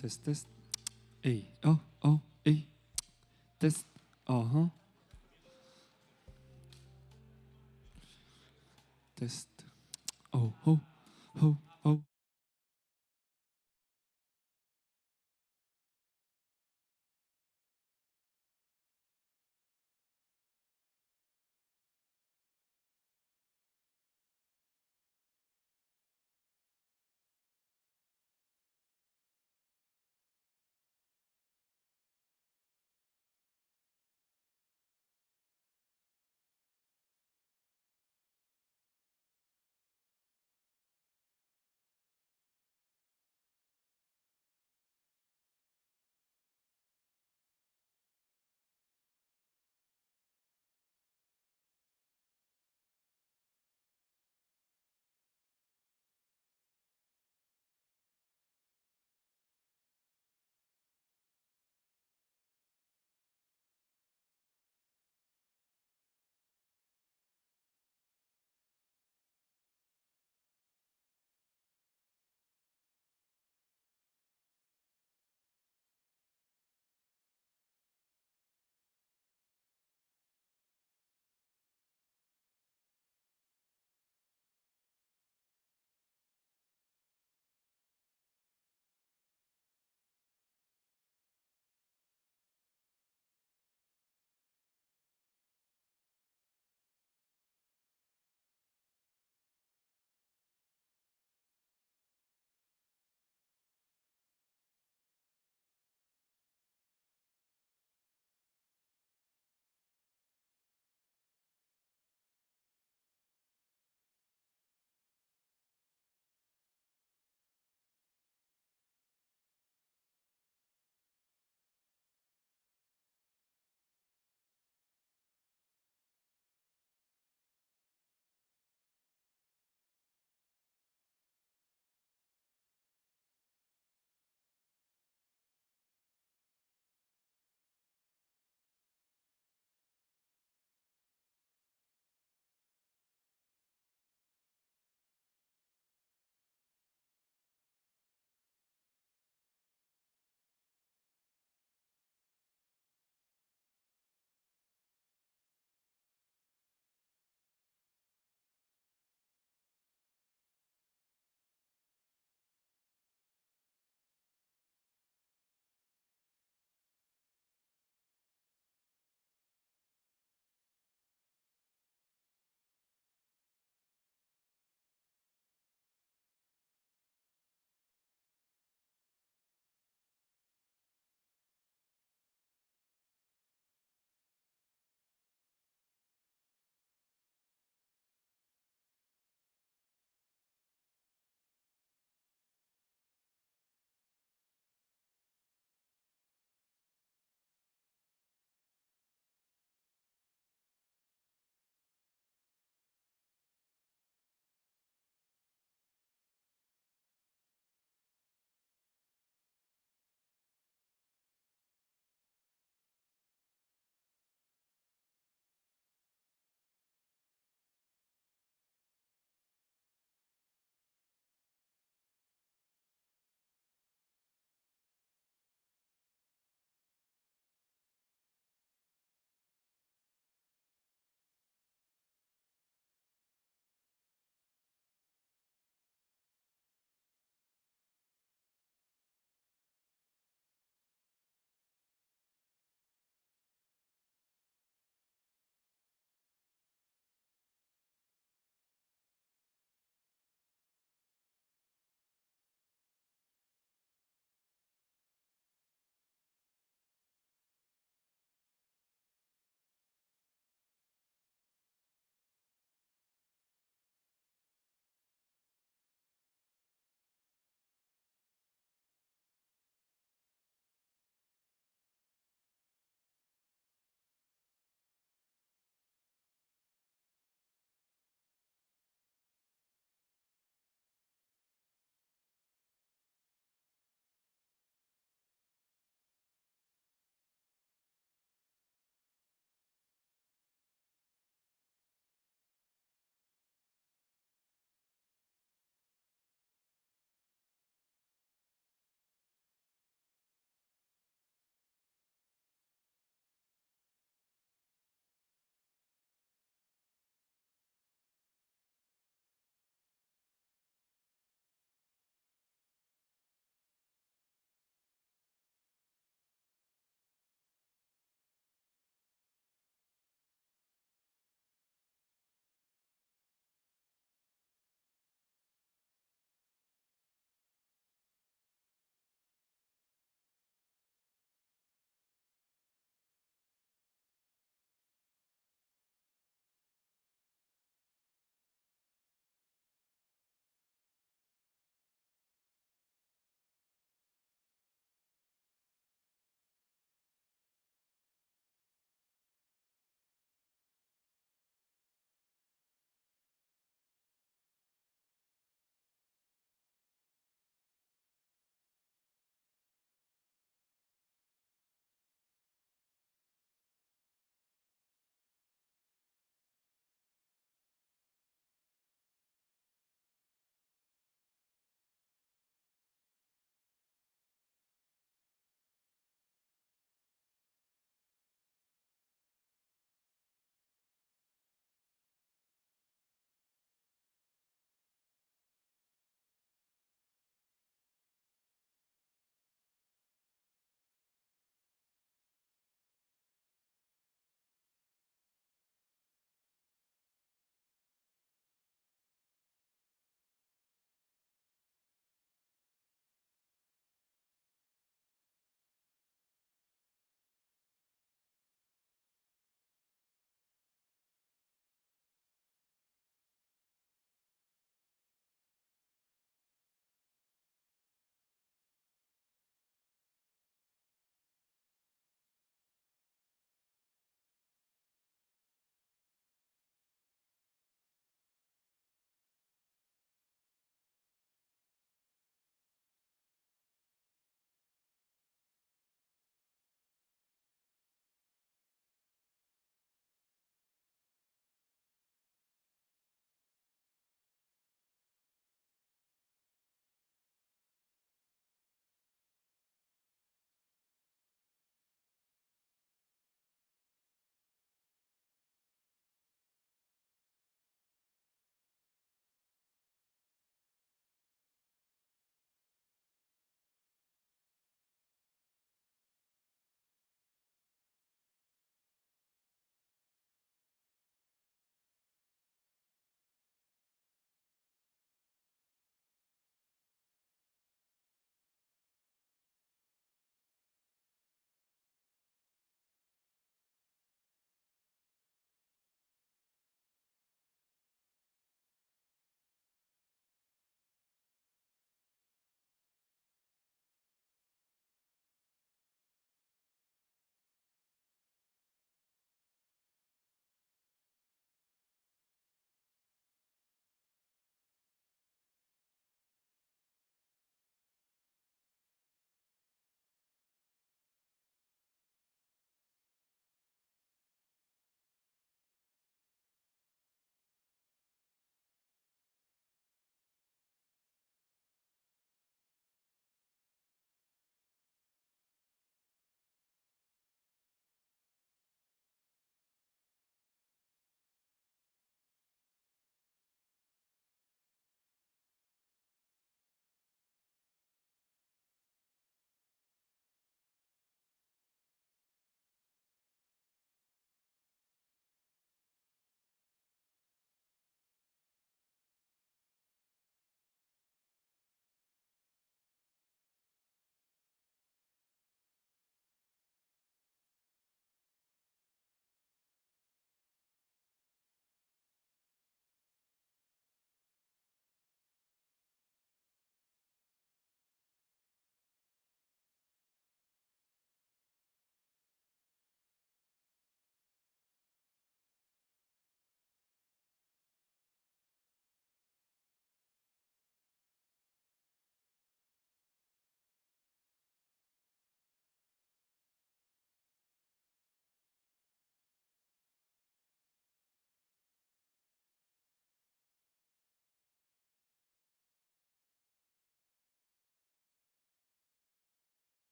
Test, test. Hey, oh, oh, hey. Test. Uh-huh. Test. Oh, oh, oh, oh.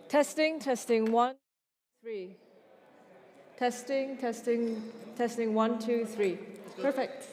Testing, testing, 1, 3. Testing, testing, testing, 1, 2, 3. Perfect.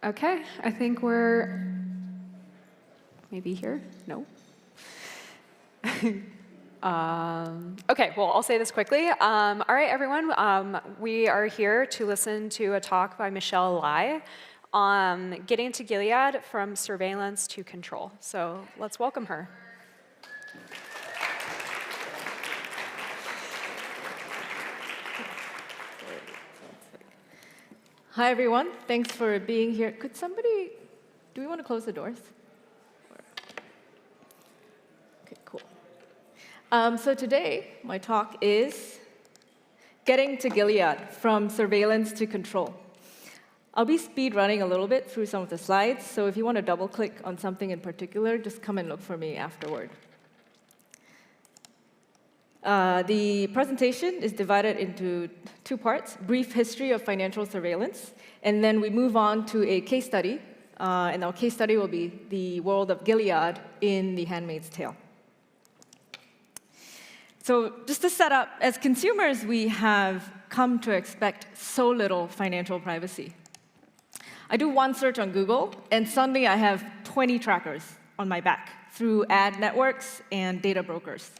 Okay, I think we're maybe here? No? Okay, well, I'll say this quickly. All right, everyone, we are here to listen to a talk by Michelle Lai on getting to Gilead from surveillance to control. So let's welcome her. Hi, everyone. Thanks for being here. Could somebody, do we want to close the doors? Okay, cool. So today, my talk is getting to Gilead from surveillance to control. I'll be speed running a little bit through some of the slides, so if you want to double click on something in particular, just come and look for me afterward. The presentation is divided into two parts, brief history of financial surveillance, and then we move on to a case study, and our case study will be the world of Gilead in The Handmaid's Tale. So just to set up, as consumers, we have come to expect so little financial privacy. I do one search on Google, and suddenly I have 20 trackers on my back through ad networks and data brokers.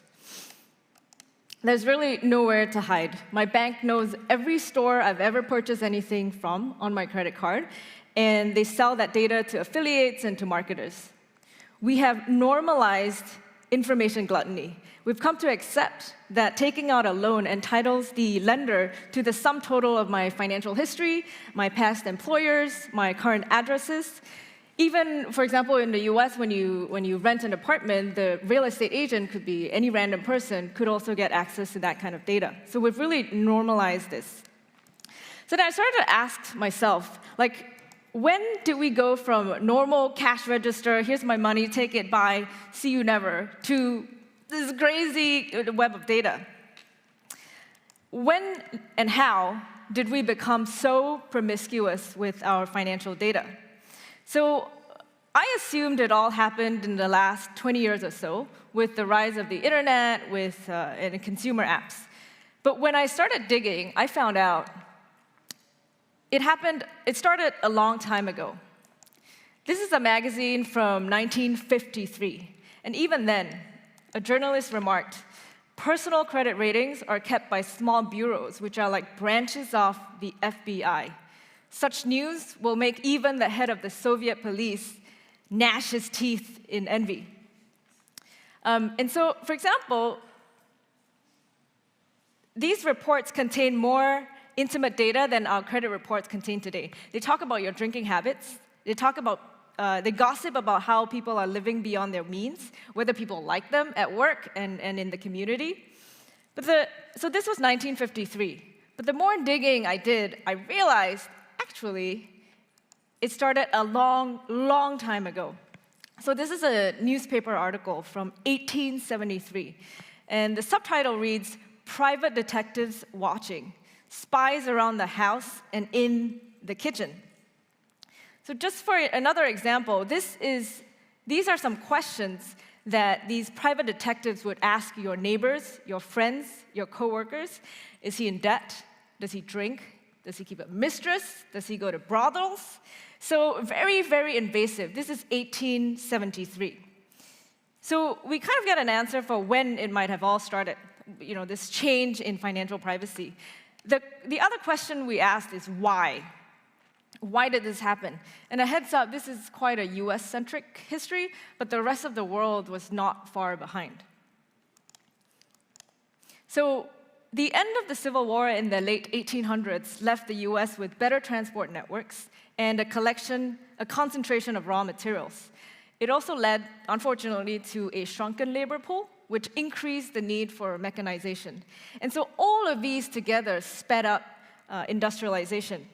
There's really nowhere to hide. My bank knows every store I've ever purchased anything from on my credit card, and they sell that data to affiliates and to marketers. We have normalized information gluttony. We've come to accept that taking out a loan entitles the lender to the sum total of my financial history, my past employers, my current addresses. Even, for example, in the US, when you rent an apartment, the real estate agent could be any random person, could also get access to that kind of data. So we've really normalized this. So then I started to ask myself, like, when did we go from normal cash register, here's my money, take it, bye, see you never, to this crazy web of data? When and how did we become so promiscuous with our financial data? So I assumed it all happened in the last 20 years or so with the rise of the internet, and consumer apps. But when I started digging, I found out it started a long time ago. This is a magazine from 1953. And even then, a journalist remarked, personal credit ratings are kept by small bureaus, which are like branches of the FBI. Such news will make even the head of the Soviet police gnash his teeth in envy. And so, for example, these reports contain more intimate data than our credit reports contain today. They talk about your drinking habits. They gossip about how people are living beyond their means, whether people like them at work and in the community. So this was 1953. But the more digging I did, I realized, actually, it started a long, long time ago. So this is a newspaper article from 1873. And the subtitle reads, "Private Detectives Watching, Spies Around the House and in the Kitchen." So just for another example, these are some questions that these private detectives would ask your neighbors, your friends, your coworkers. Is he in debt? Does he drink? Does he keep a mistress? Does he go to brothels? So very, very invasive. This is 1873. So we kind of get an answer for when it might have all started, this change in financial privacy. The other question we asked is why? Why did this happen? And a heads up, this is quite a US-centric history, but the rest of the world was not far behind. So the end of the Civil War in the late 1800s left the US with better transport networks and a concentration of raw materials. It also led, unfortunately, to a shrunken labor pool, which increased the need for mechanization. And so all of these together sped up industrialization.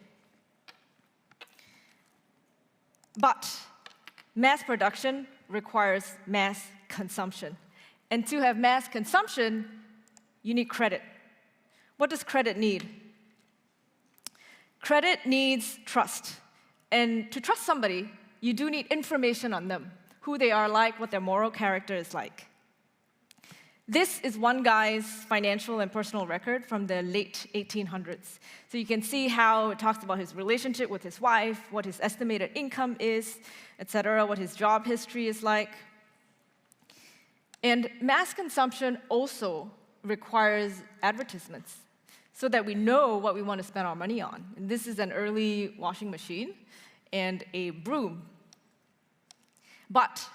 But mass production requires mass consumption. And to have mass consumption, you need credit. What does credit need? Credit needs trust. And to trust somebody, you do need information on them, who they are like, what their moral character is like. This is one guy's financial and personal record from the late 1800s. So you can see how it talks about his relationship with his wife, what his estimated income is, etc., what his job history is like. And mass consumption also requires advertisements so that we know what we want to spend our money on. And this is an early washing machine and a broom. But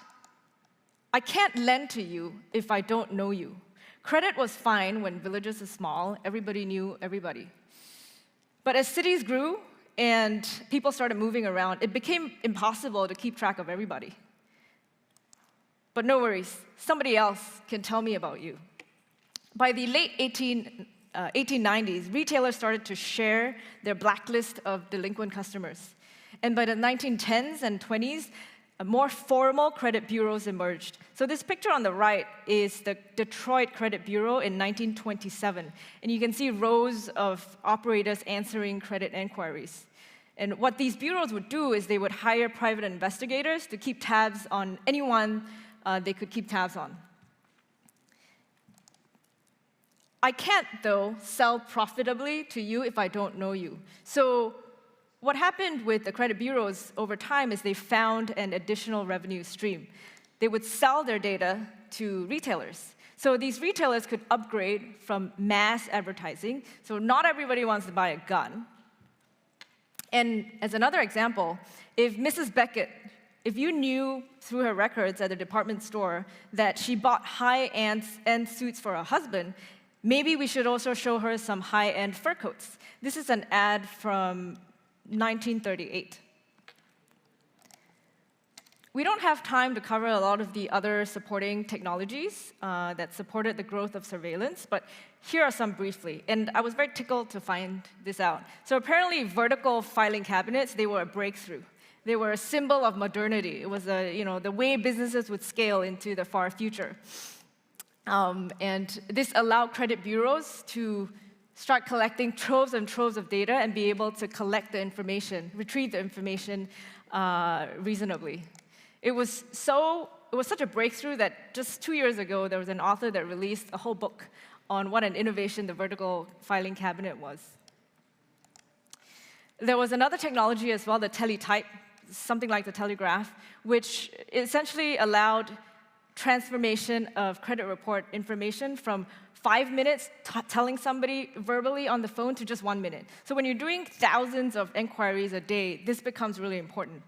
I can't lend to you if I don't know you. Credit was fine when villages were small. Everybody knew everybody. But as cities grew and people started moving around, it became impossible to keep track of everybody. But no worries, somebody else can tell me about you. By the late 1890s, retailers started to share their blacklist of delinquent customers. And by the 1910s and 20s, more formal credit bureaus emerged. So this picture on the right is the Detroit Credit Bureau in 1927. And you can see rows of operators answering credit inquiries. And what these bureaus would do is they would hire private investigators to keep tabs on anyone they could keep tabs on. I can't, though, sell profitably to you if I don't know you. So what happened with the credit bureaus over time is they found an additional revenue stream. They would sell their data to retailers. So these retailers could upgrade from mass advertising. So not everybody wants to buy a gun. And as another example, if Mrs. Beckett, if you knew through her records at the department store that she bought high-end suits for her husband, maybe we should also show her some high-end fur coats. This is an ad from 1938. We don't have time to cover a lot of the other supporting technologies that supported the growth of surveillance, but here are some briefly. And I was very tickled to find this out. So apparently, vertical filing cabinets, they were a breakthrough. They were a symbol of modernity. It was the way businesses would scale into the far future. And this allowed credit bureaus to start collecting troves and troves of data and be able to collect the information, retrieve the information reasonably. It was such a breakthrough that just 2 years ago, there was an author that released a whole book on what an innovation the vertical filing cabinet was. There was another technology as well, the teletype, something like the telegraph, which essentially allowed transformation of credit report information from 5 minutes telling somebody verbally on the phone to just 1 minute. So when you're doing thousands of inquiries a day, this becomes really important.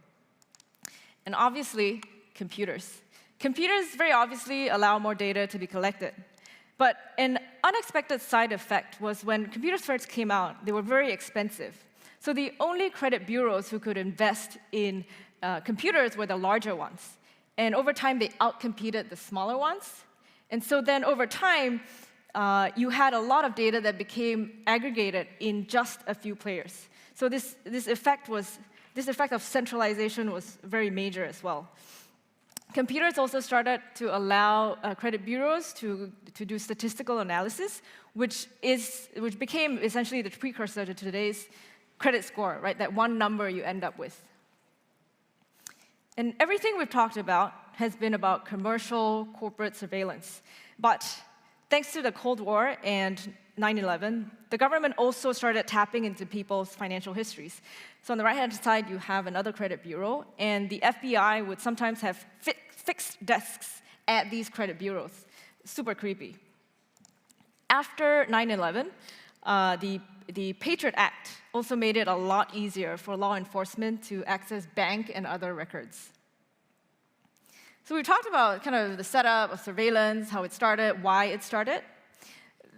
And obviously, computers. Computers very obviously allow more data to be collected. But an unexpected side effect was when computers first came out, they were very expensive. So the only credit bureaus who could invest in computers were the larger ones. And over time, they outcompeted the smaller ones. And so then over time, you had a lot of data that became aggregated in just a few players. So this effect of centralization was very major as well. Computers also started to allow credit bureaus to do statistical analysis, which became essentially the precursor to today's credit score, right? That one number you end up with. And everything we've talked about has been about commercial corporate surveillance. But thanks to the Cold War and 9/11, the government also started tapping into people's financial histories. So on the right-hand side, you have another credit bureau, and the FBI would sometimes have fixed desks at these credit bureaus. Super creepy. After 9/11, the Patriot Act also made it a lot easier for law enforcement to access bank and other records. So we talked about kind of the setup of surveillance, how it started, why it started.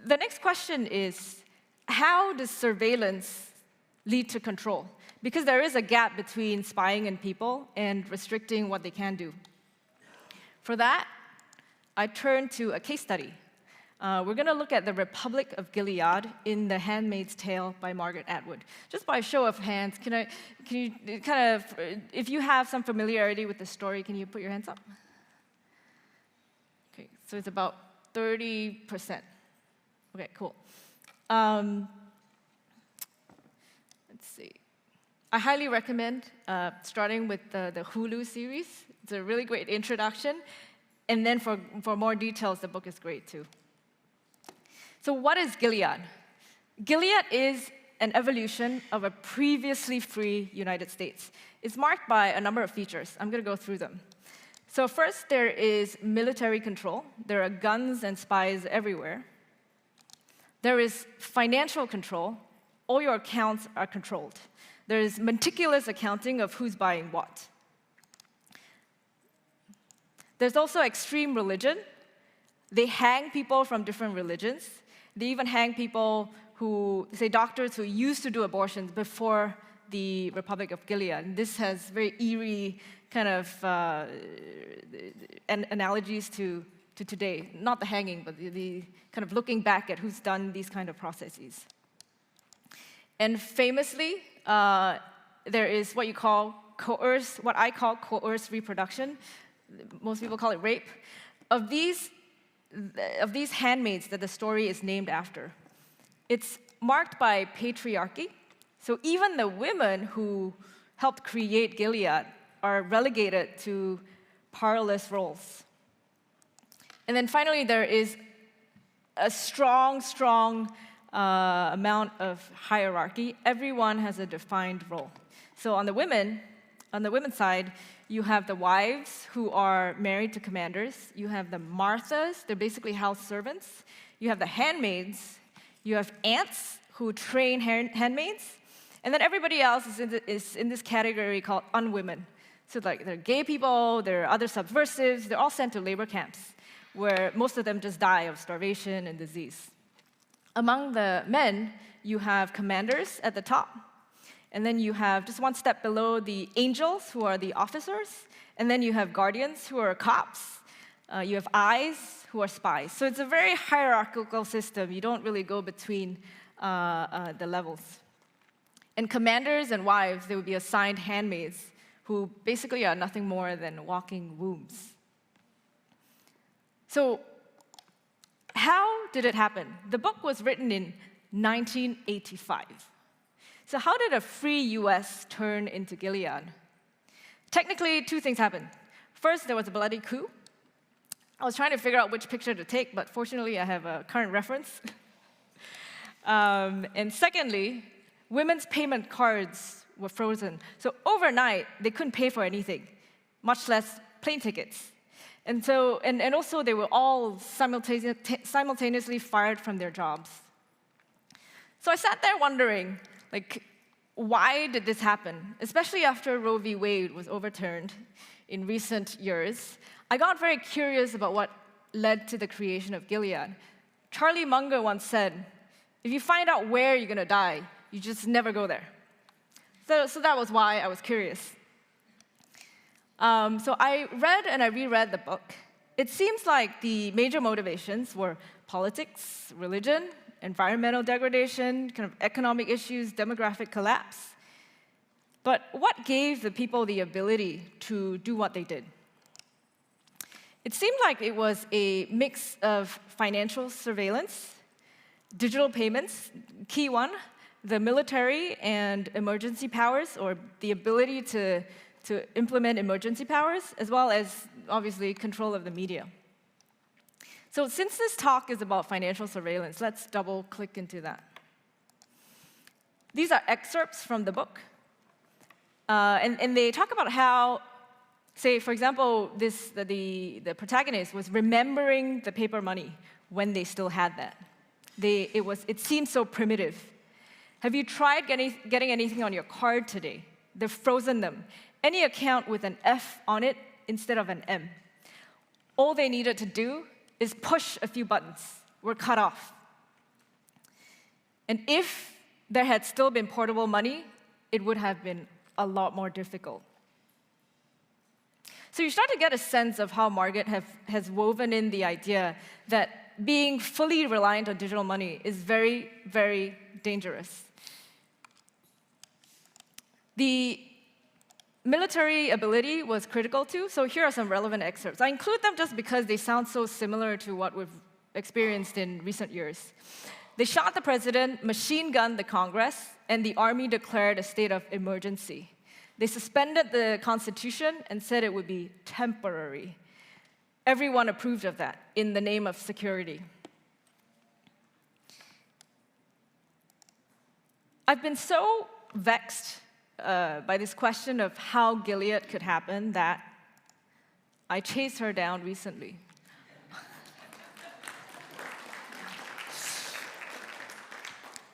The next question is, how does surveillance lead to control? Because there is a gap between spying on people and restricting what they can do. For that, I turned to a case study. We're going to look at the Republic of Gilead in The Handmaid's Tale by Margaret Atwood. Just by show of hands, can you kind of, if you have some familiarity with the story, can you put your hands up? Okay, so it's about 30%. Okay, cool. Let's see. I highly recommend starting with the Hulu series. It's a really great introduction. And then for more details, the book is great too. So what is Gilead? Gilead is an evolution of a previously free United States. It's marked by a number of features. I'm going to go through them. So first, there is military control. There are guns and spies everywhere. There is financial control. All your accounts are controlled. There is meticulous accounting of who's buying what. There's also extreme religion. They hang people from different religions. They even hang people who, say, doctors who used to do abortions before the Republic of Gilead. And this has very eerie kind of analogies to today. Not the hanging, but the kind of looking back at who's done these kind of processes. And famously, there is what I call coerced reproduction. Most people call it rape. Of these handmaids that the story is named after, it's marked by patriarchy. So even the women who helped create Gilead are relegated to powerless roles. And then finally, there is a strong amount of hierarchy. Everyone has a defined role. So on the women's side, you have the wives who are married to commanders. You have the Marthas, they're basically house servants. You have the handmaids. You have aunts who train handmaids. And then everybody else is in this category called unwomen. So like they're gay people, they're other subversives, they're all sent to labor camps, where most of them just die of starvation and disease. Among the men, you have commanders at the top. And then you have, just one step below, the angels, who are the officers. And then you have guardians, who are cops. You have eyes, who are spies. So it's a very hierarchical system. You don't really go between the levels. And commanders and wives, they would be assigned handmaids, who basically are nothing more than walking wombs. So how did it happen? The book was written in 1985. So how did a free US turn into Gilead? Technically, two things happened. First, there was a bloody coup. I was trying to figure out which picture to take, but fortunately, I have a current reference. And secondly, women's payment cards were frozen. So overnight, they couldn't pay for anything, much less plane tickets. And also, they were all simultaneously fired from their jobs. So I sat there wondering, why did this happen? Especially after Roe v. Wade was overturned in recent years, I got very curious about what led to the creation of Gilead. Charlie Munger once said, if you find out where you're going to die, you just never go there. So that was why I was curious. So I read and I reread the book. It seems like the major motivations were politics, religion, environmental degradation, kind of economic issues, demographic collapse. But what gave the people the ability to do what they did? It seemed like it was a mix of financial surveillance, digital payments, key one, the military and emergency powers, or the ability to implement emergency powers, as well as, obviously, control of the media. So since this talk is about financial surveillance, let's double-click into that. These are excerpts from the book. And they talk about how, say, for example, the protagonist was remembering the paper money when they still had that. It seemed so primitive. Have you tried getting anything on your card today? They've frozen them. Any account with an F on it instead of an M. All they needed to do is push a few buttons. We're cut off. And if there had still been portable money, it would have been a lot more difficult. So you start to get a sense of how Margaret has woven in the idea that being fully reliant on digital money is very, very dangerous. The military ability was critical too, so here are some relevant excerpts. I include them just because they sound so similar to what we've experienced in recent years. They shot the president, machine-gunned the Congress, and the army declared a state of emergency. They suspended the Constitution and said it would be temporary. everyone approved of that in the name of security. I've been so vexed by this question of how Gilead could happen that I chased her down recently.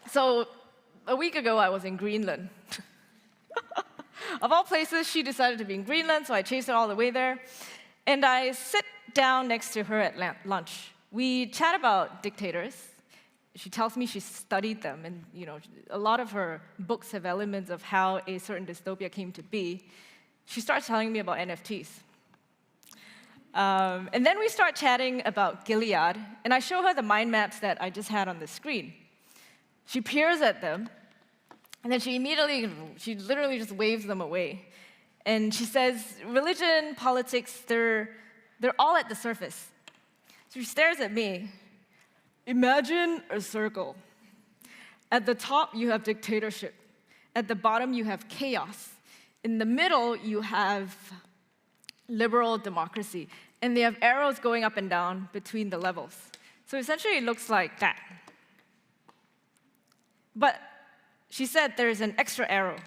So a week ago, I was in Greenland. Of all places, she decided to be in Greenland, so I chased her all the way there. And I sit down next to her at lunch. We chat about dictators. She tells me she studied them, and a lot of her books have elements of how a certain dystopia came to be. She starts telling me about NFTs. And then we start chatting about Gilead, and I show her the mind maps that I just had on the screen. She peers at them, and then she literally just waves them away. And she says, religion, politics, they're all at the surface. So she stares at me. Imagine a circle. At the top, you have dictatorship. At the bottom, you have chaos. In the middle, you have liberal democracy. And they have arrows going up and down between the levels. So essentially, it looks like that. But she said there is an extra arrow,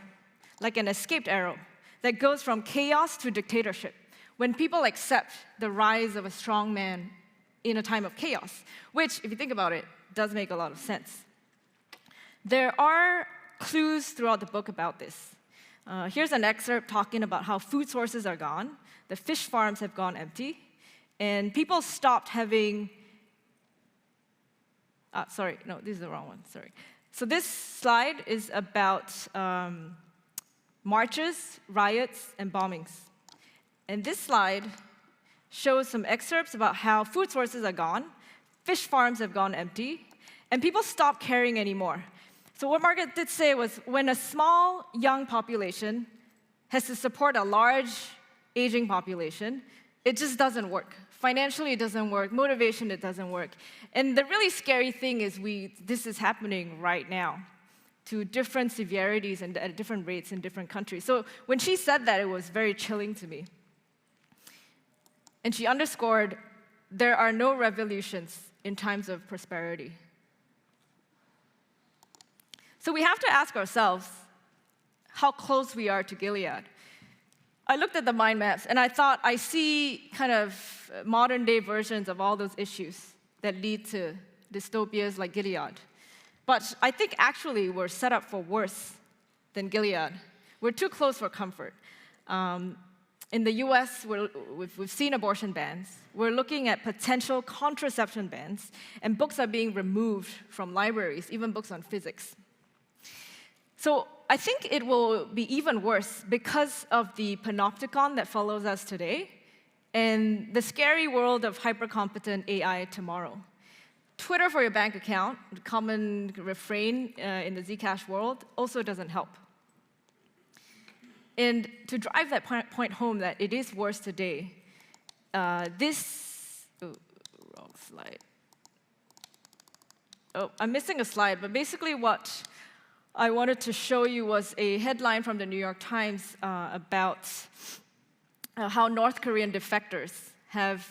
like an escaped arrow, that goes from chaos to dictatorship, when people accept the rise of a strong man in a time of chaos, which, if you think about it, does make a lot of sense. There are clues throughout the book about this. Here's an excerpt talking about how food sources are gone, the fish farms have gone empty, and people stopped having... sorry, no, this is the wrong one, sorry. So this slide is about marches, riots, and bombings. And this slide shows some excerpts about how food sources are gone, fish farms have gone empty, and people stopped caring anymore. So what Margaret did say was, when a small, young population has to support a large, aging population, it just doesn't work. Financially, it doesn't work. Motivation, it doesn't work. And the really scary thing is this is happening right now to different severities and at different rates in different countries. So when she said that, it was very chilling to me. And she underscored, there are no revolutions in times of prosperity. So we have to ask ourselves how close we are to Gilead. I looked at the mind maps, and I thought I see kind of modern-day versions of all those issues that lead to dystopias like Gilead. But I think actually we're set up for worse than Gilead. We're too close for comfort. In the US, we've seen abortion bans. We're looking at potential contraception bans, and books are being removed from libraries, even books on physics. So I think it will be even worse because of the panopticon that follows us today and the scary world of hyper-competent AI tomorrow. Twitter for your bank account, the common refrain in the Zcash world, also doesn't help. And to drive that point home that it is worse today, wrong slide. Oh, I'm missing a slide, but basically what I wanted to show you was a headline from the New York Times about how North Korean defectors have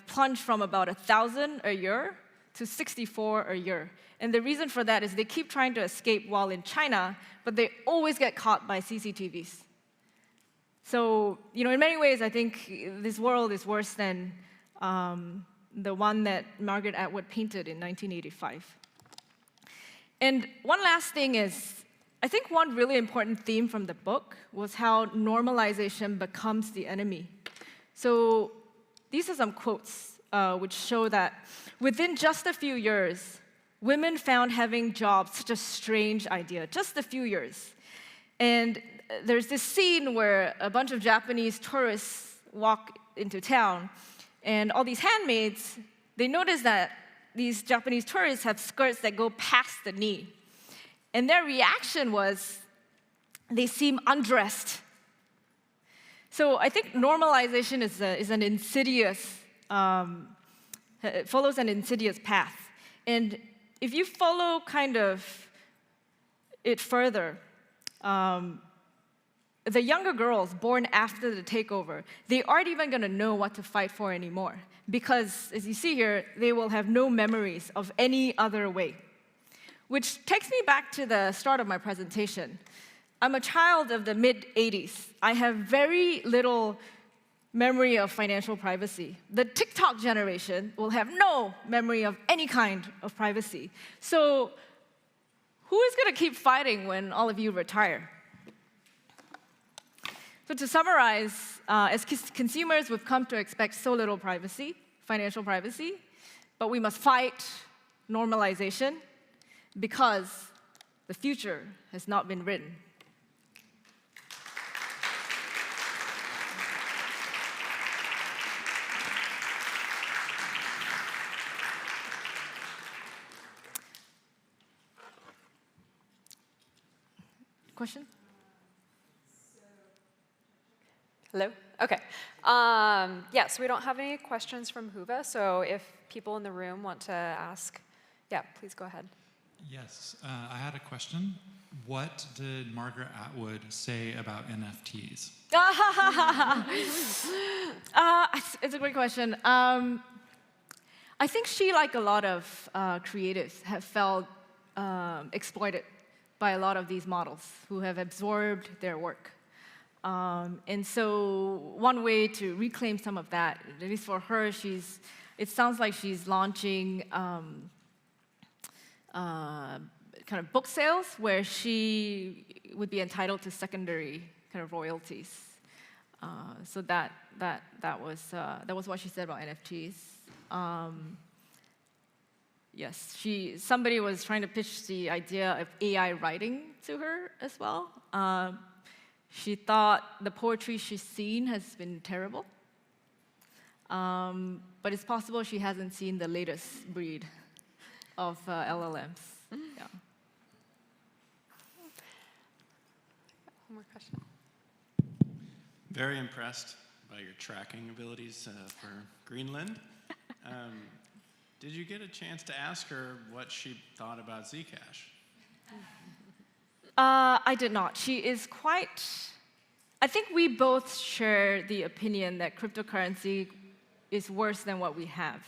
plunged from about 1,000 a year to 64 a year. And the reason for that is they keep trying to escape while in China, but they always get caught by CCTVs. So, in many ways, I think this world is worse than the one that Margaret Atwood painted in 1985. And one last thing is, I think one really important theme from the book was how normalization becomes the enemy. So these are some quotes which show that within just a few years, women found having jobs such a strange idea, just a few years. And there's this scene where a bunch of Japanese tourists walk into town, and all these handmaids, they notice that these Japanese tourists have skirts that go past the knee. And their reaction was, they seem undressed. So I think normalization is an insidious, it follows an insidious path. And if you follow kind of it further, the younger girls born after the takeover, they aren't even going to know what to fight for anymore. Because, as you see here, they will have no memories of any other way. Which takes me back to the start of my presentation. I'm a child of the mid-'80s. I have very little memory of financial privacy. The TikTok generation will have no memory of any kind of privacy. So who is going to keep fighting when all of you retire? So to summarize, as consumers, we've come to expect so little privacy, financial privacy, but we must fight normalization because the future has not been written. Question? Hello? OK. Yes, we don't have any questions from Huva, so if people in the room want to ask, yeah, please go ahead. Yes, I had a question. What did Margaret Atwood say about NFTs? It's a great question. I think she, like a lot of creatives, have felt exploited by a lot of these models who have absorbed their work. And so one way to reclaim some of that, at least for her, it sounds like she's launching kind of book sales where she would be entitled to secondary kind of royalties. So that was what she said about NFTs. Yes, somebody was trying to pitch the idea of AI writing to her as well. She thought the poetry she's seen has been terrible. But it's possible she hasn't seen the latest breed of LLMs. Yeah. One more question. Very impressed by your tracking abilities for Greenland. Did you get a chance to ask her what she thought about Zcash? I did not. She is quite... I think we both share the opinion that cryptocurrency is worse than what we have.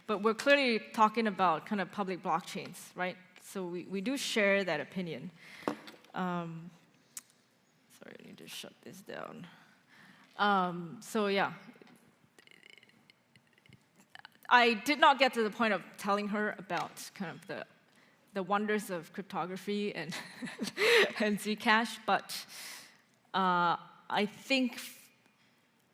But we're clearly talking about kind of public blockchains, right? So we do share that opinion. Sorry, I need to shut this down. So yeah. I did not get to the point of telling her about kind of the wonders of cryptography and, and Zcash, but I think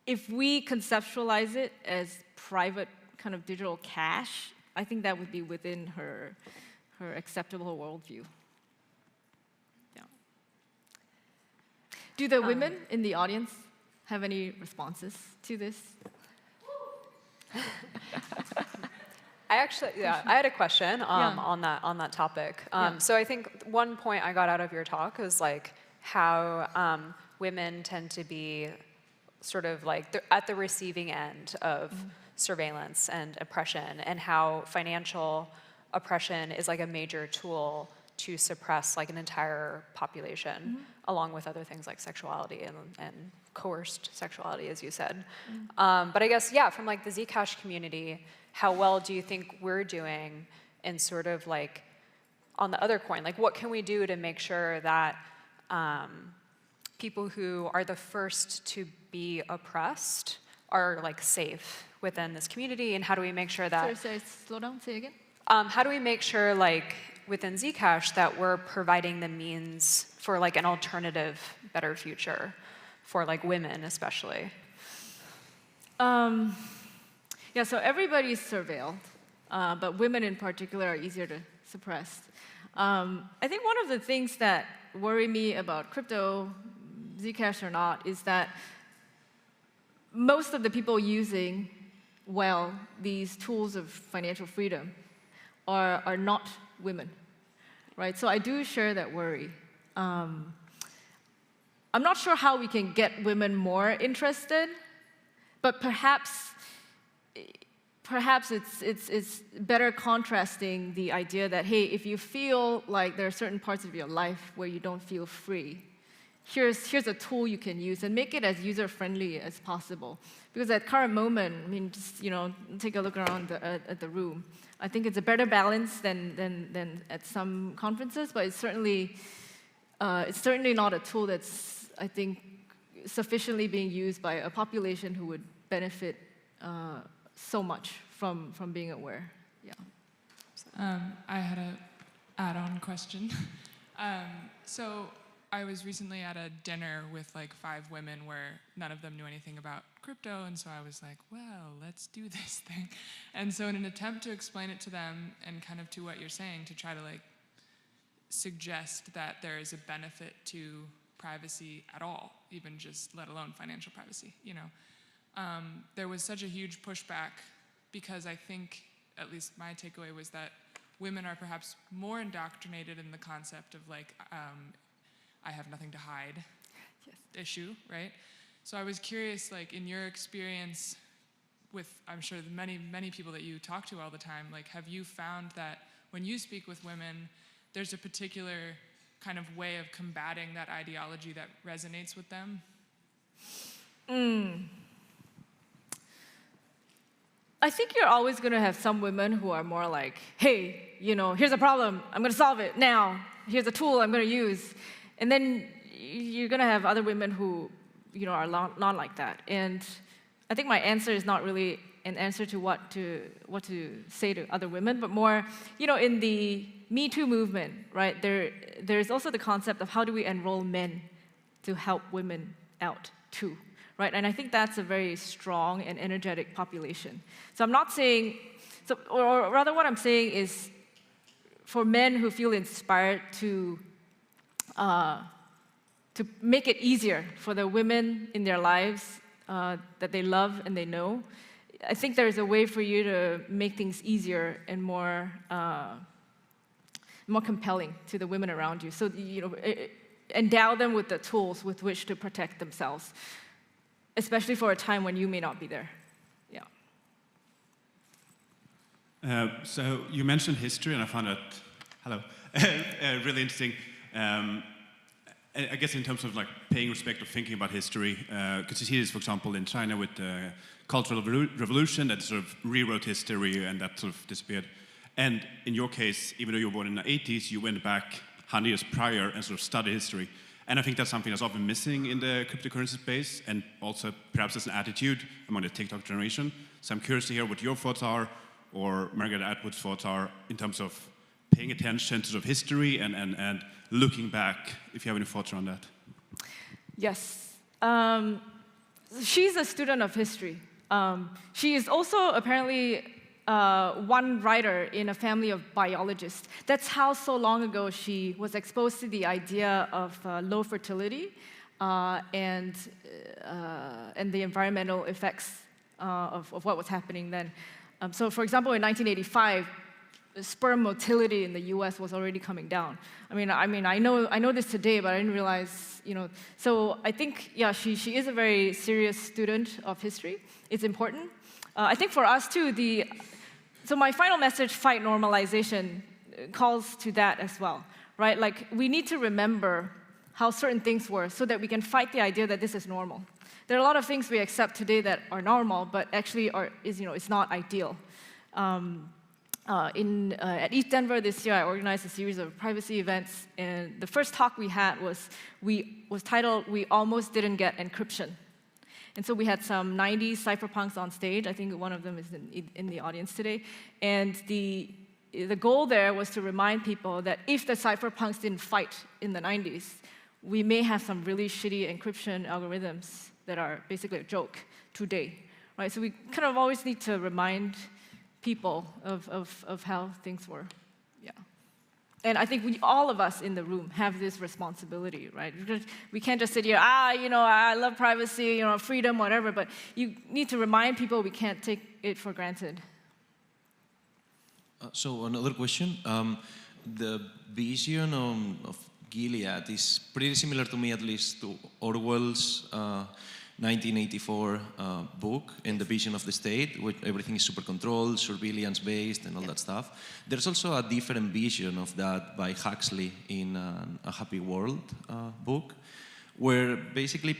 if we conceptualize it as private kind of digital cash, I think that would be within her acceptable worldview. Yeah. Do the women in the audience have any responses to this? I had a question on that topic. So I think one point I got out of your talk is like how women tend to be sort of like at the receiving end of surveillance and oppression, and how financial oppression is like a major tool to suppress like an entire population, along with other things like sexuality and coerced sexuality, as you said. But I guess, yeah, from like the Zcash community, how well do you think we're doing in sort of like, on the other coin, like what can we do to make sure that people who are the first to be oppressed are like safe within this community, and how do we make sure that... Sorry, slow down, say again. How do we make sure like within Zcash that we're providing the means for like an alternative, better future for like women especially? Yeah, so everybody's surveilled, but women in particular are easier to suppress. I think one of the things that worry me about crypto, Zcash or not, is that most of the people using, well, these tools of financial freedom are not women, right? So I do share that worry. I'm not sure how we can get women more interested, but perhaps it's better contrasting the idea that, hey, if you feel like there are certain parts of your life where you don't feel free, here's a tool you can use, and make it as user-friendly as possible. Because at current moment, I mean, just take a look around at the room. I think it's a better balance than at some conferences, but it's certainly not a tool that's, I think, sufficiently being used by a population who would benefit so much from being aware. Yeah. I had an add-on question. So I was recently at a dinner with like 5 women where none of them knew anything about crypto, and so I was like, well, let's do this thing. And so in an attempt to explain it to them and kind of to what you're saying, to try to like suggest that there is a benefit to privacy at all, even just let alone financial privacy, there was such a huge pushback because I think, at least my takeaway was that women are perhaps more indoctrinated in the concept of like, I have nothing to hide issue, right? So I was curious, like in your experience with, I'm sure the many people that you talk to all the time, like have you found that when you speak with women, there's a particular kind of way of combating that ideology that resonates with them? I think you're always going to have some women who are more like, hey, here's a problem, I'm going to solve it now. Here's a tool I'm going to use. And then you're going to have other women who, are not like that. And I think my answer is not really an answer to what to say to other women, but more, in the Me Too movement, right? There's also the concept of how do we enroll men to help women out too, right? And I think that's a very strong and energetic population. So I'm not saying, or rather what I'm saying is, for men who feel inspired to make it easier for the women in their lives that they love and they know, I think there's a way for you to make things easier and more compelling to the women around you. So, endow them with the tools with which to protect themselves, especially for a time when you may not be there. Yeah. So you mentioned history, and I found that, really interesting. I guess in terms of like paying respect or thinking about history, because you see this, for example, in China with the Cultural Revolution that sort of rewrote history and that sort of disappeared. And in your case, even though you were born in the 80s, you went back 100 years prior and sort of studied history. And I think that's something that's often missing in the cryptocurrency space, and also perhaps as an attitude among the TikTok generation. So I'm curious to hear what your thoughts are, or Margaret Atwood's thoughts are, in terms of paying attention to sort of history and looking back, if you have any thoughts around that. Yes. She's a student of history. She is also apparently one writer in a family of biologists. That's how so long ago she was exposed to the idea of low fertility and the environmental effects of what was happening then. So for example, in 1985, sperm motility in the US was already coming down. I know this today, but I didn't realize, So I think, she is a very serious student of history. It's important. I think for us too, so my final message, fight normalization, calls to that as well, right? Like, we need to remember how certain things were so that we can fight the idea that this is normal. There are a lot of things we accept today that are normal, but actually it's not ideal. At East Denver this year, I organized a series of privacy events, and the first talk we had was titled, "We Almost Didn't Get Encryption." And so we had some 90s cypherpunks on stage. I think one of them is in the audience today. And the goal there was to remind people that if the cypherpunks didn't fight in the 90s, we may have some really shitty encryption algorithms that are basically a joke today, right? So we kind of always need to remind people of how things were, yeah. And I think all of us in the room have this responsibility, right? We can't just sit here, I love privacy, freedom, whatever, but you need to remind people we can't take it for granted. So another question, the vision of Gilead is pretty similar to me, at least, to Orwell's 1984 book and the vision of the state, where everything is super controlled, surveillance-based, and all that stuff. There's also a different vision of that by Huxley in A Happy World book, where basically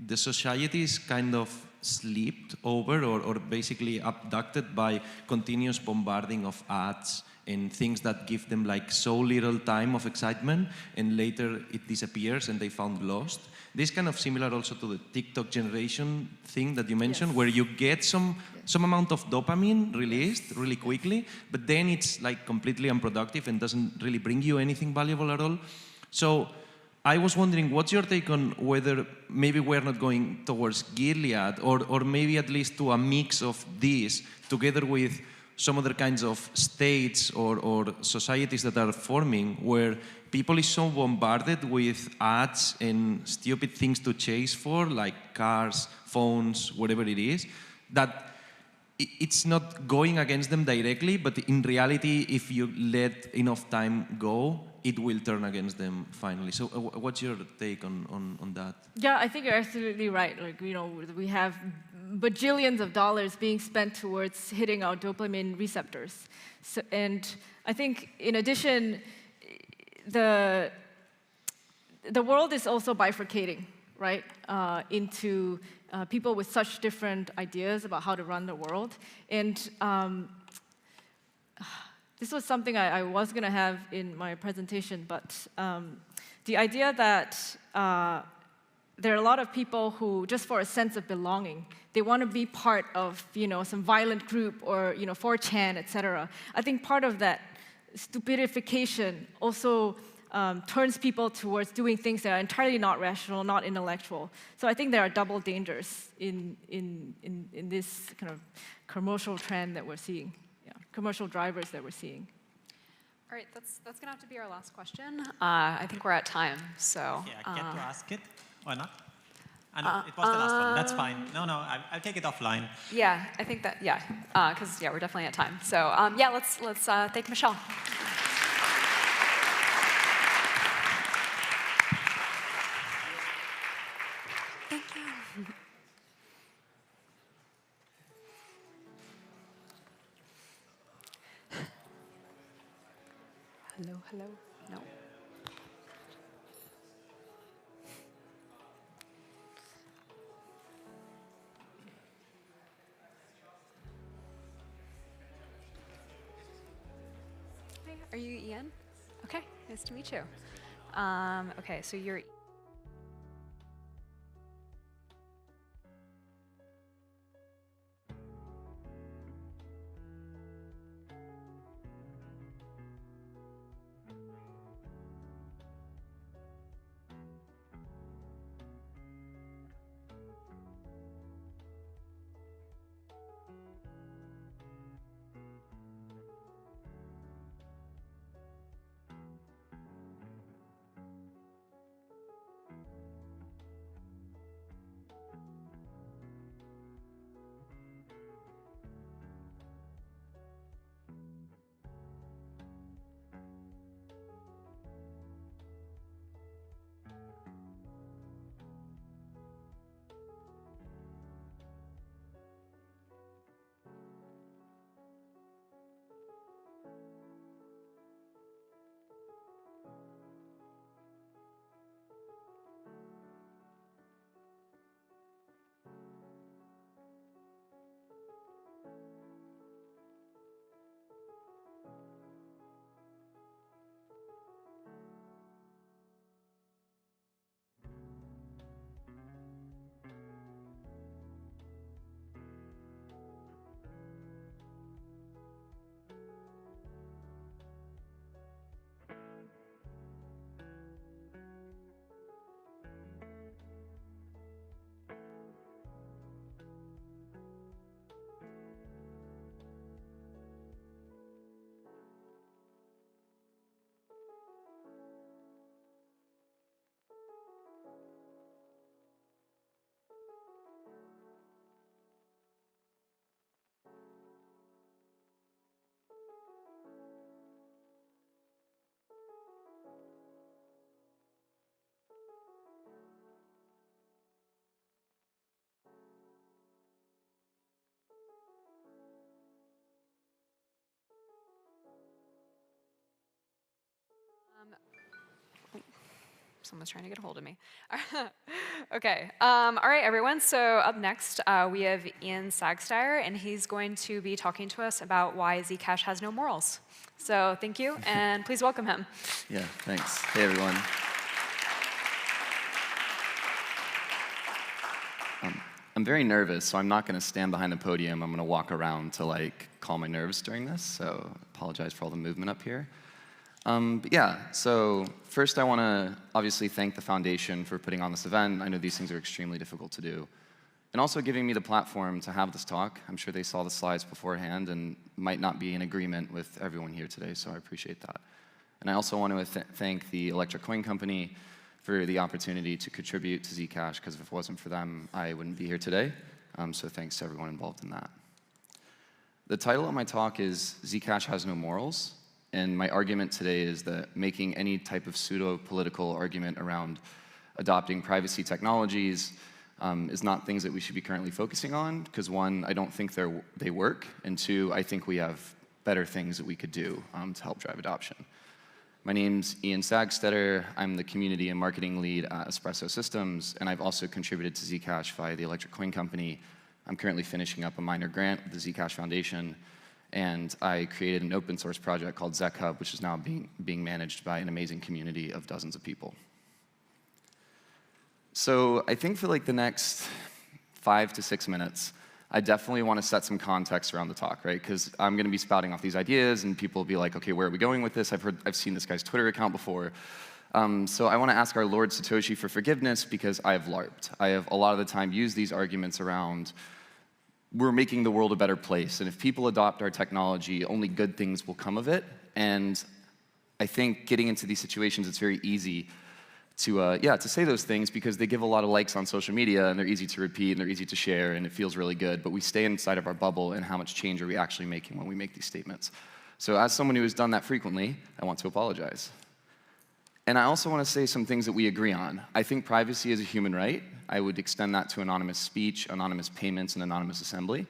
the society is kind of slipped over or basically abducted by continuous bombarding of ads and things that give them like so little time of excitement, and later it disappears and they found lost. This kind of similar also to the TikTok generation thing that you mentioned, where you get some amount of dopamine released really quickly, but then it's like completely unproductive and doesn't really bring you anything valuable at all. So I was wondering, what's your take on whether maybe we're not going towards Gilead, or maybe at least to a mix of these together with some other kinds of states or societies that are forming, where people is so bombarded with ads and stupid things to chase for, like cars, phones, whatever it is, that it's not going against them directly, but in reality, if you let enough time go, it will turn against them finally. So what's your take on that? Yeah, I think you're absolutely right. Like, you know, we have bajillions of dollars being spent towards hitting our dopamine receptors. So, and I think in addition, the world is also bifurcating, right, into people with such different ideas about how to run the world. And this was something I was going to have in my presentation, but the idea that there are a lot of people who, just for a sense of belonging, they want to be part of, you know, some violent group or, you know, 4chan, etc. I think part of that stupidification also turns people towards doing things that are entirely not rational, not intellectual. So I think there are double dangers in this kind of commercial trend that we're seeing, commercial drivers that we're seeing. All right, that's going to have to be our last question. I think we're at time, so. Yeah, I get to ask it or not? I know it was the last one. That's fine. No, I'll take it offline. Yeah, I think that, because we're definitely at time. So let's thank Michelle. Thank you. Hello. No. Are you Ian? Okay, nice to meet you. Okay, so you're Someone's trying to get a hold of me. Okay. All right, everyone. So up next, we have Ian Sagstetter, and he's going to be talking to us about why Zcash has no morals. So thank you, and please welcome him. Yeah, thanks. Hey, everyone. I'm very nervous, so I'm not going to stand behind the podium. I'm going to walk around to like calm my nerves during this, so apologize for all the movement up here. But yeah, so first I want to obviously thank the foundation for putting on this event. I know these things are extremely difficult to do. And also giving me the platform to have this talk. I'm sure they saw the slides beforehand and might not be in agreement with everyone here today, so I appreciate that. And I also want to thank the Electric Coin Company for the opportunity to contribute to Zcash, because if it wasn't for them, I wouldn't be here today. So thanks to everyone involved in that. The title of my talk is Zcash Has No Morals. And my argument today is that making any type of pseudo-political argument around adopting privacy technologies is not things that we should be currently focusing on, because one, I don't think they work, and two, I think we have better things that we could do to help drive adoption. My name's Ian Sagstetter. I'm the community and marketing lead at Espresso Systems, and I've also contributed to Zcash via the Electric Coin Company. I'm currently finishing up a minor grant with the Zcash Foundation, and I created an open source project called ZecHub, which is now being managed by an amazing community of dozens of people. So I think for like the next 5 to 6 minutes, I definitely want to set some context around the talk, right? Because I'm going to be spouting off these ideas, and people will be like, okay, where are we going with this? I've seen this guy's Twitter account before. So I want to ask our Lord Satoshi for forgiveness, because I have LARPed. I have a lot of the time used these arguments around we're making the world a better place, and if people adopt our technology, only good things will come of it. And I think getting into these situations, it's very easy to say those things because they give a lot of likes on social media, and they're easy to repeat, and they're easy to share, and it feels really good. But we stay inside of our bubble, and how much change are we actually making when we make these statements? So as someone who has done that frequently, I want to apologize. And I also want to say some things that we agree on. I think privacy is a human right. I would extend that to anonymous speech, anonymous payments, and anonymous assembly.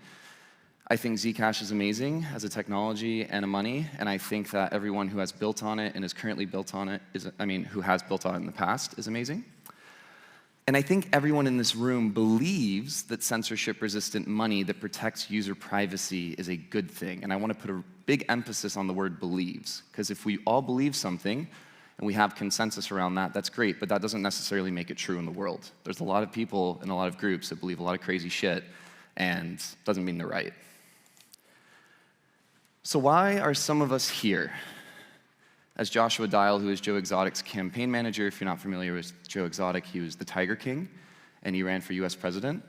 I think Zcash is amazing as a technology and a money, and I think that everyone who has built on it and is currently built on it who has built on it in the past is amazing. And I think everyone in this room believes that censorship-resistant money that protects user privacy is a good thing. And I want to put a big emphasis on the word believes, because if we all believe something and we have consensus around that, that's great, but that doesn't necessarily make it true in the world. There's a lot of people and a lot of groups that believe a lot of crazy shit, and doesn't mean they're right. So why are some of us here? As Joshua Dial, who is Joe Exotic's campaign manager, if you're not familiar with Joe Exotic, he was the Tiger King, and he ran for US president,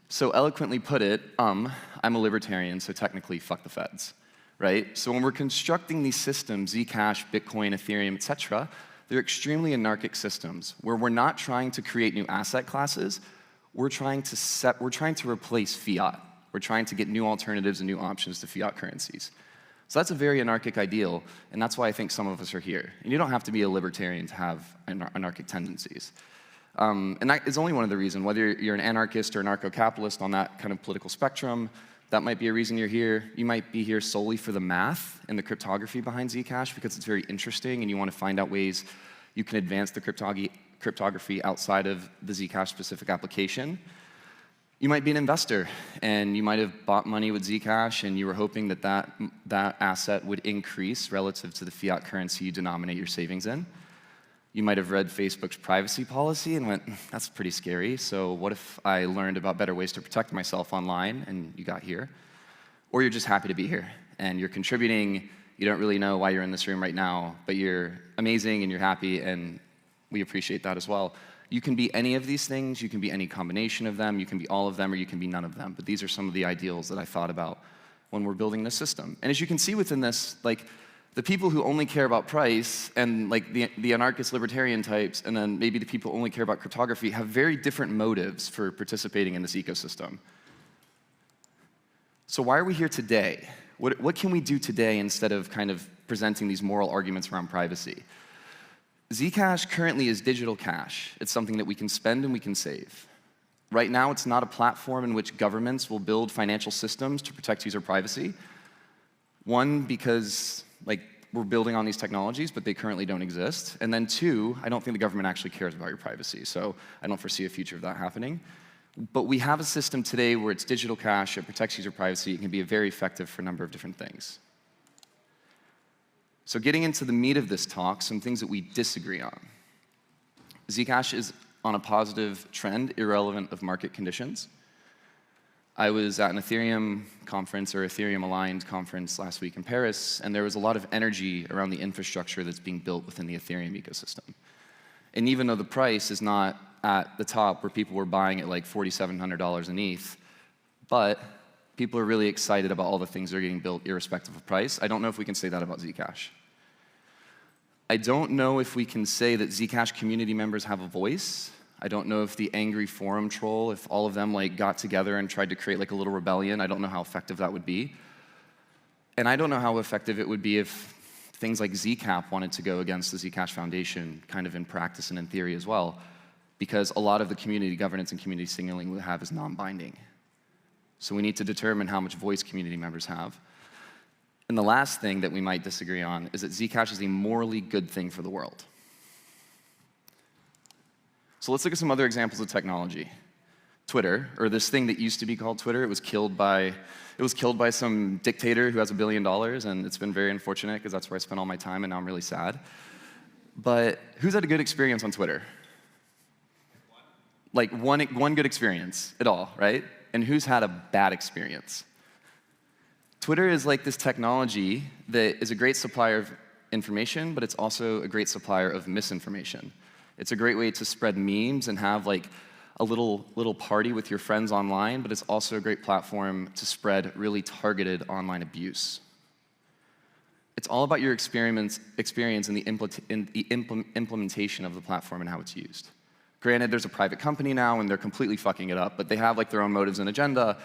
so eloquently put it, I'm a libertarian, so technically fuck the feds, right? So when we're constructing these systems, Zcash, Bitcoin, Ethereum, etc., they're extremely anarchic systems where we're not trying to create new asset classes, we're trying to replace fiat. We're trying to get new alternatives and new options to fiat currencies. So that's a very anarchic ideal, and that's why I think some of us are here. And you don't have to be a libertarian to have anarchic tendencies. And that is only one of the reasons. Whether you're an anarchist or anarcho-capitalist on that kind of political spectrum, that might be a reason you're here. You might be here solely for the math and the cryptography behind Zcash because it's very interesting and you want to find out ways you can advance the cryptography outside of the Zcash-specific application. You might be an investor, and you might have bought money with Zcash, and you were hoping that that asset would increase relative to the fiat currency you denominate your savings in. You might have read Facebook's privacy policy and went, that's pretty scary, so what if I learned about better ways to protect myself online, and you got here? Or you're just happy to be here, and you're contributing, you don't really know why you're in this room right now, but you're amazing and you're happy, and we appreciate that as well. You can be any of these things, you can be any combination of them, you can be all of them, or you can be none of them. But these are some of the ideals that I thought about when we're building this system. And as you can see within this, like, the people who only care about price and like the anarchist libertarian types, and then maybe the people who only care about cryptography have very different motives for participating in this ecosystem. So why are we here today? What can we do today instead of kind of presenting these moral arguments around privacy? Zcash currently is digital cash. It's something that we can spend and we can save. Right now, it's not a platform in which governments will build financial systems to protect user privacy. One, because like we're building on these technologies, but they currently don't exist. And then two, I don't think the government actually cares about your privacy, so I don't foresee a future of that happening. But we have a system today where it's digital cash, it protects user privacy, it can be very effective for a number of different things. So getting into the meat of this talk, some things that we disagree on. Zcash is on a positive trend, irrelevant of market conditions. I was at an Ethereum conference, or Ethereum-aligned conference last week in Paris, and there was a lot of energy around the infrastructure that's being built within the Ethereum ecosystem. And even though the price is not at the top where people were buying at like $4,700 an ETH, but people are really excited about all the things that are getting built irrespective of price. I don't know if we can say that about Zcash. I don't know if we can say that Zcash community members have a voice. I don't know if the angry forum troll, if all of them like got together and tried to create like a little rebellion, I don't know how effective that would be. And I don't know how effective it would be if things like Zcap wanted to go against the Zcash Foundation, kind of in practice and in theory as well, because a lot of the community governance and community signaling we have is non-binding. So we need to determine how much voice community members have. And the last thing that we might disagree on is that Zcash is a morally good thing for the world. So let's look at some other examples of technology. Twitter, or this thing that used to be called Twitter, it was killed by some dictator who has $1 billion, and it's been very unfortunate because that's where I spent all my time, and now I'm really sad. But who's had a good experience on Twitter? Like one good experience at all, right? And who's had a bad experience? Twitter is like this technology that is a great supplier of information, but it's also a great supplier of misinformation. It's a great way to spread memes and have like a little party with your friends online, but it's also a great platform to spread really targeted online abuse. It's all about your experience in the implementation of the platform and how it's used. Granted, there's a private company now and they're completely fucking it up, but they have like their own motives and agenda.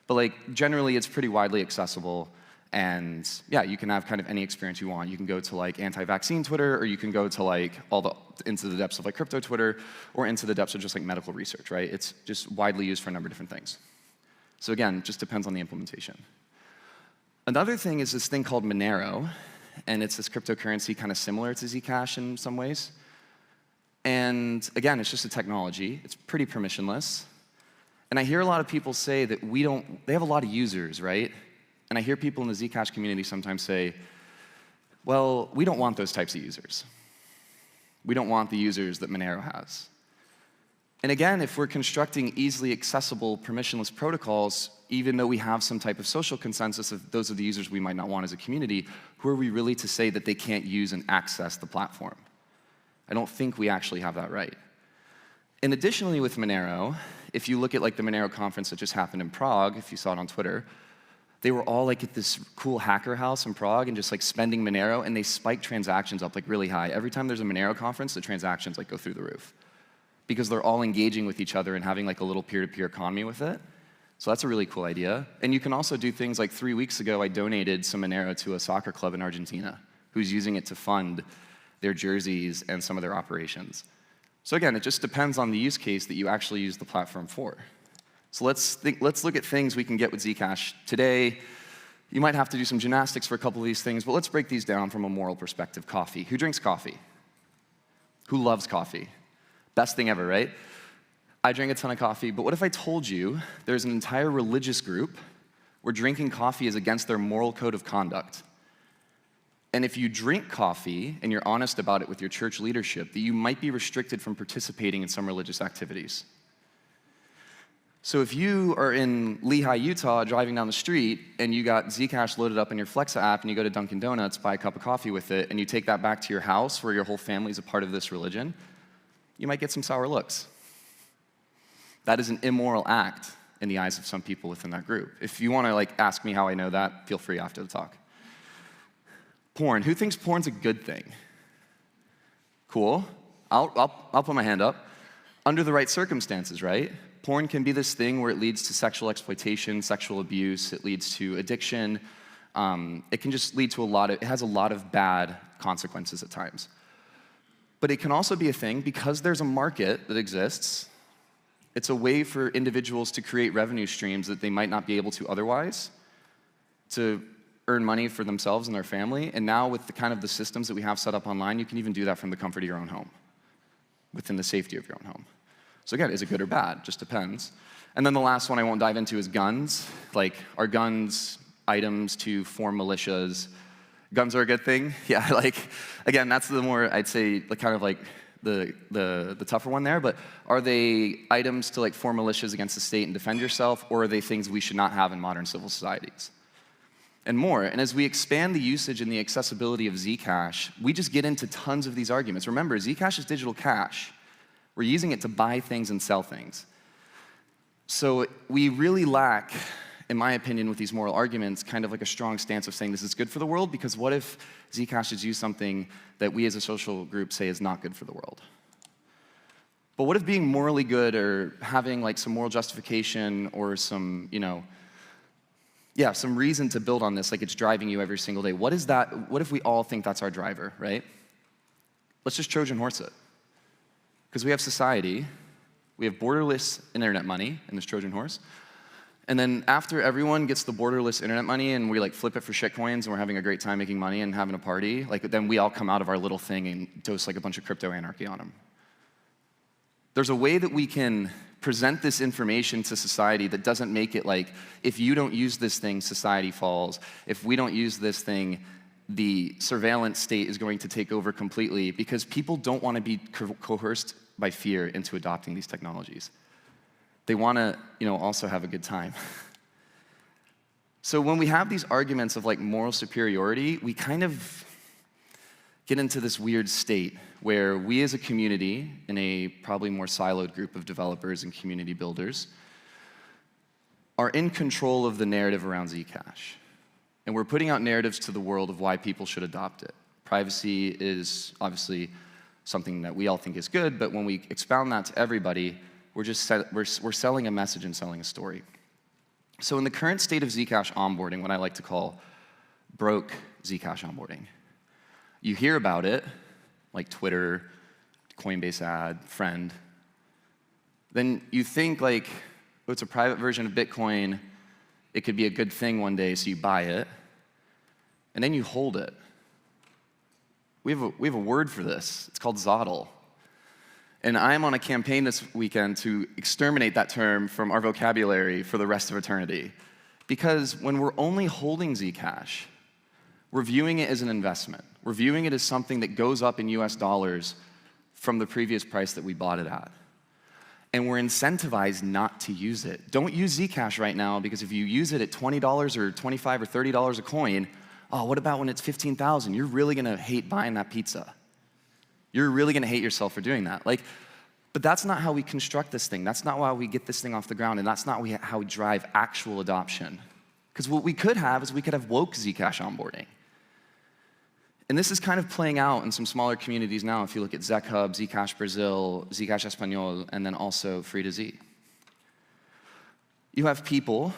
But like generally, it's pretty widely accessible. And yeah, you can have kind of any experience you want. You can go to like anti-vaccine Twitter, or you can go to like into the depths of like crypto Twitter, or into the depths of just like medical research, right? It's just widely used for a number of different things. So again, it just depends on the implementation. Another thing is this thing called Monero, and it's this cryptocurrency kind of similar to Zcash in some ways. And again, it's just a technology. It's pretty permissionless. And I hear a lot of people say that they have a lot of users, right? And I hear people in the Zcash community sometimes say, well, we don't want those types of users. We don't want the users that Monero has. And again, if we're constructing easily accessible permissionless protocols, even though we have some type of social consensus of those are the users we might not want as a community, who are we really to say that they can't use and access the platform? I don't think we actually have that right. And additionally with Monero, if you look at like the Monero conference that just happened in Prague, if you saw it on Twitter, they were all like at this cool hacker house in Prague and just like spending Monero, and they spike transactions up like really high. Every time there's a Monero conference, the transactions like go through the roof because they're all engaging with each other and having like a little peer-to-peer economy with it. So that's a really cool idea. And you can also do things like 3 weeks ago, I donated some Monero to a soccer club in Argentina who's using it to fund their jerseys and some of their operations. So again, it just depends on the use case that you actually use the platform for. So let's look at things we can get with Zcash today. You might have to do some gymnastics for a couple of these things, but let's break these down from a moral perspective. Coffee. Who drinks coffee? Who loves coffee? Best thing ever, right? I drink a ton of coffee, but what if I told you there's an entire religious group where drinking coffee is against their moral code of conduct? And if you drink coffee and you're honest about it with your church leadership, that you might be restricted from participating in some religious activities. So if you are in Lehi, Utah, driving down the street, and you got Zcash loaded up in your Flexa app, and you go to Dunkin' Donuts, buy a cup of coffee with it, and you take that back to your house where your whole family is a part of this religion, you might get some sour looks. That is an immoral act in the eyes of some people within that group. If you want to like ask me how I know that, feel free after the talk. Porn. Who thinks porn's a good thing? Cool. I'll put my hand up. Under the right circumstances, right? Porn can be this thing where it leads to sexual exploitation, sexual abuse, it leads to addiction. It can just lead to it has a lot of bad consequences at times. But it can also be a thing, because there's a market that exists, it's a way for individuals to create revenue streams that they might not be able to otherwise, to earn money for themselves and their family. And now with the kind of the systems that we have set up online, you can even do that from the comfort of your own home, within the safety of your own home. So again, is it good or bad? Just depends. And then the last one I won't dive into is guns. Like, are guns items to form militias? Guns are a good thing? Yeah, like, again, that's the more, I'd say, kind of like the tougher one there, but are they items to like form militias against the state and defend yourself, or are they things we should not have in modern civil societies? And more. And as we expand the usage and the accessibility of Zcash, we just get into tons of these arguments. Remember, Zcash is digital cash. We're using it to buy things and sell things. So we really lack, in my opinion, with these moral arguments, kind of like a strong stance of saying this is good for the world, because what if Zcash is used something that we as a social group say is not good for the world? But what if being morally good or having like some moral justification or some, some reason to build on this, like it's driving you every single day? What is that? What if we all think that's our driver, right? Let's just Trojan horse it. Because we have society, we have borderless internet money in this Trojan horse, and then after everyone gets the borderless internet money and we like flip it for shitcoins and we're having a great time making money and having a party, like then we all come out of our little thing and dose like a bunch of crypto anarchy on them. There's a way that we can present this information to society that doesn't make it like, if you don't use this thing, society falls. If we don't use this thing, the surveillance state is going to take over completely, because people don't want to be coerced by fear into adopting these technologies. They want to, also have a good time. So when we have these arguments of like moral superiority, we kind of get into this weird state where we as a community, in a probably more siloed group of developers and community builders, are in control of the narrative around Zcash. And we're putting out narratives to the world of why people should adopt it. Privacy is obviously something that we all think is good, but when we expound that to everybody, we're selling a message and selling a story. So in the current state of Zcash onboarding, what I like to call broke Zcash onboarding, you hear about it, like Twitter, Coinbase ad, friend. Then you think like, oh, it's a private version of Bitcoin, it could be a good thing one day, so you buy it, and then you hold it. We have a word for this. It's called ZODL. And I'm on a campaign this weekend to exterminate that term from our vocabulary for the rest of eternity. Because when we're only holding Zcash, we're viewing it as an investment. We're viewing it as something that goes up in US dollars from the previous price that we bought it at. And we're incentivized not to use it. Don't use Zcash right now, because if you use it at $20 or $25 or $30 a coin, oh, what about when it's 15,000? You're really gonna hate buying that pizza. You're really gonna hate yourself for doing that. But that's not how we construct this thing. That's not why we get this thing off the ground, and that's not how we drive actual adoption. Because what we could have is we could have woke Zcash onboarding. And this is kind of playing out in some smaller communities now. If you look at ZecHub, Zcash Brazil, Zcash Espanol, and then also Free2Z. You have people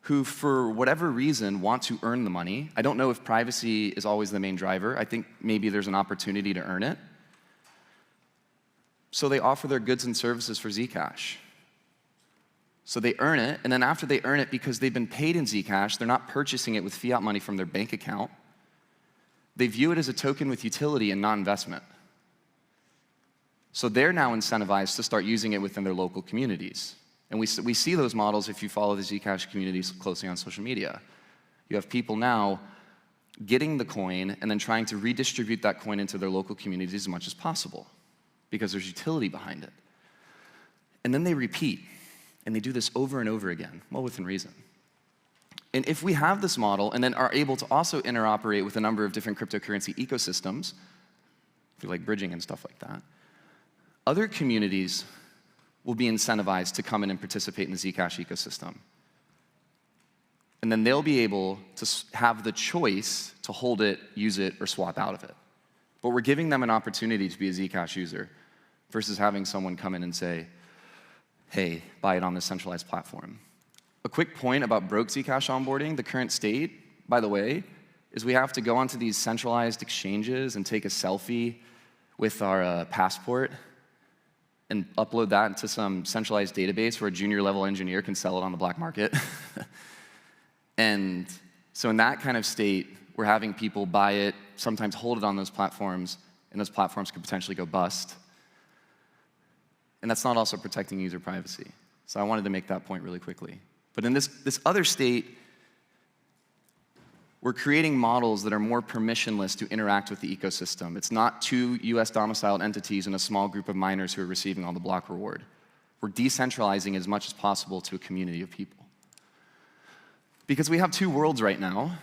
who, for whatever reason, want to earn the money. I don't know if privacy is always the main driver. I think maybe there's an opportunity to earn it. So they offer their goods and services for Zcash. So they earn it, and then after they earn it, because they've been paid in Zcash, they're not purchasing it with fiat money from their bank account. They view it as a token with utility and not investment. So they're now incentivized to start using it within their local communities. And we see those models if you follow the Zcash communities closely on social media. You have people now getting the coin and then trying to redistribute that coin into their local communities as much as possible, because there's utility behind it. And then they repeat, and they do this over and over again, well within reason. And if we have this model and then are able to also interoperate with a number of different cryptocurrency ecosystems, if you like bridging and stuff like that, other communities will be incentivized to come in and participate in the Zcash ecosystem. And then they'll be able to have the choice to hold it, use it, or swap out of it. But we're giving them an opportunity to be a Zcash user versus having someone come in and say, hey, buy it on this centralized platform. A quick point about broke Zcash onboarding, the current state, by the way, is we have to go onto these centralized exchanges and take a selfie with our passport and upload that into some centralized database where a junior level engineer can sell it on the black market. And So in that kind of state, we're having people buy it, sometimes hold it on those platforms, and those platforms could potentially go bust. And that's not also protecting user privacy. So I wanted to make that point really quickly. But in this other state, we're creating models that are more permissionless to interact with the ecosystem. It's not 2 US domiciled entities and a small group of miners who are receiving all the block reward. We're decentralizing as much as possible to a community of people. Because we have 2 worlds right now.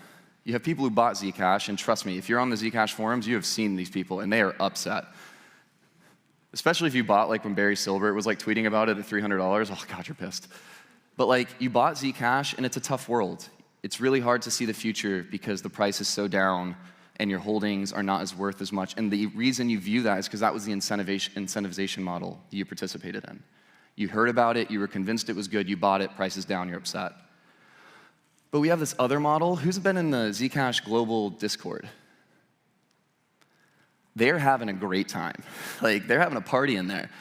You have people who bought Zcash, and trust me, if you're on the Zcash forums, you have seen these people, and they are upset. Especially if you bought, like when Barry Silbert was like tweeting about it at $300, oh God, you're pissed. But like, you bought Zcash, and it's a tough world. It's really hard to see the future because the price is so down, and your holdings are not as worth as much. And the reason you view that is because that was the incentivization model you participated in. You heard about it, you were convinced it was good, you bought it, price is down, you're upset. But we have this other model. Who's been in the Zcash global Discord? They're having a great time. Like, they're having a party in there.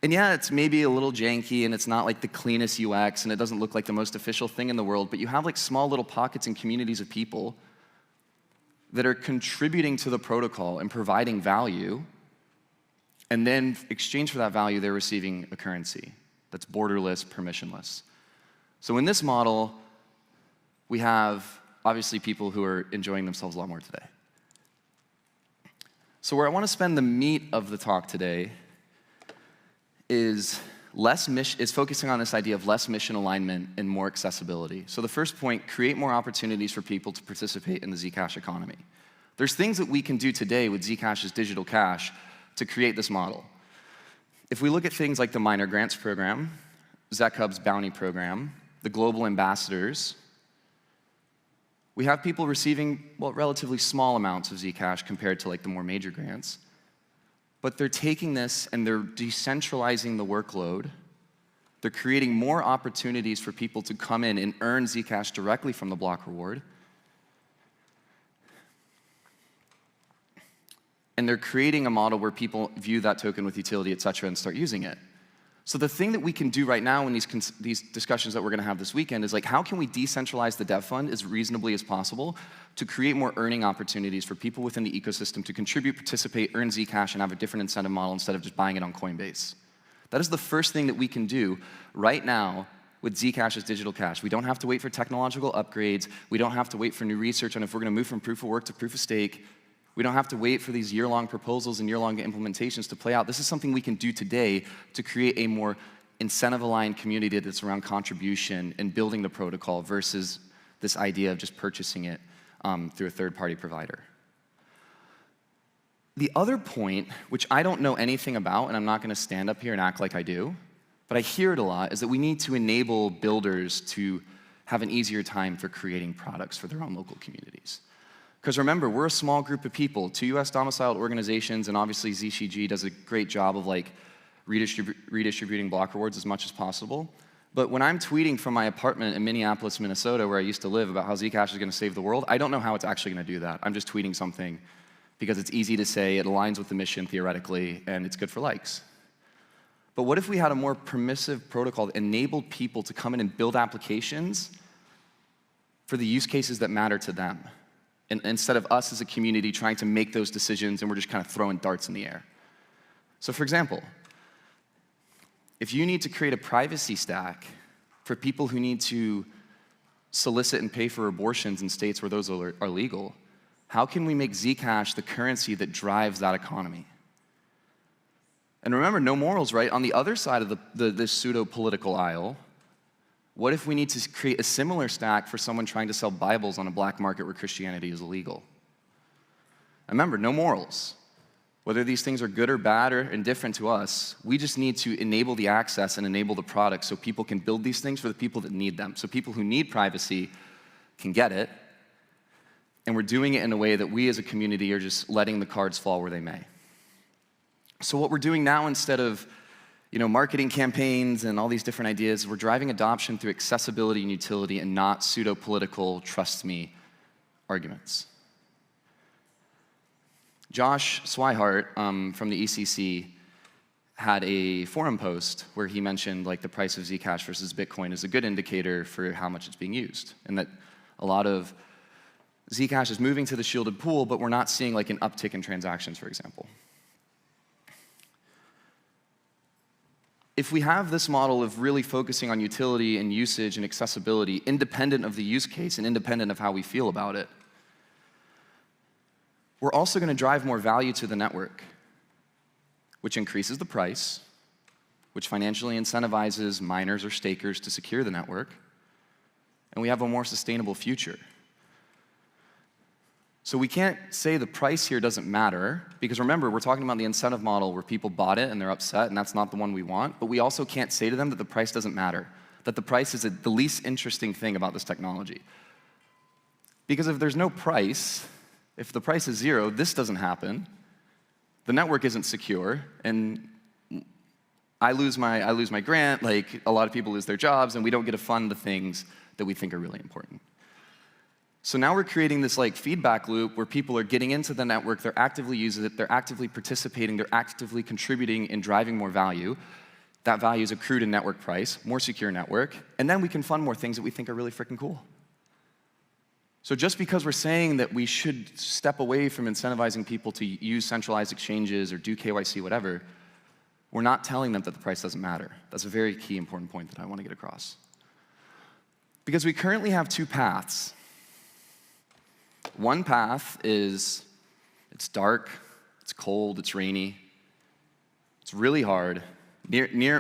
And yeah, it's maybe a little janky, and it's not like the cleanest UX, and it doesn't look like the most official thing in the world, but you have like small little pockets and communities of people that are contributing to the protocol and providing value, and then in exchange for that value, they're receiving a currency that's borderless, permissionless. So in this model, we have obviously people who are enjoying themselves a lot more today. So where I want to spend the meat of the talk today is focusing on this idea of less mission alignment and more accessibility. So the first point, create more opportunities for people to participate in the Zcash economy. There's things that we can do today with Zcash's digital cash to create this model. If we look at things like the Miner Grants Program, ZecHub's Bounty Program, the Global Ambassadors, we have people receiving, well, relatively small amounts of Zcash compared to like the more major grants. But they're taking this and they're decentralizing the workload. They're creating more opportunities for people to come in and earn Zcash directly from the block reward. And they're creating a model where people view that token with utility, et cetera, and start using it. So the thing that we can do right now in these discussions that we're going to have this weekend is like, how can we decentralize the dev fund as reasonably as possible to create more earning opportunities for people within the ecosystem to contribute, participate, earn Zcash, and have a different incentive model instead of just buying it on Coinbase? That is the first thing that we can do right now with Zcash's digital cash. We don't have to wait for technological upgrades. We don't have to wait for new research on if we're going to move from proof of work to proof of stake. We don't have to wait for these year-long proposals and year-long implementations to play out. This is something we can do today to create a more incentive-aligned community that's around contribution and building the protocol versus this idea of just purchasing it through a third-party provider. The other point, which I don't know anything about, and I'm not going to stand up here and act like I do, but I hear it a lot, is that we need to enable builders to have an easier time for creating products for their own local communities. Because remember, we're a small group of people, 2 US domiciled organizations, and obviously ZCG does a great job of like redistributing block rewards as much as possible. But when I'm tweeting from my apartment in Minneapolis, Minnesota, where I used to live, about how Zcash is going to save the world, I don't know how it's actually going to do that. I'm just tweeting something because it's easy to say, it aligns with the mission theoretically, and it's good for likes. But what if we had a more permissive protocol that enabled people to come in and build applications for the use cases that matter to them? And instead of us as a community trying to make those decisions and we're just kind of throwing darts in the air. So for example, if you need to create a privacy stack for people who need to solicit and pay for abortions in states where those are legal, how can we make Zcash the currency that drives that economy? And remember, no morals, right? On the other side of this pseudo-political aisle, what if we need to create a similar stack for someone trying to sell Bibles on a black market where Christianity is illegal? And remember, no morals. Whether these things are good or bad or indifferent to us, we just need to enable the access and enable the product so people can build these things for the people that need them. So people who need privacy can get it, and we're doing it in a way that we as a community are just letting the cards fall where they may. So what we're doing now, instead of marketing campaigns and all these different ideas, we're driving adoption through accessibility and utility and not pseudo-political, trust me arguments. Josh Swihart from the ECC had a forum post where he mentioned like the price of Zcash versus Bitcoin is a good indicator for how much it's being used, and that a lot of Zcash is moving to the shielded pool, but we're not seeing like an uptick in transactions, for example. If we have this model of really focusing on utility and usage and accessibility, independent of the use case and independent of how we feel about it, we're also going to drive more value to the network, which increases the price, which financially incentivizes miners or stakers to secure the network, and we have a more sustainable future. So we can't say the price here doesn't matter, because remember, we're talking about the incentive model where people bought it and they're upset, and that's not the one we want, but we also can't say to them that the price doesn't matter, that the price is the least interesting thing about this technology. Because if there's no price, if the price is zero, this doesn't happen, the network isn't secure, and I lose my grant, like a lot of people lose their jobs, and we don't get to fund the things that we think are really important. So now we're creating this like feedback loop where people are getting into the network, they're actively using it, they're actively participating, they're actively contributing in driving more value. That value is accrued in network price, more secure network, and then we can fund more things that we think are really freaking cool. So just because we're saying that we should step away from incentivizing people to use centralized exchanges or do KYC, whatever, we're not telling them that the price doesn't matter. That's a very key important point that I want to get across. Because we currently have two paths. One path is, it's dark, it's cold, it's rainy, it's really hard, near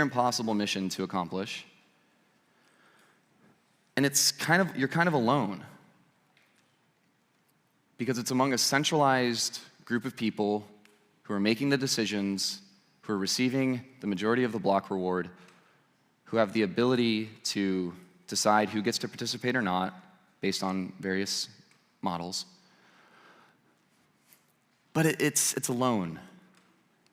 impossible mission to accomplish. And it's you're kind of alone. Because it's among a centralized group of people who are making the decisions, who are receiving the majority of the block reward, who have the ability to decide who gets to participate or not, based on various models. But it's alone.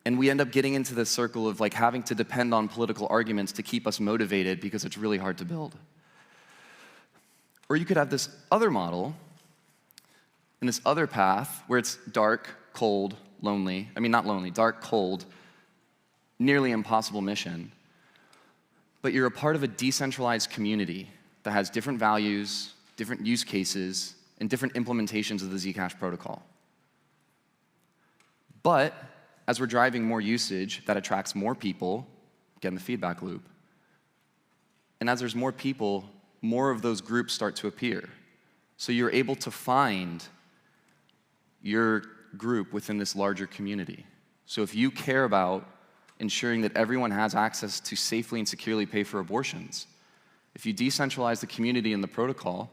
And we end up getting into this circle of like having to depend on political arguments to keep us motivated because it's really hard to build. Or you could have this other model and this other path where it's dark, cold, lonely. I mean, not lonely, dark, cold, nearly impossible mission. But you're a part of a decentralized community that has different values, different use cases, and different implementations of the Zcash protocol. But as we're driving more usage, that attracts more people, again, the feedback loop. And as there's more people, more of those groups start to appear. So you're able to find your group within this larger community. So if you care about ensuring that everyone has access to safely and securely pay for abortions, if you decentralize the community and the protocol,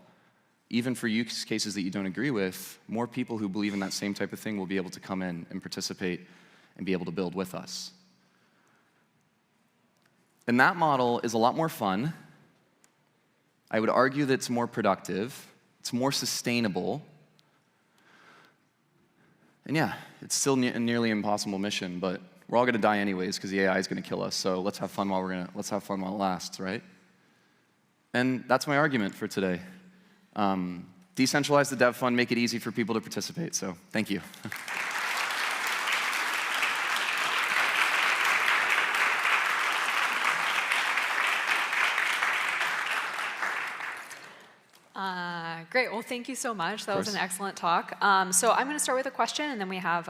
even for use cases that you don't agree with, more people who believe in that same type of thing will be able to come in and participate and be able to build with us. And that model is a lot more fun. I would argue that it's more productive, it's more sustainable, and yeah, it's still a nearly impossible mission, but we're all gonna die anyways because the AI is gonna kill us, so let's have fun while it lasts, right? And that's my argument for today. Decentralize the dev fund, make it easy for people to participate, so thank you. Great, well, thank you so much. That was an excellent talk. So I'm going to start with a question, and then we have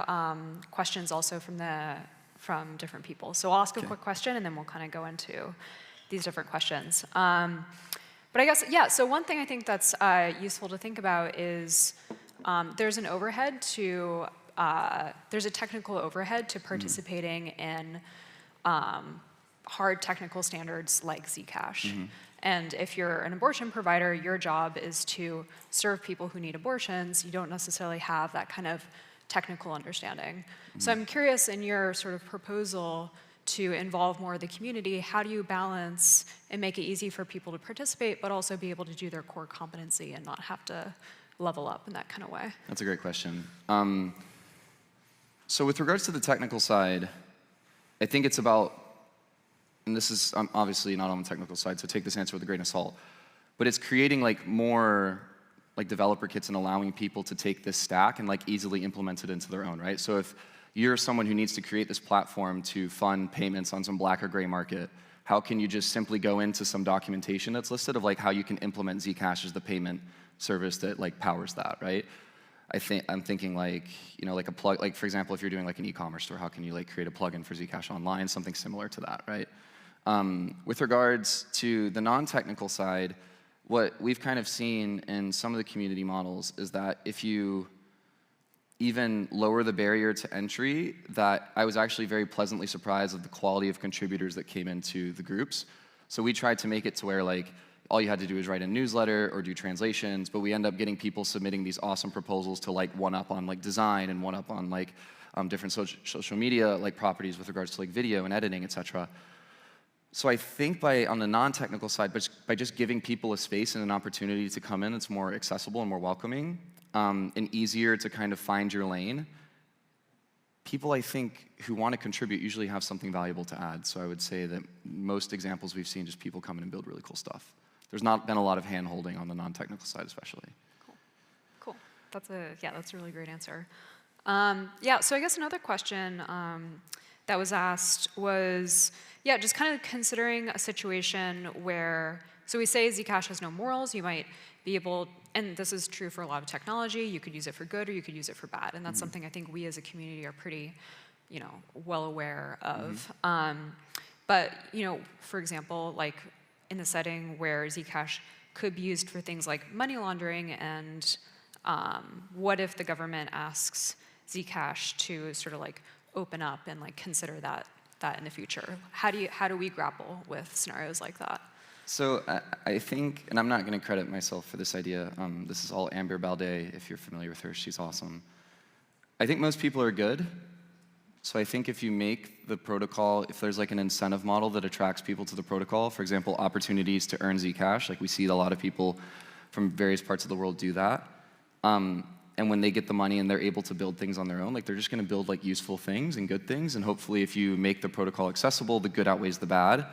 questions also from different people. So I'll ask a quick question, and then we'll kind of go into these different questions. But I guess, yeah, so one thing I think that's useful to think about is there's an overhead to, there's a technical overhead to participating in hard technical standards like Zcash. And if you're an abortion provider, your job is to serve people who need abortions. You don't necessarily have that kind of technical understanding. So I'm curious, in your sort of proposal to involve more of the community, how do you balance and make it easy for people to participate, but also be able to do their core competency and not have to level up in that kind of way? That's a great question. So with regards to the technical side, I think it's about, and this is obviously not on the technical side, so take this answer with a grain of salt, but it's creating like more like developer kits and allowing people to take this stack and like easily implement it into their own, right? So if you're someone who needs to create this platform to fund payments on some black or gray market, how can you just simply go into some documentation that's listed of like how you can implement Zcash as the payment service that like powers that, right? I'm thinking like, like a plug, like for example, if you're doing like an e-commerce store, how can you like create a plugin for Zcash Online, something similar to that, right? With regards to the non-technical side, what we've kind of seen in some of the community models is that if you even lower the barrier to entry, that I was actually very pleasantly surprised of the quality of contributors that came into the groups. So we tried to make it to where like all you had to do is write a newsletter or do translations, but we end up getting people submitting these awesome proposals to like one up on like design and one up on like different social media like properties with regards to like video and editing, etc. So I think on the non-technical side, by just giving people a space and an opportunity to come in, it's more accessible and more welcoming, and easier to kind of find your lane. People, I think, who want to contribute usually have something valuable to add. So I would say that most examples we've seen, just people come in and build really cool stuff. There's not been a lot of hand-holding on the non-technical side, especially. Cool. That's a really great answer. Yeah, so I guess another question that was asked was, just kind of considering a situation where, so we say Zcash has no morals, you might be able, and this is true for a lot of technology, you could use it for good or you could use it for bad, and that's something I think we as a community are pretty, well aware of. But, for example, like in the setting where Zcash could be used for things like money laundering, and what if the government asks Zcash to sort of like open up and like consider that in the future? How do we grapple with scenarios like that? So I think, and I'm not going to credit myself for this idea, this is all Amber Baldet, if you're familiar with her, she's awesome. I think most people are good. So I think if you make the protocol, if there's like an incentive model that attracts people to the protocol, for example, opportunities to earn Zcash, like we see a lot of people from various parts of the world do that. And when they get the money and they're able to build things on their own, like they're just going to build like useful things and good things. And hopefully if you make the protocol accessible, the good outweighs the bad.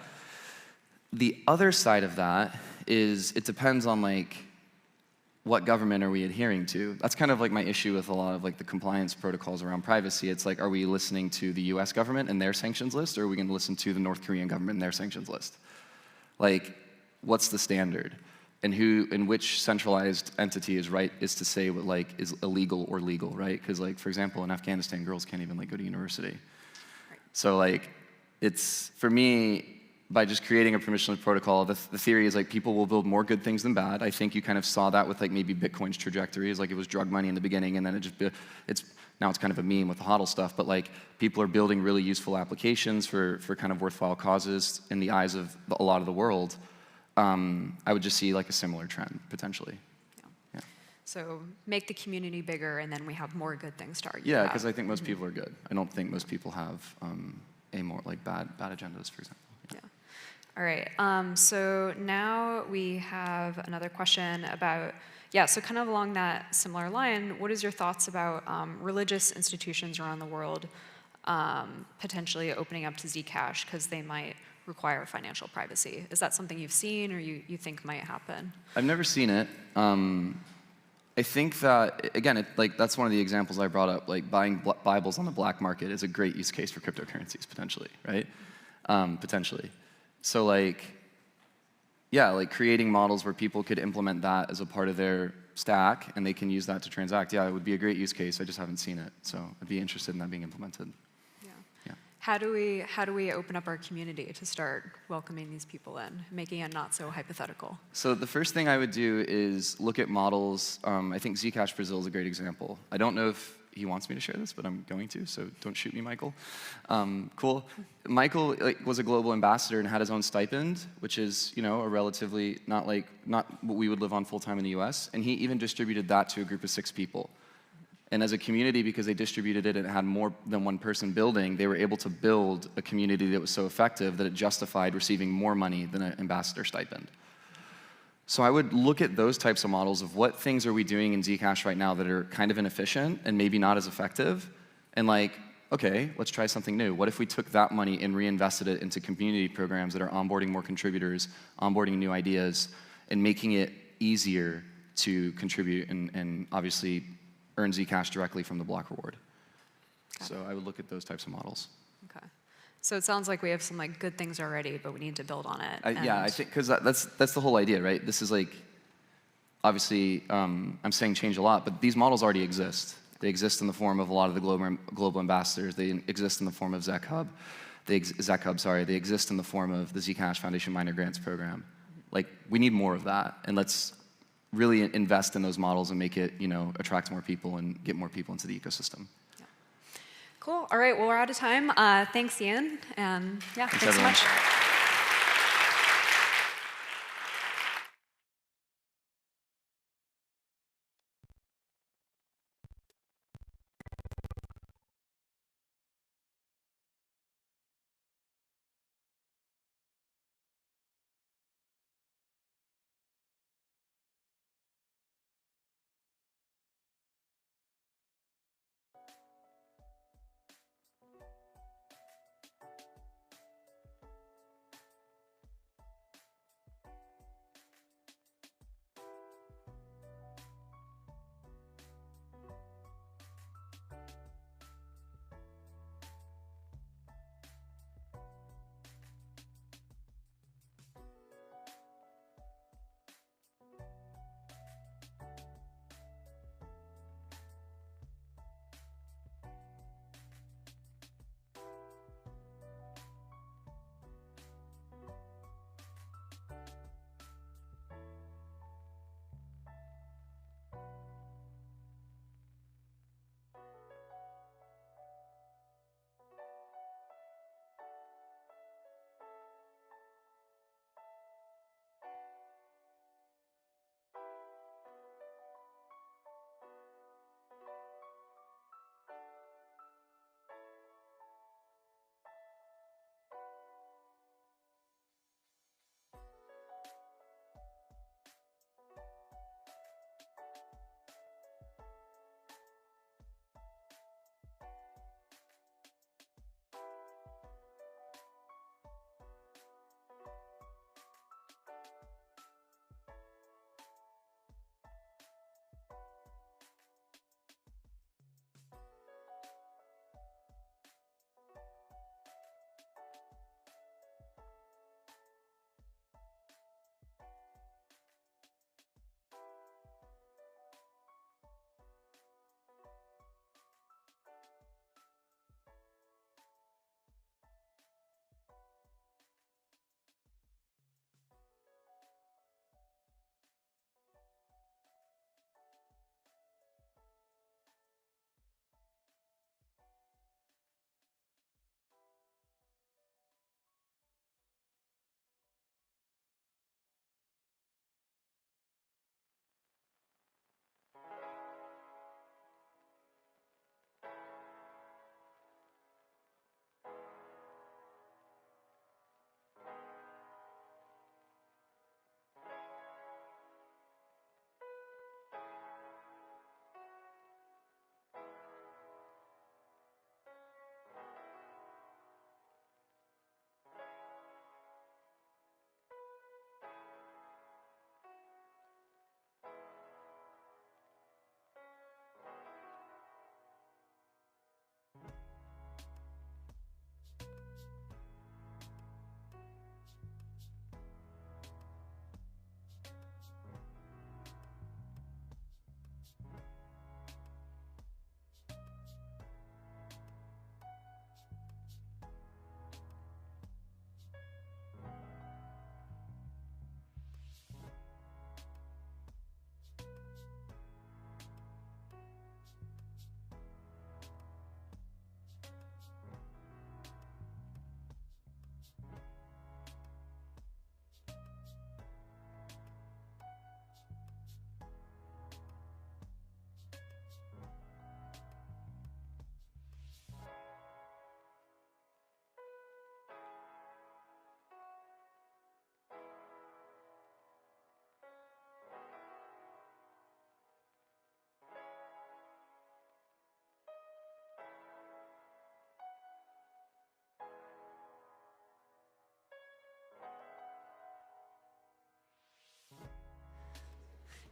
The other side of that is it depends on like what government are we adhering to. That's kind of like my issue with a lot of like the compliance protocols around privacy. It's like, are we listening to the US government and their sanctions list, or are we going to listen to the North Korean government and their sanctions list? Like, what's the standard? And which centralized entity is to say what like is illegal or legal, right? Because like, for example, in Afghanistan, girls can't even like go to university. Right. So like, it's, for me, by just creating a permissionless protocol, the theory is like people will build more good things than bad. I think you kind of saw that with like maybe Bitcoin's trajectory, is like it was drug money in the beginning, and then now it's kind of a meme with the hodl stuff, but like people are building really useful applications for kind of worthwhile causes in the eyes of a lot of the world. I would just see like a similar trend, potentially. Yeah. So make the community bigger, and then we have more good things to argue Yeah, about. because I think most people are good. I don't think most people have more like bad agendas, for example. Yeah. All right. So now we have another question about, so kind of along that similar line, what is your thoughts about religious institutions around the world potentially opening up to Zcash because they might require financial privacy? Is that something you've seen or you think might happen? I've never seen it. I think that, again, that's one of the examples I brought up, like buying Bibles on the black market is a great use case for cryptocurrencies, potentially, right? Potentially. So like, yeah, like creating models where people could implement that as a part of their stack and they can use that to transact. Yeah, it would be a great use case. I just haven't seen it. So I'd be interested in that being implemented. How do we open up our community to start welcoming these people in, making it not so hypothetical? So the first thing I would do is look at models. I think Zcash Brazil is a great example. I don't know if he wants me to share this, but I'm going to, so don't shoot me, Michael. Cool. Michael was a global ambassador and had his own stipend, which is a relatively not what we would live on full time in the US. And he even distributed that to a group of 6 people. And as a community, because they distributed it and it had more than one person building, they were able to build a community that was so effective that it justified receiving more money than an ambassador stipend. So I would look at those types of models of what things are we doing in Zcash right now that are kind of inefficient and maybe not as effective, and like, okay, let's try something new. What if we took that money and reinvested it into community programs that are onboarding more contributors, onboarding new ideas, and making it easier to contribute and obviously earn Zcash directly from the block reward. So I would look at those types of models. Okay. So it sounds like we have some like good things already, but we need to build on it. Yeah, I think because that's the whole idea, right? This is like obviously, I'm saying change a lot, but these models already exist. They exist in the form of a lot of the global ambassadors. They exist in the form of ZecHub. They exist in the form of the Zcash Foundation Minor Grants Program. Like, we need more of that, and let's really invest in those models and make it, attract more people and get more people into the ecosystem. Yeah. Cool. All right. Well, we're out of time. Thanks, Ian. And yeah, thanks so much.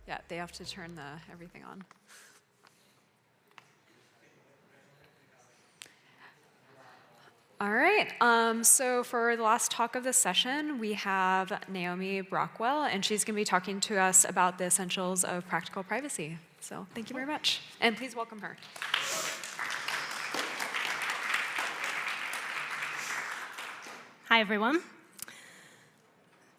Yeah, they have to turn everything on. All right, so for the last talk of this session, we have Naomi Brockwell, and she's going to be talking to us about the essentials of practical privacy. So thank you very much, and please welcome her. Hi, everyone.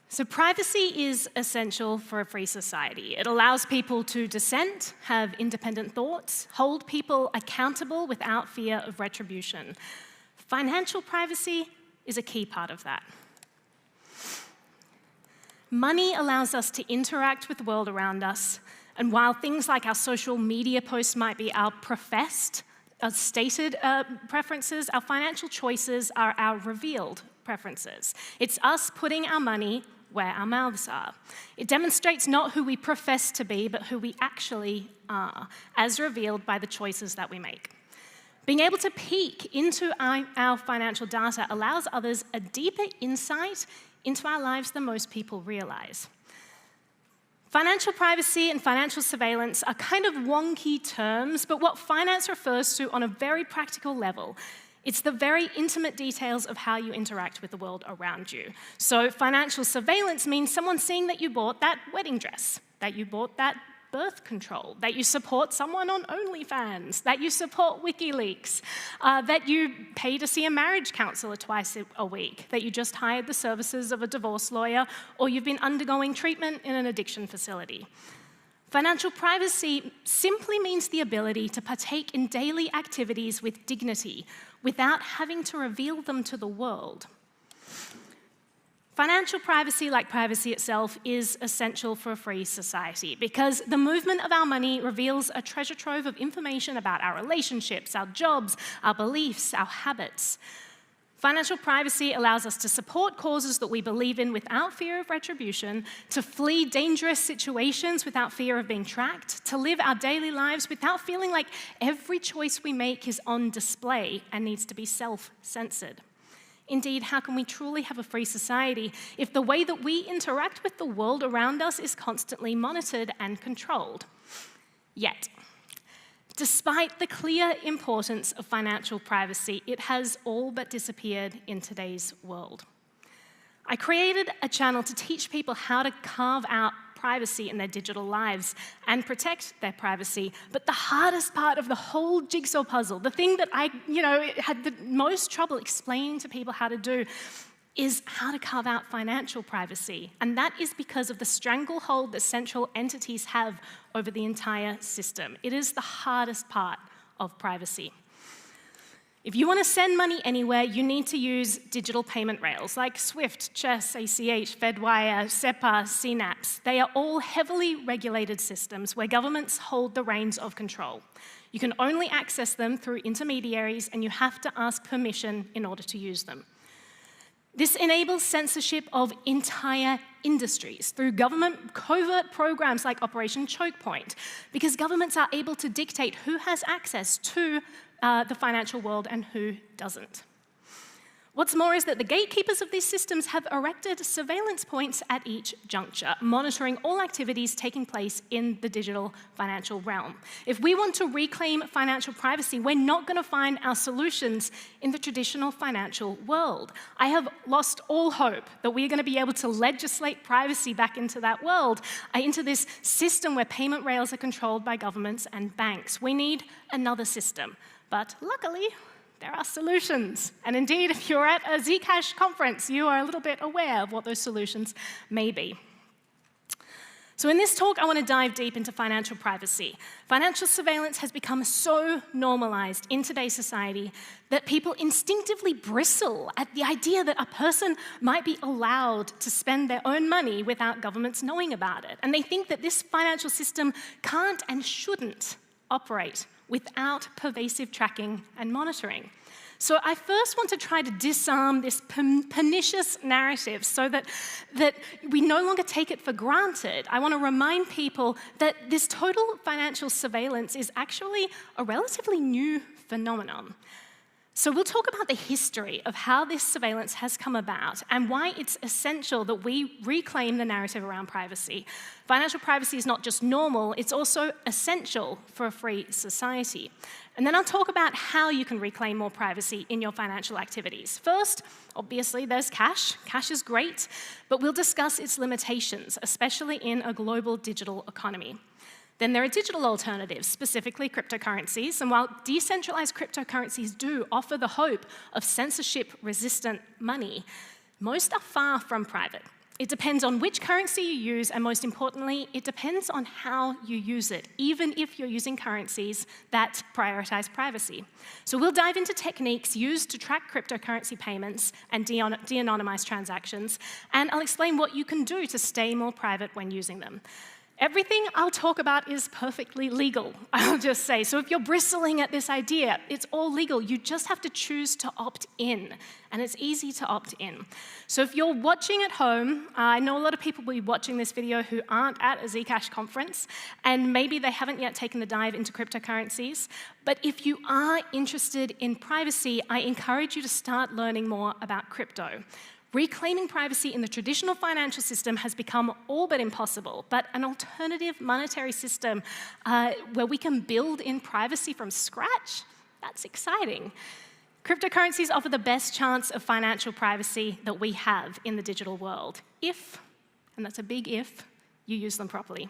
So privacy is essential for a free society. It allows people to dissent, have independent thoughts, hold people accountable without fear of retribution. Financial privacy is a key part of that. Money allows us to interact with the world around us, and while things like our social media posts might be our stated preferences, our financial choices are our revealed preferences. It's us putting our money where our mouths are. It demonstrates not who we profess to be, but who we actually are, as revealed by the choices that we make. Being able to peek into our financial data allows others a deeper insight into our lives than most people realize. Financial privacy and financial surveillance are kind of wonky terms, but what finance refers to on a very practical level, it's the very intimate details of how you interact with the world around you. So financial surveillance means someone seeing that you bought that wedding dress, that you bought that birth control, that you support someone on OnlyFans, that you support WikiLeaks, that you pay to see a marriage counselor twice a week, that you just hired the services of a divorce lawyer, or you've been undergoing treatment in an addiction facility. Financial privacy simply means the ability to partake in daily activities with dignity without having to reveal them to the world. Financial privacy, like privacy itself, is essential for a free society because the movement of our money reveals a treasure trove of information about our relationships, our jobs, our beliefs, our habits. Financial privacy allows us to support causes that we believe in without fear of retribution, to flee dangerous situations without fear of being tracked, to live our daily lives without feeling like every choice we make is on display and needs to be self-censored. Indeed, how can we truly have a free society if the way that we interact with the world around us is constantly monitored and controlled? Yet, despite the clear importance of financial privacy, it has all but disappeared in today's world. I created a channel to teach people how to carve out privacy in their digital lives and protect their privacy. But the hardest part of the whole jigsaw puzzle, the thing that I had the most trouble explaining to people how to do, is how to carve out financial privacy. And that is because of the stranglehold that central entities have over the entire system. It is the hardest part of privacy. If you want to send money anywhere, you need to use digital payment rails like SWIFT, Chess, ACH, Fedwire, SEPA, CNAPS. They are all heavily regulated systems where governments hold the reins of control. You can only access them through intermediaries, and you have to ask permission in order to use them. This enables censorship of entire industries through government covert programs like Operation Choke Point, because governments are able to dictate who has access to the financial world and who doesn't. What's more is that the gatekeepers of these systems have erected surveillance points at each juncture, monitoring all activities taking place in the digital financial realm. If we want to reclaim financial privacy, we're not going to find our solutions in the traditional financial world. I have lost all hope that we're going to be able to legislate privacy back into that world, into this system where payment rails are controlled by governments and banks. We need another system. But luckily, there are solutions. And indeed, if you're at a Zcash conference, you are a little bit aware of what those solutions may be. So in this talk, I want to dive deep into financial privacy. Financial surveillance has become so normalized in today's society that people instinctively bristle at the idea that a person might be allowed to spend their own money without governments knowing about it. And they think that this financial system can't and shouldn't operate without pervasive tracking and monitoring. So I first want to try to disarm this pernicious narrative so that we no longer take it for granted. I want to remind people that this total financial surveillance is actually a relatively new phenomenon. So we'll talk about the history of how this surveillance has come about and why it's essential that we reclaim the narrative around privacy. Financial privacy is not just normal, it's also essential for a free society. And then I'll talk about how you can reclaim more privacy in your financial activities. First, obviously, there's cash. Cash is great, but we'll discuss its limitations, especially in a global digital economy. Then there are digital alternatives, specifically cryptocurrencies. And while decentralized cryptocurrencies do offer the hope of censorship-resistant money, most are far from private. It depends on which currency you use, and most importantly, it depends on how you use it, even if you're using currencies that prioritize privacy. So we'll dive into techniques used to track cryptocurrency payments and de-anonymize transactions, and I'll explain what you can do to stay more private when using them. Everything I'll talk about is perfectly legal, I'll just say. So if you're bristling at this idea, it's all legal. You just have to choose to opt in, and it's easy to opt in. So if you're watching at home, I know a lot of people will be watching this video who aren't at a Zcash conference, and maybe they haven't yet taken the dive into cryptocurrencies. But if you are interested in privacy, I encourage you to start learning more about crypto. Reclaiming privacy in the traditional financial system has become all but impossible, but an alternative monetary system where we can build in privacy from scratch, that's exciting. Cryptocurrencies offer the best chance of financial privacy that we have in the digital world, if, and that's a big if, you use them properly.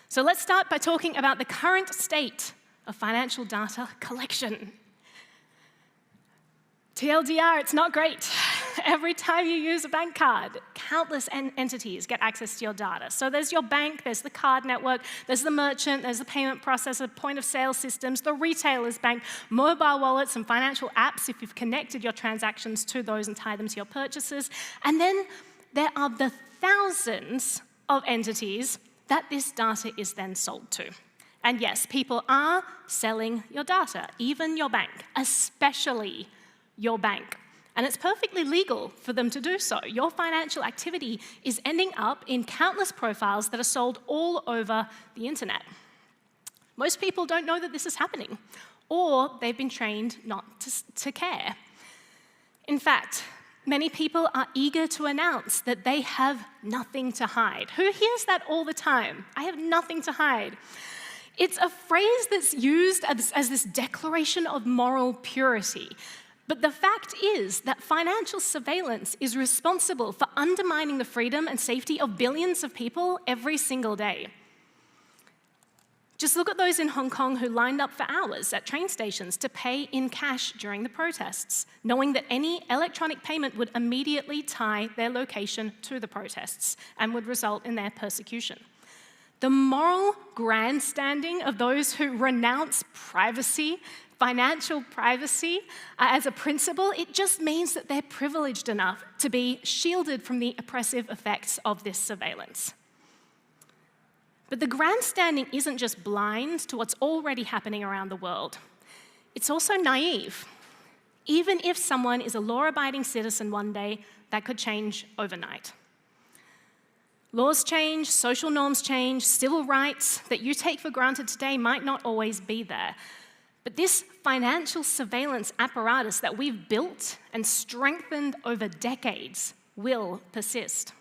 So let's start by talking about the current state of financial data collection. TLDR, it's not great. Every time you use a bank card, countless entities get access to your data. So there's your bank, there's the card network, there's the merchant, there's the payment processor, point-of-sale systems, the retailer's bank, mobile wallets, and financial apps if you've connected your transactions to those and tied them to your purchases. And then there are the thousands of entities that this data is then sold to. And yes, people are selling your data, even your bank, especially your bank. And it's perfectly legal for them to do so. Your financial activity is ending up in countless profiles that are sold all over the internet. Most people don't know that this is happening, or they've been trained not to care. In fact, many people are eager to announce that they have nothing to hide. Who hears that all the time? I have nothing to hide. It's a phrase that's used as this declaration of moral purity. But the fact is that financial surveillance is responsible for undermining the freedom and safety of billions of people every single day. Just look at those in Hong Kong who lined up for hours at train stations to pay in cash during the protests, knowing that any electronic payment would immediately tie their location to the protests and would result in their persecution. The moral grandstanding of those who renounce privacy, financial privacy, as a principle, it just means that they're privileged enough to be shielded from the oppressive effects of this surveillance. But the grandstanding isn't just blind to what's already happening around the world. It's also naive. Even if someone is a law-abiding citizen one day, that could change overnight. Laws change, social norms change, civil rights that you take for granted today might not always be there. But this financial surveillance apparatus that we've built and strengthened over decades will persist.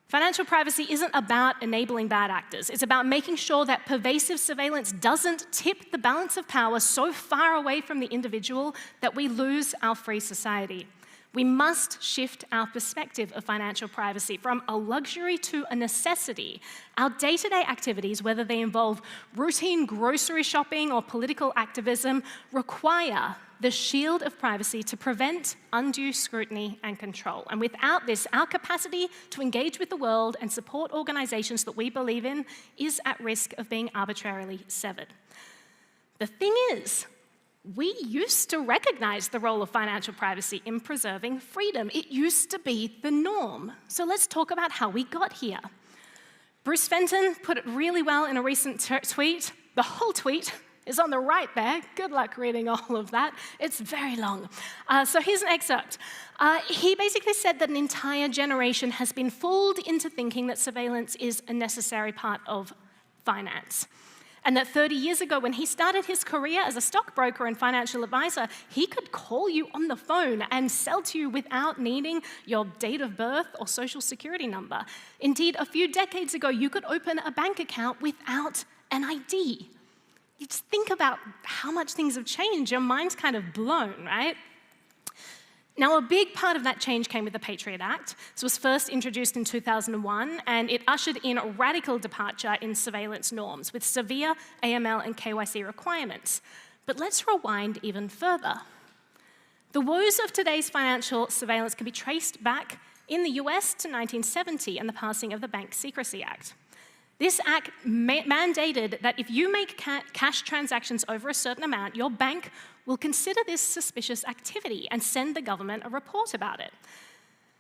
Financial privacy isn't about enabling bad actors. It's about making sure that pervasive surveillance doesn't tip the balance of power so far away from the individual that we lose our free society. We must shift our perspective of financial privacy from a luxury to a necessity. Our day-to-day activities, whether they involve routine grocery shopping or political activism, require the shield of privacy to prevent undue scrutiny and control. And without this, our capacity to engage with the world and support organizations that we believe in is at risk of being arbitrarily severed. The thing is, we used to recognize the role of financial privacy in preserving freedom. It used to be the norm. So let's talk about how we got here. Bruce Fenton put it really well in a recent tweet. The whole tweet is on the right there. Good luck reading all of that. It's very long. So here's an excerpt. He basically said that an entire generation has been fooled into thinking that surveillance is a necessary part of finance. And that 30 years ago, when he started his career as a stockbroker and financial advisor, he could call you on the phone and sell to you without needing your date of birth or social security number. Indeed, a few decades ago, you could open a bank account without an ID. You just think about how much things have changed. Your mind's kind of blown, right? Now, a big part of that change came with the Patriot Act. This was first introduced in 2001, and it ushered in a radical departure in surveillance norms with severe AML and KYC requirements. But let's rewind even further. The woes of today's financial surveillance can be traced back in the US to 1970 and the passing of the Bank Secrecy Act. This act mandated that if you make cash transactions over a certain amount, your bank will consider this suspicious activity and send the government a report about it.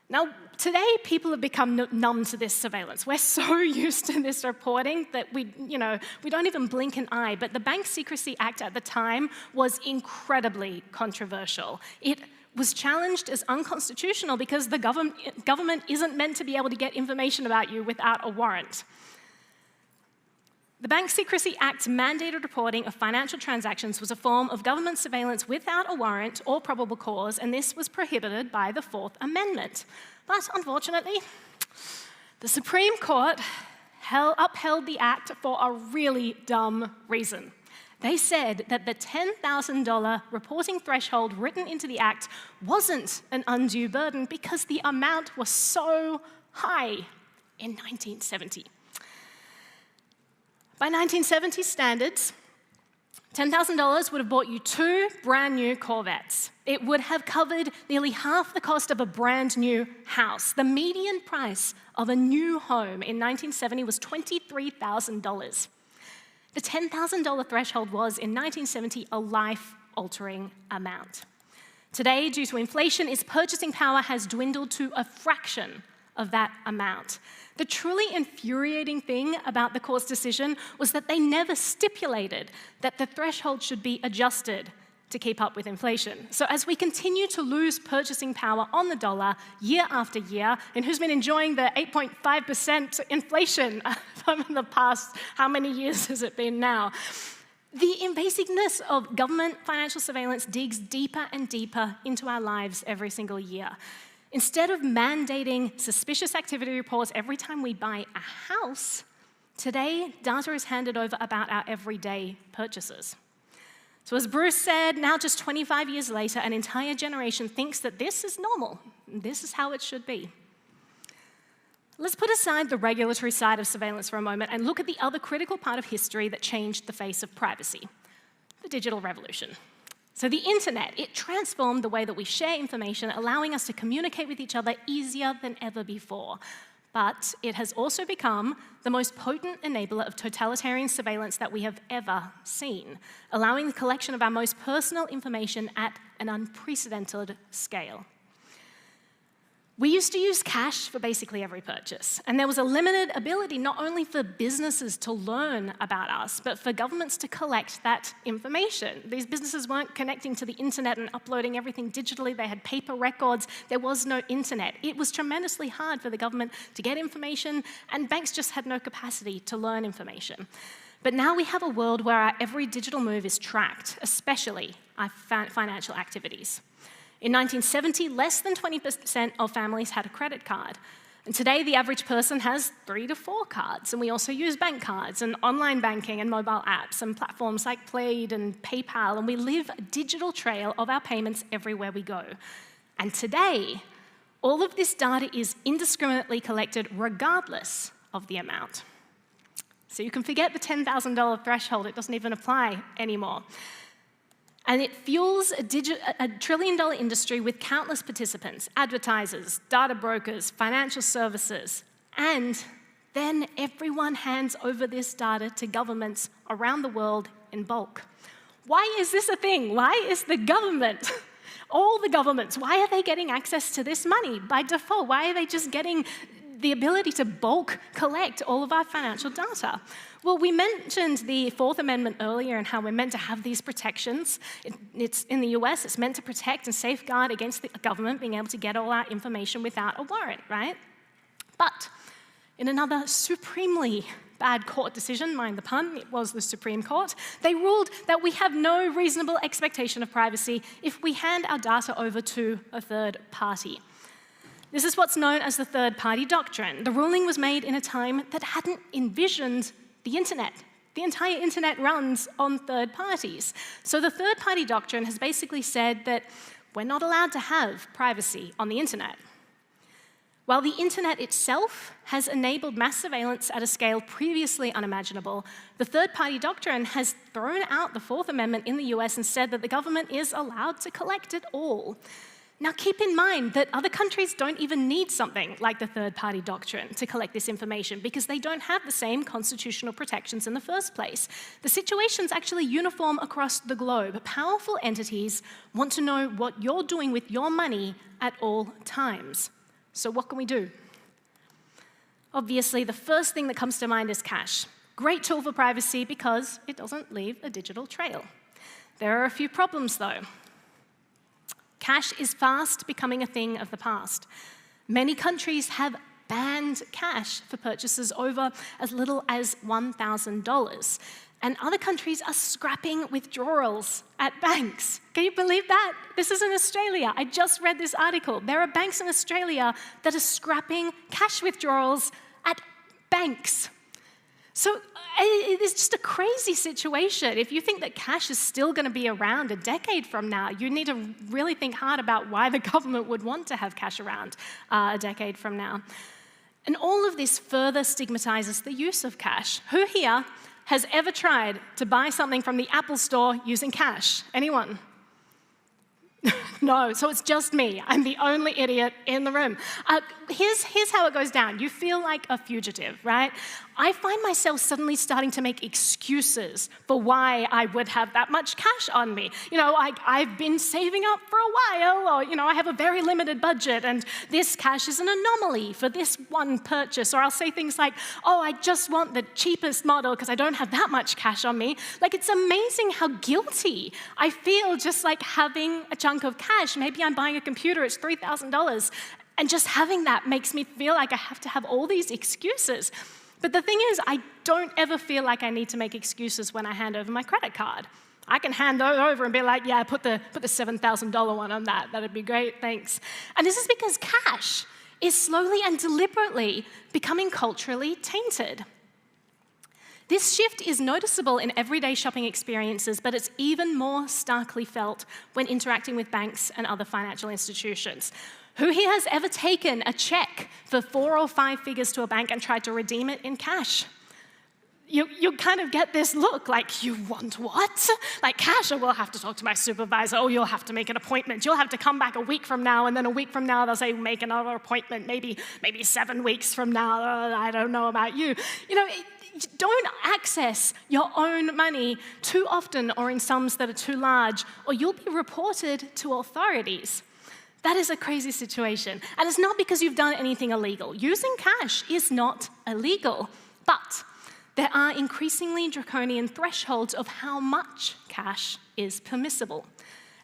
Now, today, people have become numb to this surveillance. We're so used to this reporting that we don't even blink an eye. But the Bank Secrecy Act at the time was incredibly controversial. It was challenged as unconstitutional because the government isn't meant to be able to get information about you without a warrant. The Bank Secrecy Act's mandated reporting of financial transactions was a form of government surveillance without a warrant or probable cause, and this was prohibited by the Fourth Amendment. But unfortunately, the Supreme Court upheld the act for a really dumb reason. They said that the $10,000 reporting threshold written into the act wasn't an undue burden because the amount was so high in 1970. By 1970 standards, $10,000 would have bought you 2 brand new Corvettes. It would have covered nearly half the cost of a brand new house. The median price of a new home in 1970 was $23,000. The $10,000 threshold was, in 1970, a life-altering amount. Today, due to inflation, its purchasing power has dwindled to a fraction of that amount. The truly infuriating thing about the court's decision was that they never stipulated that the threshold should be adjusted to keep up with inflation. So as we continue to lose purchasing power on the dollar year after year, and who's been enjoying the 8.5% inflation from the past, how many years has it been now? The invasiveness of government financial surveillance digs deeper and deeper into our lives every single year. Instead of mandating suspicious activity reports every time we buy a house, today data is handed over about our everyday purchases. So as Bruce said, now just 25 years later, an entire generation thinks that this is normal. This is how it should be. Let's put aside the regulatory side of surveillance for a moment and look at the other critical part of history that changed the face of privacy, the digital revolution. So the internet, it transformed the way that we share information, allowing us to communicate with each other easier than ever before. But it has also become the most potent enabler of totalitarian surveillance that we have ever seen, allowing the collection of our most personal information at an unprecedented scale. We used to use cash for basically every purchase, and there was a limited ability not only for businesses to learn about us, but for governments to collect that information. These businesses weren't connecting to the internet and uploading everything digitally. They had paper records. There was no internet. It was tremendously hard for the government to get information, and banks just had no capacity to learn information. But now we have a world where our every digital move is tracked, especially our financial activities. In 1970, less than 20% of families had a credit card. And today, the average person has 3 to 4 cards. And we also use bank cards and online banking and mobile apps and platforms like Plaid and PayPal. And we leave a digital trail of our payments everywhere we go. And today, all of this data is indiscriminately collected regardless of the amount. So you can forget the $10,000 threshold. It doesn't even apply anymore. And it fuels a trillion-dollar industry with countless participants, advertisers, data brokers, financial services. And then everyone hands over this data to governments around the world in bulk. Why is this a thing? Why is the government, all the governments, why are they getting access to this money by default? Why are they just getting the ability to bulk collect all of our financial data? Well, we mentioned the Fourth Amendment earlier and how we're meant to have these protections. It's in the US, it's meant to protect and safeguard against the government being able to get all our information without a warrant, right? But in another supremely bad court decision, mind the pun, it was the Supreme Court. They ruled that we have no reasonable expectation of privacy if we hand our data over to a third party. This is what's known as the third-party doctrine. The ruling was made in a time that hadn't envisioned the internet. The entire internet runs on third parties. So the third-party doctrine has basically said that we're not allowed to have privacy on the internet. While the internet itself has enabled mass surveillance at a scale previously unimaginable, the third-party doctrine has thrown out the Fourth Amendment in the US and said that the government is allowed to collect it all. Now, keep in mind that other countries don't even need something like the third-party doctrine to collect this information because they don't have the same constitutional protections in the first place. The situation's actually uniform across the globe. Powerful entities want to know what you're doing with your money at all times. So what can we do? Obviously, the first thing that comes to mind is cash. Great tool for privacy because it doesn't leave a digital trail. There are a few problems, though. Cash is fast becoming a thing of the past. Many countries have banned cash for purchases over as little as $1,000. And other countries are scrapping withdrawals at banks. Can you believe that? This is in Australia. I just read this article. There are banks in Australia that are scrapping cash withdrawals at banks. So it's just a crazy situation. If you think that cash is still going to be around a decade from now, you need to really think hard about why the government would want to have cash around a decade from now. And all of this further stigmatizes the use of cash. Who here has ever tried to buy something from the Apple Store using cash? Anyone? No, so it's just me. I'm the only idiot in the room. Here's how it goes down. You feel like a fugitive, right? I find myself suddenly starting to make excuses for why I would have that much cash on me. You know, I've been saving up for a while, or, you know, I have a very limited budget, and this cash is an anomaly for this one purchase. Or I'll say things like, oh, I just want the cheapest model because I don't have that much cash on me. Like, it's amazing how guilty I feel just like having a chunk of cash. Maybe I'm buying a computer, it's $3,000. And just having that makes me feel like I have to have all these excuses. But the thing is, I don't ever feel like I need to make excuses when I hand over my credit card. I can hand those over and be like, yeah, put the $7,000 one on that. That'd be great, thanks. And this is because cash is slowly and deliberately becoming culturally tainted. This shift is noticeable in everyday shopping experiences, but it's even more starkly felt when interacting with banks and other financial institutions. Who here has ever taken a check for 4 or 5 figures to a bank and tried to redeem it in cash? You kind of get this look like, you want what? Like cash? Oh, we'll have to talk to my supervisor. Oh, you'll have to make an appointment. You'll have to come back a week from now, and then a week from now they'll say, make another appointment, maybe 7 weeks from now. I don't know about you. You know, don't access your own money too often or in sums that are too large, or you'll be reported to authorities. That is a crazy situation. And it's not because you've done anything illegal. Using cash is not illegal, but there are increasingly draconian thresholds of how much cash is permissible.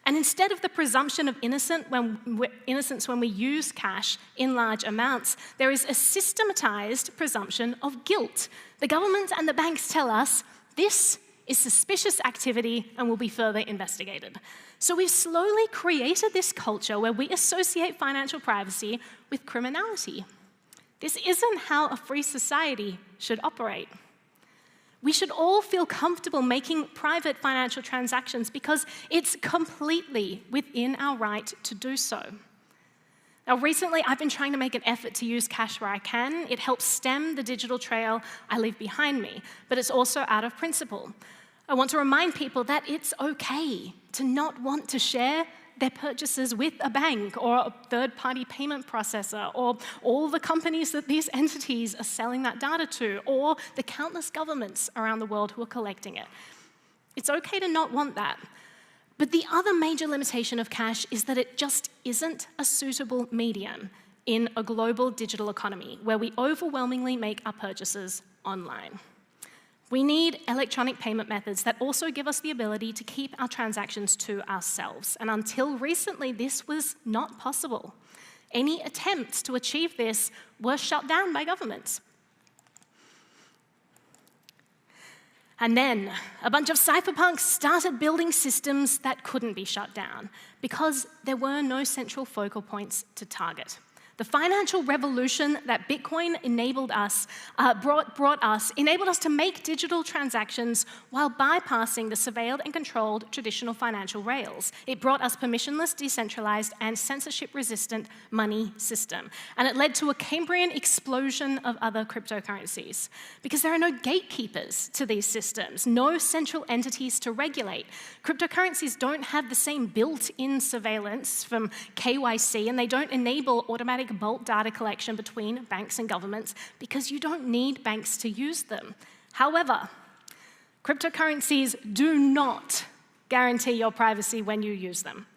And instead of the presumption of innocence when we use cash in large amounts, there is a systematized presumption of guilt. The government and the banks tell us this is suspicious activity and will be further investigated. So we've slowly created this culture where we associate financial privacy with criminality. This isn't how a free society should operate. We should all feel comfortable making private financial transactions because it's completely within our right to do so. Now, recently, I've been trying to make an effort to use cash where I can. It helps stem the digital trail I leave behind me, but it's also out of principle. I want to remind people that it's okay to not want to share their purchases with a bank or a third-party payment processor or all the companies that these entities are selling that data to or the countless governments around the world who are collecting it. It's okay to not want that. But the other major limitation of cash is that it just isn't a suitable medium in a global digital economy where we overwhelmingly make our purchases online. We need electronic payment methods that also give us the ability to keep our transactions to ourselves. And until recently, this was not possible. Any attempts to achieve this were shut down by governments. And then a bunch of cypherpunks started building systems that couldn't be shut down because there were no central focal points to target. The financial revolution that Bitcoin enabled us, enabled us to make digital transactions while bypassing the surveilled and controlled traditional financial rails. It brought us permissionless, decentralized, and censorship-resistant money system. And it led to a Cambrian explosion of other cryptocurrencies because there are no gatekeepers to these systems, no central entities to regulate. Cryptocurrencies don't have the same built-in surveillance from KYC, and they don't enable automatic bulk data collection between banks and governments because you don't need banks to use them. However, cryptocurrencies do not guarantee your privacy when you use them.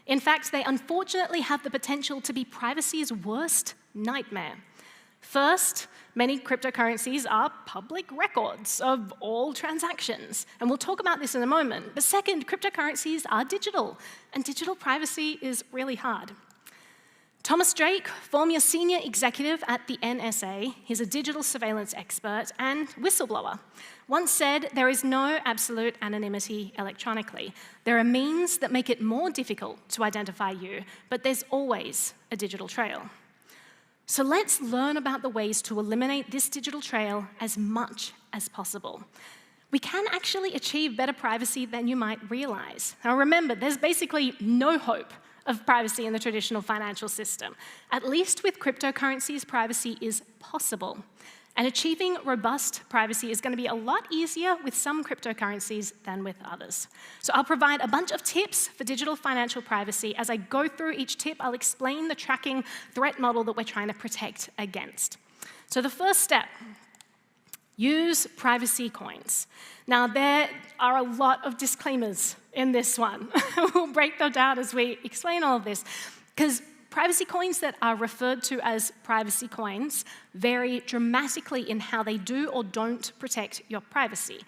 In fact, they unfortunately have the potential to be privacy's worst nightmare. First, many cryptocurrencies are public records of all transactions, and we'll talk about this in a moment. But second, cryptocurrencies are digital, and digital privacy is really hard. Thomas Drake, former senior executive at the NSA, he's a digital surveillance expert and whistleblower, once said, "There is no absolute anonymity electronically. There are means that make it more difficult to identify you, but there's always a digital trail." So let's learn about the ways to eliminate this digital trail as much as possible. We can actually achieve better privacy than you might realize. Now remember, there's basically no hope of privacy in the traditional financial system. At least with cryptocurrencies, privacy is possible. And achieving robust privacy is going to be a lot easier with some cryptocurrencies than with others. So I'll provide a bunch of tips for digital financial privacy. As I go through each tip, I'll explain the tracking threat model that we're trying to protect against. So the first step, use privacy coins. Now, there are a lot of disclaimers in this one. We'll break them down as we explain all of this, because privacy coins that are referred to as privacy coins vary dramatically in how they do or don't protect your privacy.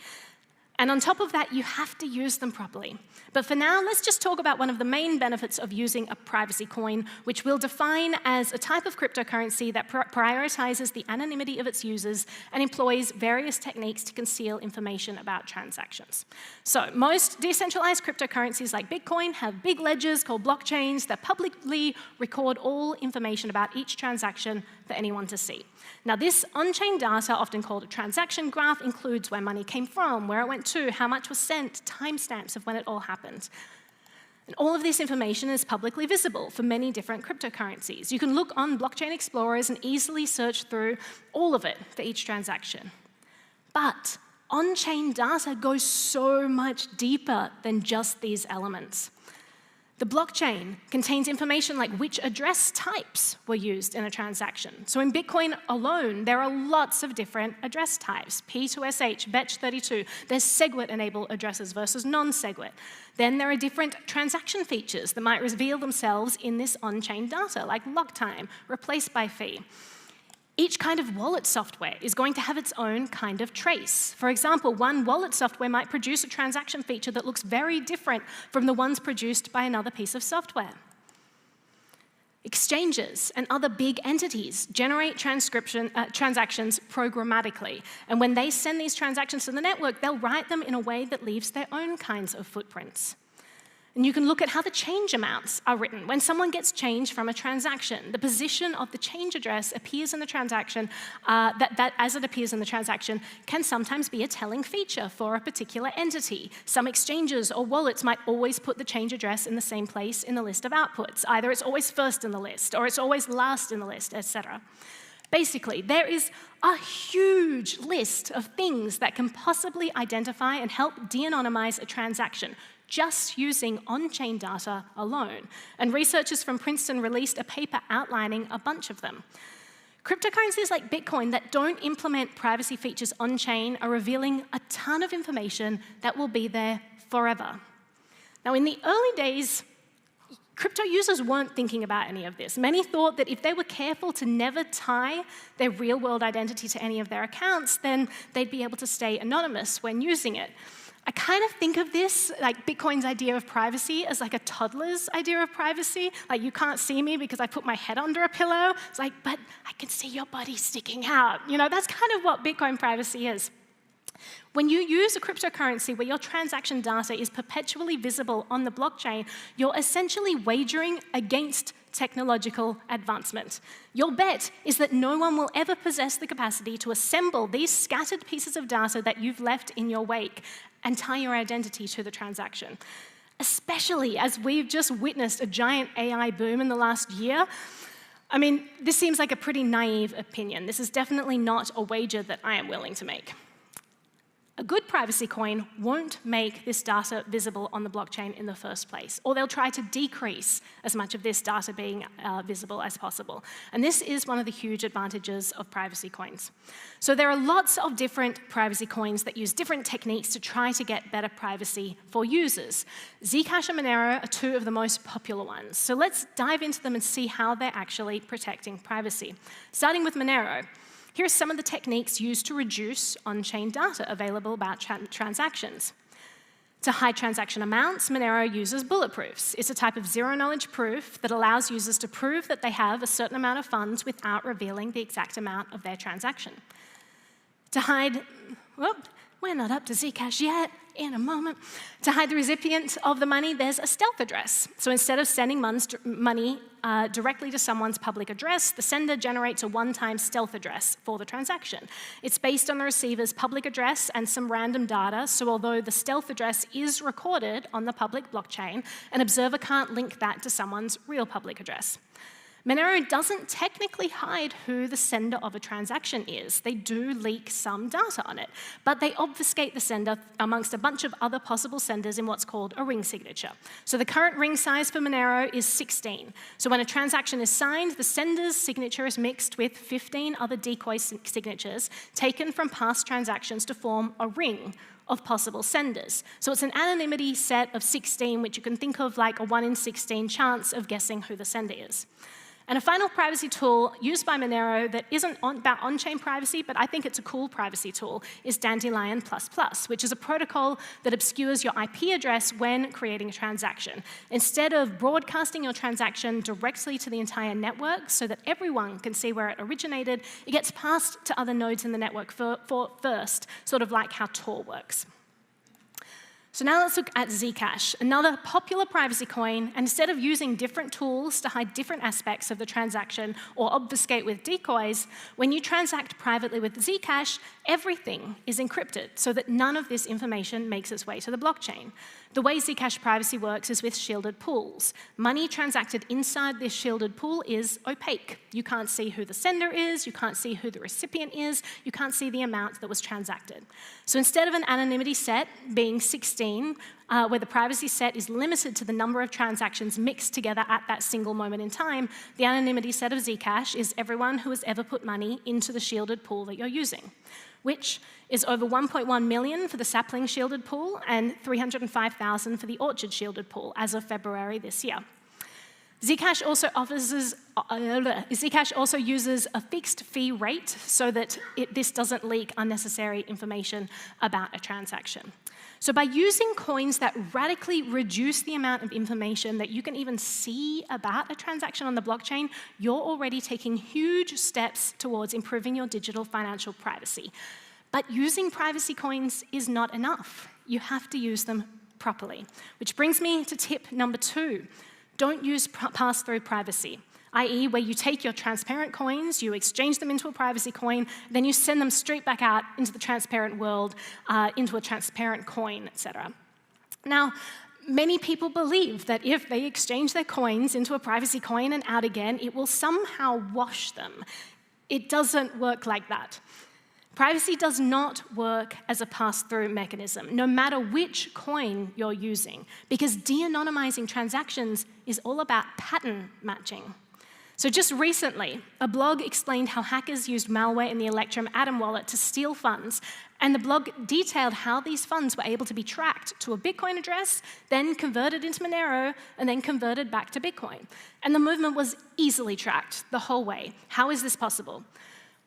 And on top of that, you have to use them properly. But for now, let's just talk about one of the main benefits of using a privacy coin, which we'll define as a type of cryptocurrency that prioritizes the anonymity of its users and employs various techniques to conceal information about transactions. So most decentralized cryptocurrencies like Bitcoin have big ledgers called blockchains that publicly record all information about each transaction for anyone to see. Now, this on-chain data, often called a transaction graph, includes where money came from, where it went to, how much was sent, timestamps of when it all happened. And all of this information is publicly visible for many different cryptocurrencies. You can look on blockchain explorers and easily search through all of it for each transaction. But on-chain data goes so much deeper than just these elements. The blockchain contains information like which address types were used in a transaction. So in Bitcoin alone, there are lots of different address types. P2SH, Betch32. There's SegWit-enabled addresses versus non-SegWit. Then there are different transaction features that might reveal themselves in this on-chain data, like lock time, replace by fee. Each kind of wallet software is going to have its own kind of trace. For example, one wallet software might produce a transaction feature that looks very different from the ones produced by another piece of software. Exchanges and other big entities generate transactions programmatically. And when they send these transactions to the network, they'll write them in a way that leaves their own kinds of footprints. And you can look at how the change amounts are written. When someone gets change from a transaction, the position of the change address appears in the transaction, as it appears in the transaction, can sometimes be a telling feature for a particular entity. Some exchanges or wallets might always put the change address in the same place in the list of outputs. Either it's always first in the list, or it's always last in the list, etc. Basically, there is a huge list of things that can possibly identify and help de-anonymize a transaction, just using on-chain data alone. And researchers from Princeton released a paper outlining a bunch of them. Cryptocurrencies like Bitcoin that don't implement privacy features on-chain are revealing a ton of information that will be there forever. Now, in the early days, crypto users weren't thinking about any of this. Many thought that if they were careful to never tie their real-world identity to any of their accounts, then they'd be able to stay anonymous when using it. I kind of think of this, like Bitcoin's idea of privacy, as like a toddler's idea of privacy. Like, you can't see me because I put my head under a pillow. It's like, but I can see your body sticking out. You know, that's kind of what Bitcoin privacy is. When you use a cryptocurrency where your transaction data is perpetually visible on the blockchain, you're essentially wagering against technological advancement. Your bet is that no one will ever possess the capacity to assemble these scattered pieces of data that you've left in your wake and tie your identity to the transaction. Especially as we've just witnessed a giant AI boom in the last year. I mean, this seems like a pretty naive opinion. This is definitely not a wager that I am willing to make. A good privacy coin won't make this data visible on the blockchain in the first place, or they'll try to decrease as much of this data being visible as possible. And this is one of the huge advantages of privacy coins. So there are lots of different privacy coins that use different techniques to try to get better privacy for users. Zcash and Monero are two of the most popular ones. So let's dive into them and see how they're actually protecting privacy. Starting with Monero. Here are some of the techniques used to reduce on-chain data available about transactions. To hide transaction amounts, Monero uses bulletproofs. It's a type of zero-knowledge proof that allows users to prove that they have a certain amount of funds without revealing the exact amount of their transaction. To hide, well, we're not up to Zcash yet, in a moment. To hide the recipient of the money, there's a stealth address. So instead of sending money directly to someone's public address, the sender generates a one-time stealth address for the transaction. It's based on the receiver's public address and some random data, so although the stealth address is recorded on the public blockchain, an observer can't link that to someone's real public address. Monero doesn't technically hide who the sender of a transaction is. They do leak some data on it, but they obfuscate the sender amongst a bunch of other possible senders in what's called a ring signature. So the current ring size for Monero is 16. So when a transaction is signed, the sender's signature is mixed with 15 other decoy signatures taken from past transactions to form a ring of possible senders. So it's an anonymity set of 16, which you can think of like a 1 in 16 chance of guessing who the sender is. And a final privacy tool used by Monero that isn't about on-chain privacy, but I think it's a cool privacy tool, is Dandelion++, which is a protocol that obscures your IP address when creating a transaction. Instead of broadcasting your transaction directly to the entire network so that everyone can see where it originated, it gets passed to other nodes in the network first, sort of like how Tor works. So now let's look at Zcash, another popular privacy coin, and instead of using different tools to hide different aspects of the transaction or obfuscate with decoys, when you transact privately with Zcash, everything is encrypted so that none of this information makes its way to the blockchain. The way Zcash privacy works is with shielded pools. Money transacted inside this shielded pool is opaque. You can't see who the sender is, you can't see who the recipient is, you can't see the amount that was transacted. So instead of an anonymity set being 16, where the privacy set is limited to the number of transactions mixed together at that single moment in time, the anonymity set of Zcash is everyone who has ever put money into the shielded pool that you're using, which is over 1.1 million for the sapling shielded pool and 305,000 for the orchard shielded pool as of February this year. Zcash also uses a fixed fee rate so that this doesn't leak unnecessary information about a transaction. So by using coins that radically reduce the amount of information that you can even see about a transaction on the blockchain, you're already taking huge steps towards improving your digital financial privacy. But using privacy coins is not enough. You have to use them properly. Which brings me to tip number 2. Don't use pass-through privacy, i.e. where you take your transparent coins, you exchange them into a privacy coin, then you send them straight back out into the transparent world, into a transparent coin, etc. Now, many people believe that if they exchange their coins into a privacy coin and out again, it will somehow wash them. It doesn't work like that. Privacy does not work as a pass-through mechanism, no matter which coin you're using, because de-anonymizing transactions is all about pattern matching. So just recently, a blog explained how hackers used malware in the Electrum Atom wallet to steal funds, and the blog detailed how these funds were able to be tracked to a Bitcoin address, then converted into Monero, and then converted back to Bitcoin. And the movement was easily tracked the whole way. How is this possible?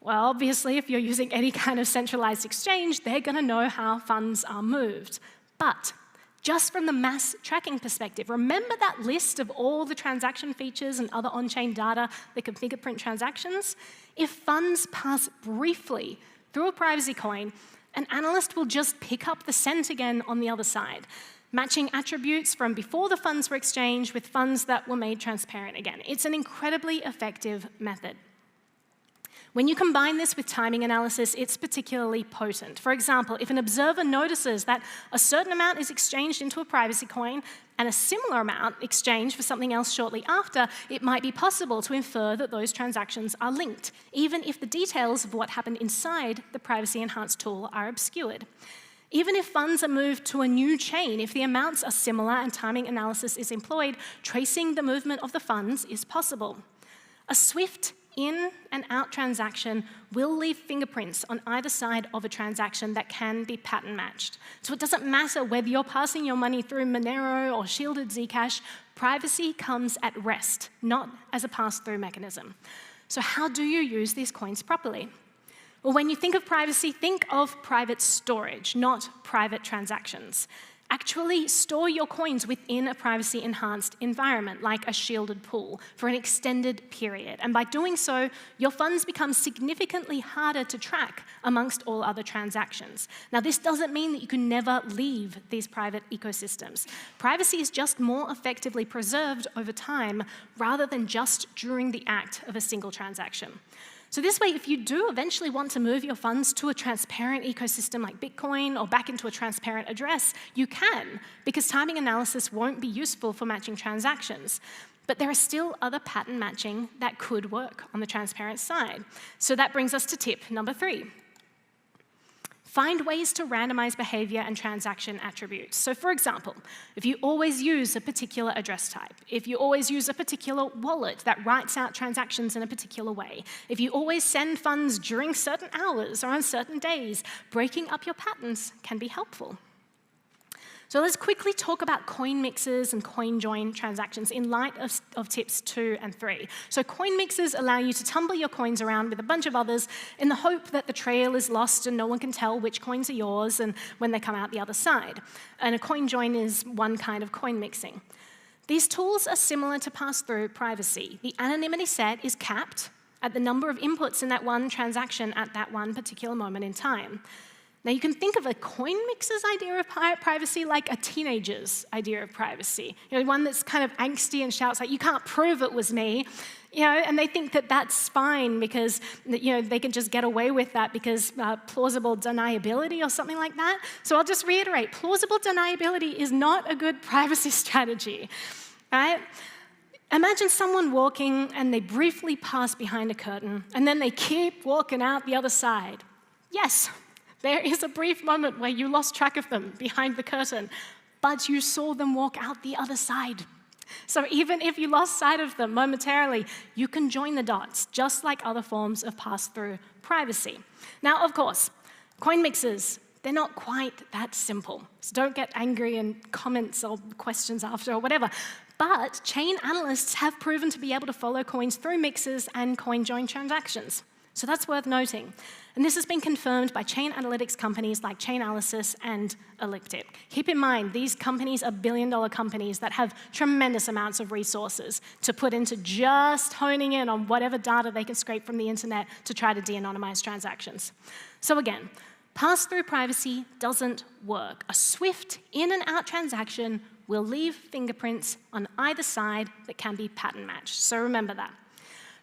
Well, obviously, if you're using any kind of centralized exchange, they're going to know how funds are moved. But just from the mass tracking perspective, remember that list of all the transaction features and other on-chain data that can fingerprint transactions? If funds pass briefly through a privacy coin, an analyst will just pick up the scent again on the other side, matching attributes from before the funds were exchanged with funds that were made transparent again. It's an incredibly effective method. When you combine this with timing analysis, it's particularly potent. For example, if an observer notices that a certain amount is exchanged into a privacy coin and a similar amount exchanged for something else shortly after, it might be possible to infer that those transactions are linked, even if the details of what happened inside the privacy-enhanced tool are obscured. Even if funds are moved to a new chain, if the amounts are similar and timing analysis is employed, tracing the movement of the funds is possible. A swift in and out transaction will leave fingerprints on either side of a transaction that can be pattern matched. So it doesn't matter whether you're passing your money through Monero or shielded Zcash, privacy comes at rest, not as a pass-through mechanism. So how do you use these coins properly? Well, when you think of privacy, think of private storage, not private transactions. Actually store your coins within a privacy-enhanced environment, like a shielded pool, for an extended period. And by doing so, your funds become significantly harder to track amongst all other transactions. Now, this doesn't mean that you can never leave these private ecosystems. Privacy is just more effectively preserved over time, rather than just during the act of a single transaction. So this way, if you do eventually want to move your funds to a transparent ecosystem like Bitcoin or back into a transparent address, you can, because timing analysis won't be useful for matching transactions. But there are still other pattern matching that could work on the transparent side. So that brings us to tip number 3. Find ways to randomize behavior and transaction attributes. So for example, if you always use a particular address type, if you always use a particular wallet that writes out transactions in a particular way, if you always send funds during certain hours or on certain days, breaking up your patterns can be helpful. So let's quickly talk about coin mixes and coin join transactions in light of tips 2 and 3. So coin mixes allow you to tumble your coins around with a bunch of others in the hope that the trail is lost and no one can tell which coins are yours and when they come out the other side. And a coin join is one kind of coin mixing. These tools are similar to pass-through privacy. The anonymity set is capped at the number of inputs in that one transaction at that one particular moment in time. Now, you can think of a coin mixer's idea of privacy like a teenager's idea of privacy. You know, one that's kind of angsty and shouts like, "You can't prove it was me," you know, and they think that that's fine because, you know, they can just get away with that because plausible deniability or something like that. So I'll just reiterate, plausible deniability is not a good privacy strategy, right? Imagine someone walking and they briefly pass behind a curtain and then they keep walking out the other side. Yes. There is a brief moment where you lost track of them behind the curtain, but you saw them walk out the other side. So even if you lost sight of them momentarily, you can join the dots, just like other forms of pass-through privacy. Now, of course, coin mixes, they're not quite that simple. So don't get angry in comments or questions after or whatever. But chain analysts have proven to be able to follow coins through mixes and coin join transactions. So that's worth noting. And this has been confirmed by chain analytics companies like Chainalysis and Elliptic. Keep in mind, these companies are billion-dollar companies that have tremendous amounts of resources to put into just honing in on whatever data they can scrape from the internet to try to de-anonymize transactions. So again, pass-through privacy doesn't work. A swift in and out transaction will leave fingerprints on either side that can be pattern matched. So remember that.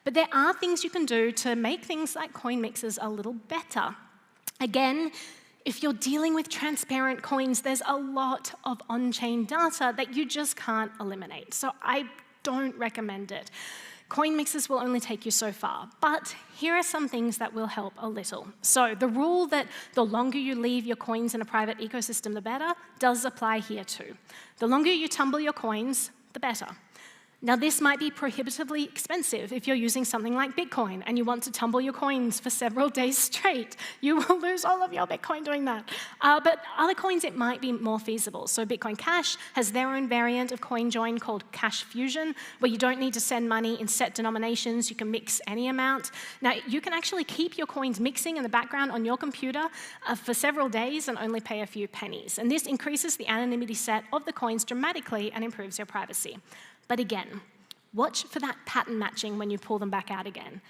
But there are things you can do to make things like coin mixes a little better. Again, if you're dealing with transparent coins, there's a lot of on-chain data that you just can't eliminate. So I don't recommend it. Coin mixes will only take you so far. But here are some things that will help a little. So the rule that the longer you leave your coins in a private ecosystem, the better, does apply here too. The longer you tumble your coins, the better. Now, this might be prohibitively expensive if you're using something like Bitcoin and you want to tumble your coins for several days straight. You will lose all of your Bitcoin doing that. But other coins, it might be more feasible. So Bitcoin Cash has their own variant of coin join called Cash Fusion, where you don't need to send money in set denominations. You can mix any amount. Now, you can actually keep your coins mixing in the background on your computer for several days and only pay a few pennies. And this increases the anonymity set of the coins dramatically and improves your privacy. But again, watch for that pattern matching when you pull them back out again.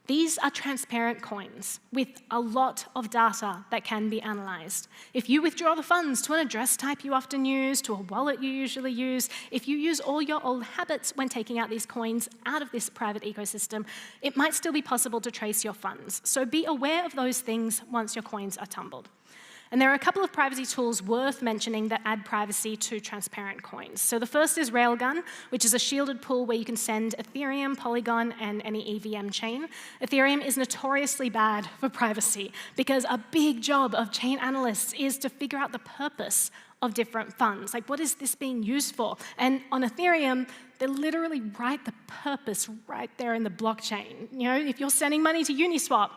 These are transparent coins with a lot of data that can be analyzed. If you withdraw the funds to an address type you often use, to a wallet you usually use, if you use all your old habits when taking out these coins out of this private ecosystem, it might still be possible to trace your funds. So be aware of those things once your coins are tumbled. And there are a couple of privacy tools worth mentioning that add privacy to transparent coins. So the first is Railgun, which is a shielded pool where you can send Ethereum, Polygon, and any EVM chain. Ethereum is notoriously bad for privacy because a big job of chain analysts is to figure out the purpose of different funds. Like, what is this being used for? And on Ethereum, they literally write the purpose right there in the blockchain. You know, if you're sending money to Uniswap,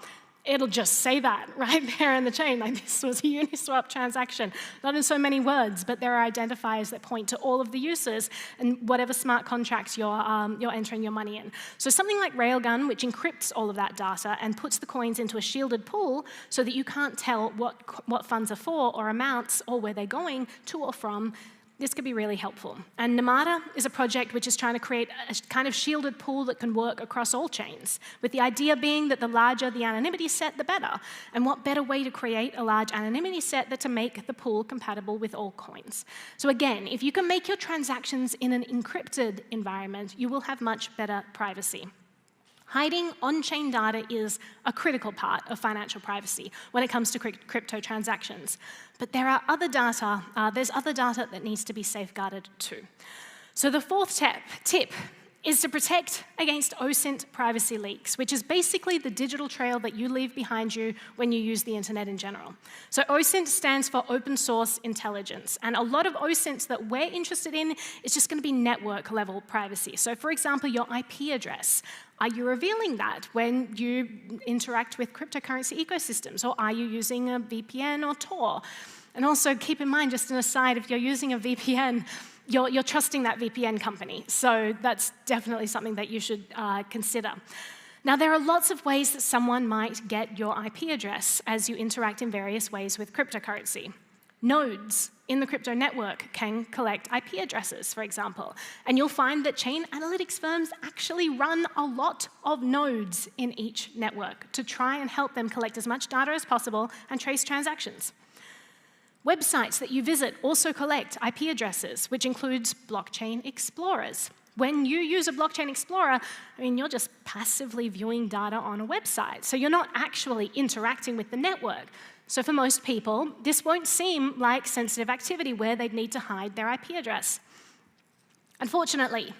it'll just say that right there in the chain, like this was a Uniswap transaction. Not in so many words, but there are identifiers that point to all of the users and whatever smart contracts you're entering your money in. So something like Railgun, which encrypts all of that data and puts the coins into a shielded pool so that you can't tell what funds are for or amounts or where they're going to or from, this could be really helpful. And Namada is a project which is trying to create a kind of shielded pool that can work across all chains, with the idea being that the larger the anonymity set, the better. And what better way to create a large anonymity set than to make the pool compatible with all coins? So again, if you can make your transactions in an encrypted environment, you will have much better privacy. Hiding on-chain data is a critical part of financial privacy when it comes to crypto transactions. But there are other data, there's other data that needs to be safeguarded too. So the fourth tip is to protect against OSINT privacy leaks, which is basically the digital trail that you leave behind you when you use the internet in general. So OSINT stands for open source intelligence, and a lot of OSINTs that we're interested in is just going to be network level privacy. So for example, your IP address. Are you revealing that when you interact with cryptocurrency ecosystems, or are you using a VPN or Tor? And also keep in mind, just an aside, if you're using a VPN, you're trusting that VPN company. So that's definitely something that you should consider. Now, there are lots of ways that someone might get your IP address as you interact in various ways with cryptocurrency. Nodes in the crypto network can collect IP addresses, for example. And you'll find that chain analytics firms actually run a lot of nodes in each network to try and help them collect as much data as possible and trace transactions. Websites that you visit also collect IP addresses, which includes blockchain explorers. When you use a blockchain explorer, I mean, you're just passively viewing data on a website, so you're not actually interacting with the network. So for most people, this won't seem like sensitive activity where they'd need to hide their IP address. Unfortunately,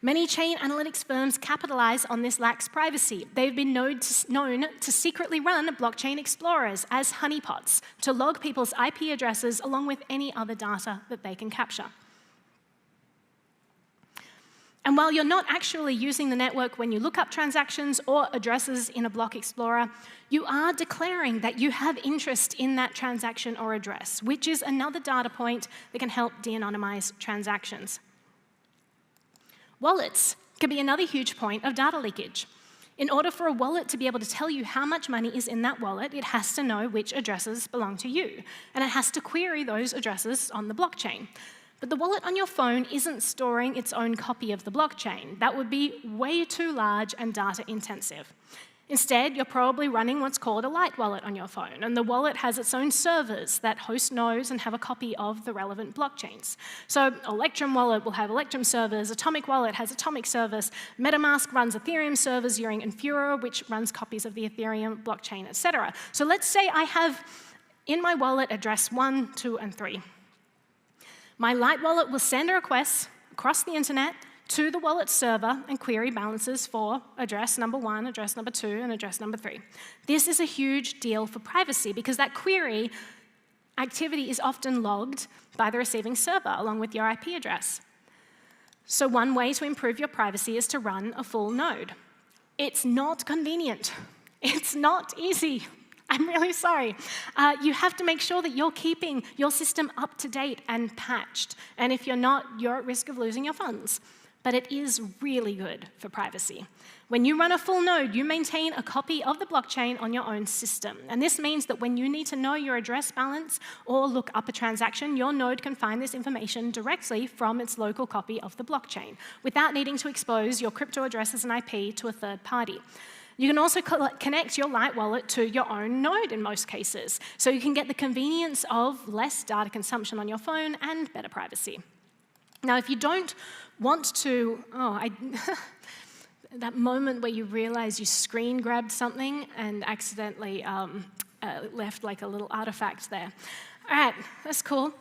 many chain analytics firms capitalize on this lax privacy. They've been known to secretly run blockchain explorers as honeypots to log people's IP addresses along with any other data that they can capture. And while you're not actually using the network when you look up transactions or addresses in a block explorer, you are declaring that you have interest in that transaction or address, which is another data point that can help de-anonymize transactions. Wallets can be another huge point of data leakage. In order for a wallet to be able to tell you how much money is in that wallet, it has to know which addresses belong to you, and it has to query those addresses on the blockchain. But the wallet on your phone isn't storing its own copy of the blockchain. That would be way too large and data intensive. Instead, you're probably running what's called a light wallet on your phone, and the wallet has its own servers that host nodes and have a copy of the relevant blockchains. So Electrum wallet will have Electrum servers, Atomic wallet has Atomic servers, MetaMask runs Ethereum servers using Infura, which runs copies of the Ethereum blockchain, etc. So let's say I have in my wallet address 1, 2, and 3. My light wallet will send a request across the internet to the wallet server and query balances for address number 1, address number 2, and address number 3. This is a huge deal for privacy because that query activity is often logged by the receiving server along with your IP address. So one way to improve your privacy is to run a full node. It's not convenient. It's not easy. I'm really sorry. You have to make sure that you're keeping your system up to date and patched. And if you're not, you're at risk of losing your funds. But it is really good for privacy. When you run a full node, you maintain a copy of the blockchain on your own system. And this means that when you need to know your address balance or look up a transaction, your node can find this information directly from its local copy of the blockchain without needing to expose your crypto addresses and IP to a third party. You can also connect your Light wallet to your own node in most cases, so you can get the convenience of less data consumption on your phone and better privacy. Now, if you don't want to, that moment where you realize you screen grabbed something and accidentally left like a little artifact there. All right, that's cool.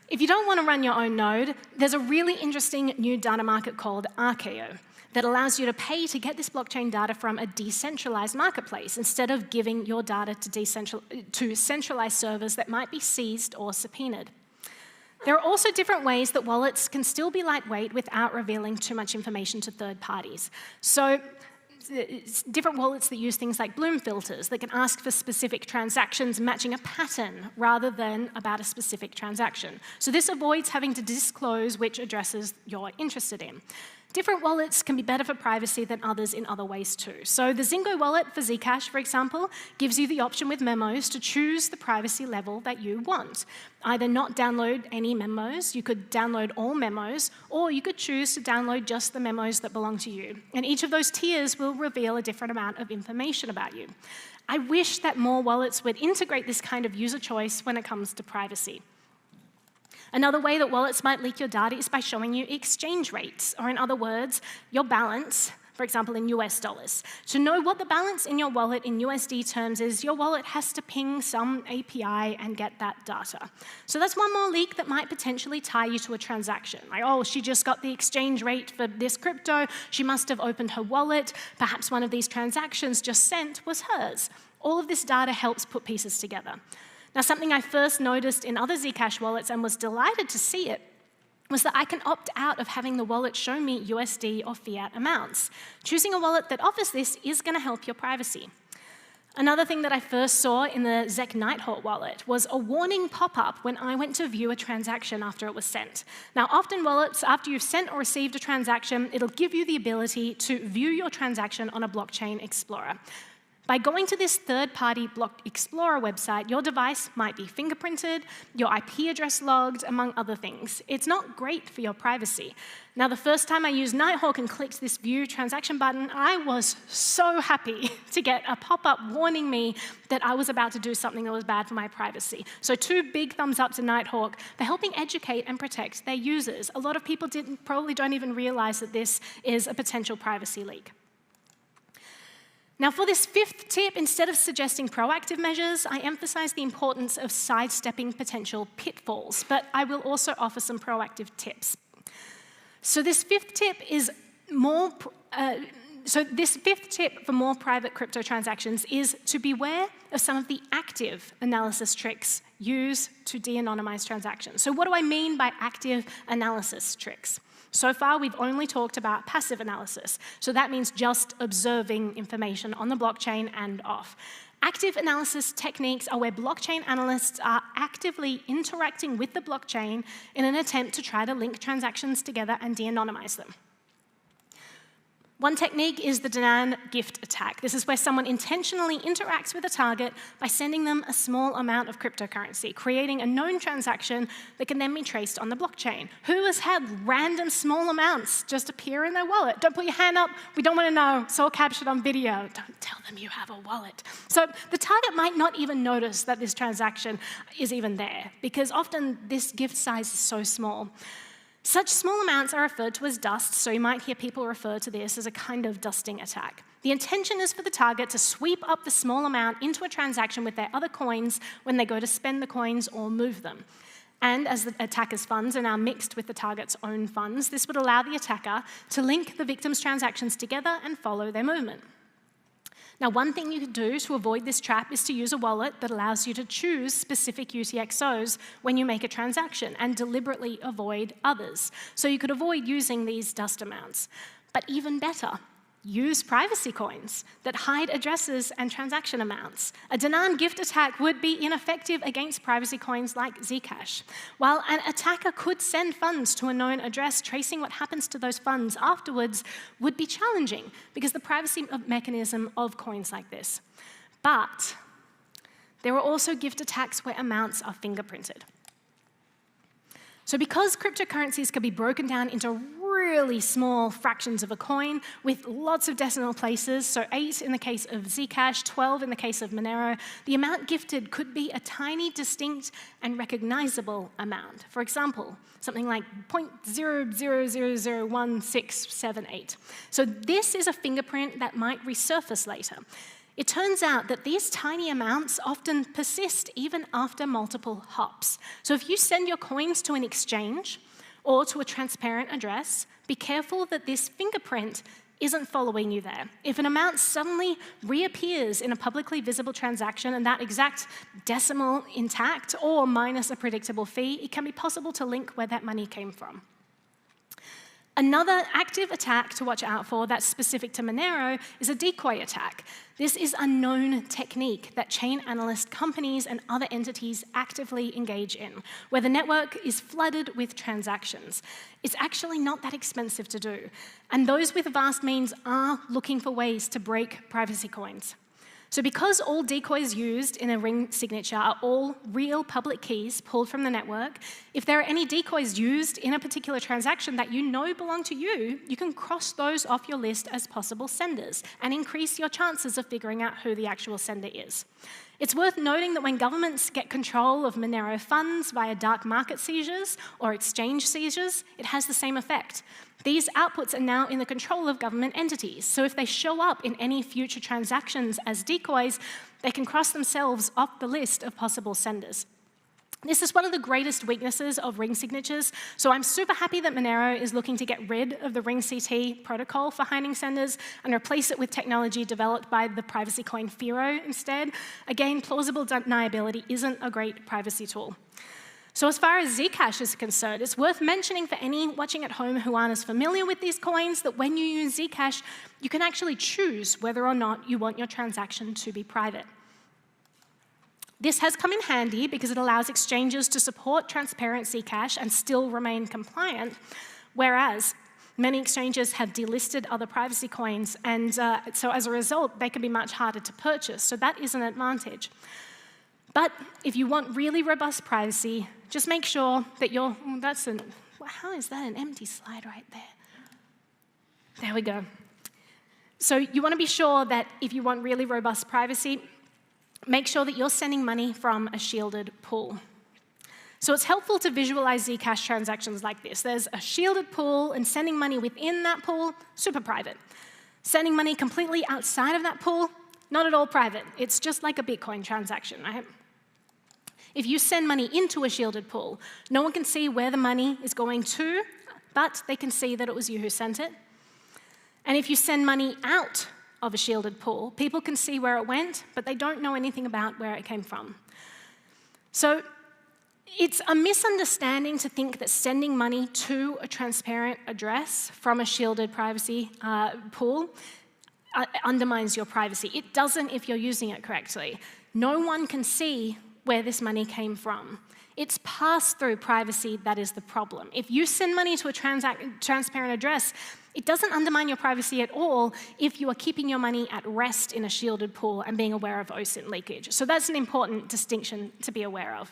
If you don't want to run your own node, there's a really interesting new data market called Archaeo that allows you to pay to get this blockchain data from a decentralized marketplace instead of giving your data to centralized servers that might be seized or subpoenaed. There are also different ways that wallets can still be lightweight without revealing too much information to third parties. So different wallets that use things like Bloom filters that can ask for specific transactions matching a pattern rather than about a specific transaction. So this avoids having to disclose which addresses you're interested in. Different wallets can be better for privacy than others in other ways too. So the Zingo wallet for Zcash, for example, gives you the option with memos to choose the privacy level that you want. Either not download any memos, you could download all memos, or you could choose to download just the memos that belong to you. And each of those tiers will reveal a different amount of information about you. I wish that more wallets would integrate this kind of user choice when it comes to privacy. Another way that wallets might leak your data is by showing you exchange rates, or in other words, your balance, for example, in US dollars. To know what the balance in your wallet in USD terms is, your wallet has to ping some API and get that data. So that's one more leak that might potentially tie you to a transaction. Like, oh, she just got the exchange rate for this crypto, she must have opened her wallet, perhaps one of these transactions just sent was hers. All of this data helps put pieces together. Now, something I first noticed in other Zcash wallets and was delighted to see it was that I can opt out of having the wallet show me USD or fiat amounts. Choosing a wallet that offers this is going to help your privacy. Another thing that I first saw in the Zec Nighthawk wallet was a warning pop-up when I went to view a transaction after it was sent. Now, often wallets, after you've sent or received a transaction, it'll give you the ability to view your transaction on a blockchain explorer. By going to this third-party Block Explorer website, your device might be fingerprinted, your IP address logged, among other things. It's not great for your privacy. Now, the first time I used Nighthawk and clicked this View Transaction button, I was so happy to get a pop-up warning me that I was about to do something that was bad for my privacy. So 2 big thumbs up to Nighthawk for helping educate and protect their users. A lot of people probably don't even realize that this is a potential privacy leak. Now, for this 5th tip, instead of suggesting proactive measures, I emphasize the importance of sidestepping potential pitfalls, but I will also offer some proactive tips. So this 5th tip is this 5th tip for more private crypto transactions is to beware of some of the active analysis tricks used to de-anonymize transactions. So what do I mean by active analysis tricks? So far, we've only talked about passive analysis. So that means just observing information on the blockchain and off. Active analysis techniques are where blockchain analysts are actively interacting with the blockchain in an attempt to try to link transactions together and de-anonymize them. One technique is the demand gift attack. This is where someone intentionally interacts with a target by sending them a small amount of cryptocurrency, creating a known transaction that can then be traced on the blockchain. Who has had random small amounts just appear in their wallet? Don't put your hand up. We don't want to know. It's all captured on video. Don't tell them you have a wallet. So the target might not even notice that this transaction is even there, because often this gift size is so small. Such small amounts are referred to as dust, so you might hear people refer to this as a kind of dusting attack. The intention is for the target to sweep up the small amount into a transaction with their other coins when they go to spend the coins or move them. And as the attacker's funds are now mixed with the target's own funds, this would allow the attacker to link the victim's transactions together and follow their movement. Now, one thing you could do to avoid this trap is to use a wallet that allows you to choose specific UTXOs when you make a transaction and deliberately avoid others. So you could avoid using these dust amounts. But even better, use privacy coins that hide addresses and transaction amounts. A demand gift attack would be ineffective against privacy coins like Zcash. While an attacker could send funds to a known address, tracing what happens to those funds afterwards would be challenging because the privacy mechanism of coins like this. But there are also gift attacks where amounts are fingerprinted. So because cryptocurrencies can be broken down into really small fractions of a coin with lots of decimal places, so 8 in the case of Zcash, 12 in the case of Monero, the amount gifted could be a tiny, distinct, and recognizable amount. For example, something like 0.00001678. So this is a fingerprint that might resurface later. It turns out that these tiny amounts often persist even after multiple hops. So if you send your coins to an exchange or to a transparent address, be careful that this fingerprint isn't following you there. If an amount suddenly reappears in a publicly visible transaction and that exact decimal intact or minus a predictable fee, it can be possible to link where that money came from. Another active attack to watch out for that's specific to Monero is a decoy attack. This is a known technique that chain analyst companies and other entities actively engage in, where the network is flooded with transactions. It's actually not that expensive to do, and those with vast means are looking for ways to break privacy coins. So because all decoys used in a ring signature are all real public keys pulled from the network, if there are any decoys used in a particular transaction that you know belong to you, you can cross those off your list as possible senders and increase your chances of figuring out who the actual sender is. It's worth noting that when governments get control of Monero funds via dark market seizures or exchange seizures, it has the same effect. These outputs are now in the control of government entities, so if they show up in any future transactions as decoys, they can cross themselves off the list of possible senders. This is one of the greatest weaknesses of ring signatures, so I'm super happy that Monero is looking to get rid of the ring CT protocol for hiding senders and replace it with technology developed by the privacy coin Firo instead. Again, plausible deniability isn't a great privacy tool. So as far as Zcash is concerned, it's worth mentioning for any watching at home who aren't as familiar with these coins that when you use Zcash, you can actually choose whether or not you want your transaction to be private. This has come in handy because it allows exchanges to support transparent Zcash and still remain compliant, whereas many exchanges have delisted other privacy coins, and so as a result, they can be much harder to purchase. So that is an advantage. But if you want really robust privacy, just make sure that you're, how is that an empty slide right there? There we go. So you want to be sure that if you want really robust privacy, make sure that you're sending money from a shielded pool. So it's helpful to visualize Zcash transactions like this. There's a shielded pool, and sending money within that pool, super private. Sending money completely outside of that pool, not at all private. It's just like a Bitcoin transaction, right? If you send money into a shielded pool, no one can see where the money is going to, but they can see that it was you who sent it. And if you send money out of a shielded pool, people can see where it went, but they don't know anything about where it came from. So it's a misunderstanding to think that sending money to a transparent address from a shielded privacy pool undermines your privacy. It doesn't if you're using it correctly. No one can see where this money came from. It's pass-through privacy that is the problem. If you send money to a transparent address, it doesn't undermine your privacy at all if you are keeping your money at rest in a shielded pool and being aware of OSINT leakage. So that's an important distinction to be aware of.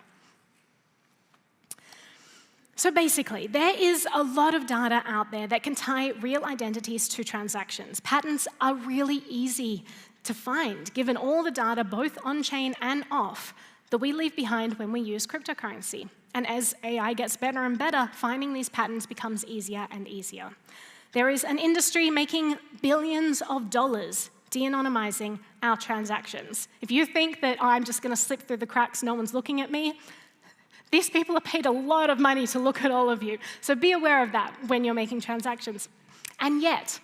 So basically, there is a lot of data out there that can tie real identities to transactions. Patterns are really easy to find, given all the data, both on-chain and off, that we leave behind when we use cryptocurrency. And as AI gets better and better, finding these patterns becomes easier and easier. There is an industry making billions of dollars de-anonymizing our transactions. If you think that I'm just going to slip through the cracks, no one's looking at me, these people are paid a lot of money to look at all of you. So be aware of that when you're making transactions. And yet,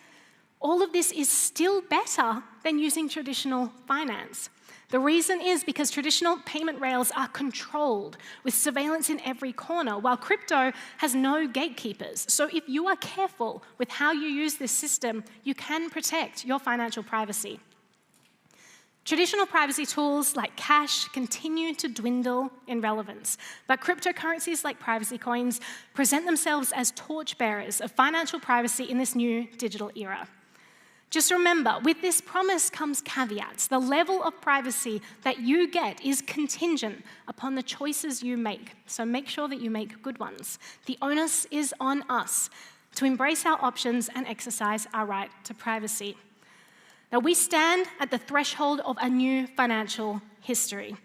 all of this is still better than using traditional finance. The reason is because traditional payment rails are controlled with surveillance in every corner, while crypto has no gatekeepers. So if you are careful with how you use this system, you can protect your financial privacy. Traditional privacy tools like cash continue to dwindle in relevance, but cryptocurrencies like privacy coins present themselves as torchbearers of financial privacy in this new digital era. Just remember, with this promise comes caveats. The level of privacy that you get is contingent upon the choices you make, so make sure that you make good ones. The onus is on us to embrace our options and exercise our right to privacy. Now, we stand at the threshold of a new financial history.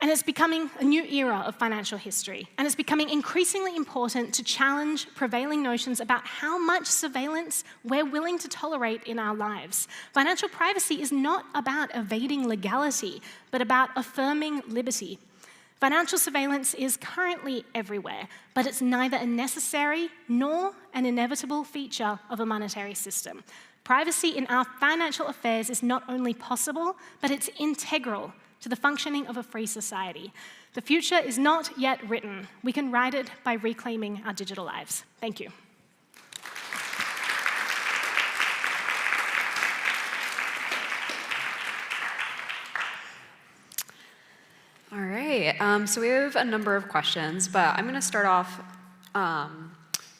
And it's becoming a new era of financial history. And it's becoming increasingly important to challenge prevailing notions about how much surveillance we're willing to tolerate in our lives. Financial privacy is not about evading legality, but about affirming liberty. Financial surveillance is currently everywhere, but it's neither a necessary nor an inevitable feature of a monetary system. Privacy in our financial affairs is not only possible, but it's integral to the functioning of a free society. The future is not yet written. We can write it by reclaiming our digital lives. Thank you. All right, so we have a number of questions, but I'm going to start off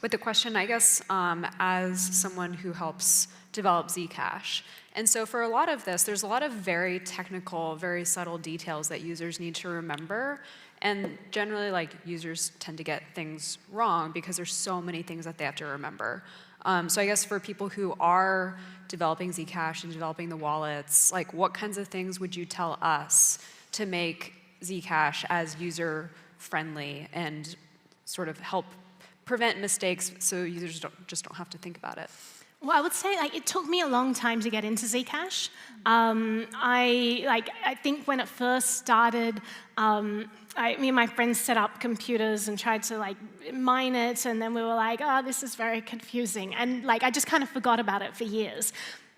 with the question, I guess, as someone who helps develop Zcash. And so for a lot of this, there's a lot of very technical, very subtle details that users need to remember. And generally, like, users tend to get things wrong because there's so many things that they have to remember. So I guess for people who are developing Zcash and developing the wallets, like, what kinds of things would you tell us to make Zcash as user-friendly and sort of help prevent mistakes so users just don't have to think about it? Well, I would say, like, it took me a long time to get into Zcash. I think when it first started, me and my friends set up computers and tried to, like, mine it, and then we were like, oh, this is very confusing. And, like, I just kind of forgot about it for years.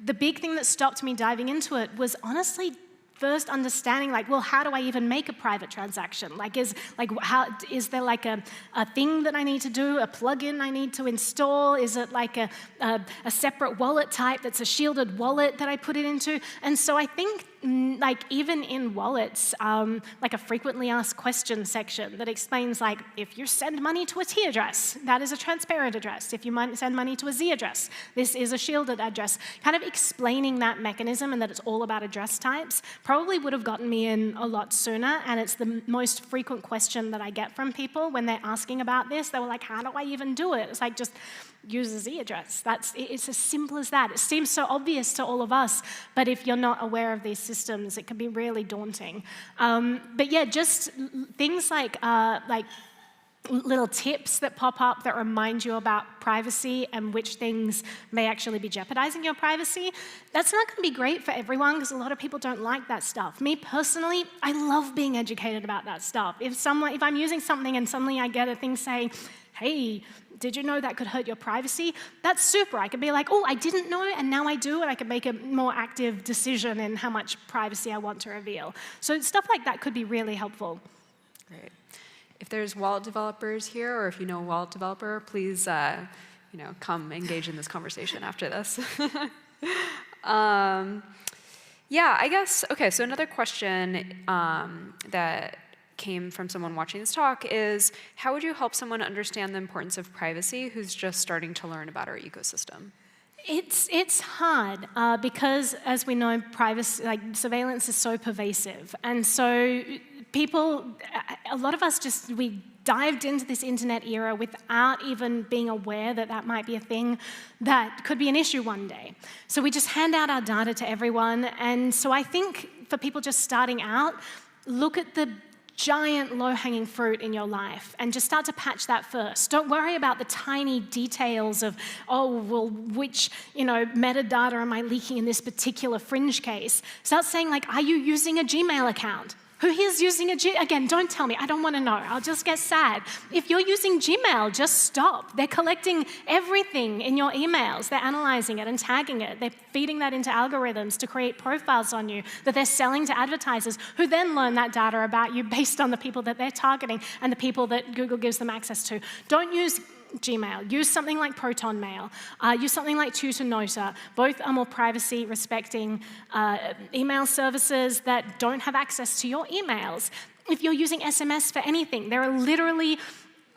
The big thing that stopped me diving into it was honestly first understanding, like, well, how do I even make a private transaction? Like, is there like a thing that I need to do, a plugin I need to install? Is it like a separate wallet type that's a shielded wallet that I put it into? And so I think, like, even in wallets, like a frequently asked questions section that explains, like, if you send money to a T address, that is a transparent address. If you send money to a Z address, this is a shielded address. Kind of explaining that mechanism and that it's all about address types probably would have gotten me in a lot sooner, and it's the most frequent question that I get from people when they're asking about this. They were like, how do I even do it? It's like, just use a Z address. It's as simple as that. It seems so obvious to all of us, but if you're not aware of these systems, it can be really daunting. But yeah, just things like little tips that pop up that remind you about privacy and which things may actually be jeopardizing your privacy. That's not going to be great for everyone because a lot of people don't like that stuff. Me personally, I love being educated about that stuff. If I'm using something and suddenly I get a thing saying, hey, did you know that could hurt your privacy? That's super. I could be like, oh, I didn't know, and now I do, and I can make a more active decision in how much privacy I want to reveal. So stuff like that could be really helpful. Great. If there's wallet developers here, or if you know a wallet developer, please come engage in this conversation after this. Yeah, I guess, okay, so another question that came from someone watching this talk is, how would you help someone understand the importance of privacy who's just starting to learn about our ecosystem? It's hard because, as we know, privacy, like, surveillance is so pervasive. And so a lot of us we dived into this internet era without even being aware that that might be a thing that could be an issue one day. So we just hand out our data to everyone. And so I think for people just starting out, look at the giant low-hanging fruit in your life and just start to patch that first. Don't worry about the tiny details of, oh, well, which, metadata am I leaking in this particular fringe case? Start saying, like, are you using a Gmail account? Who here's using again, don't tell me, I don't want to know, I'll just get sad. If you're using Gmail, just stop. They're collecting everything in your emails. They're analyzing it and tagging it. They're feeding that into algorithms to create profiles on you that they're selling to advertisers who then learn that data about you based on the people that they're targeting and the people that Google gives them access to. Don't use Gmail. Use something like Proton Mail. Use something like Tutanota. Both are more privacy-respecting email services that don't have access to your emails. If you're using SMS for anything, there are literally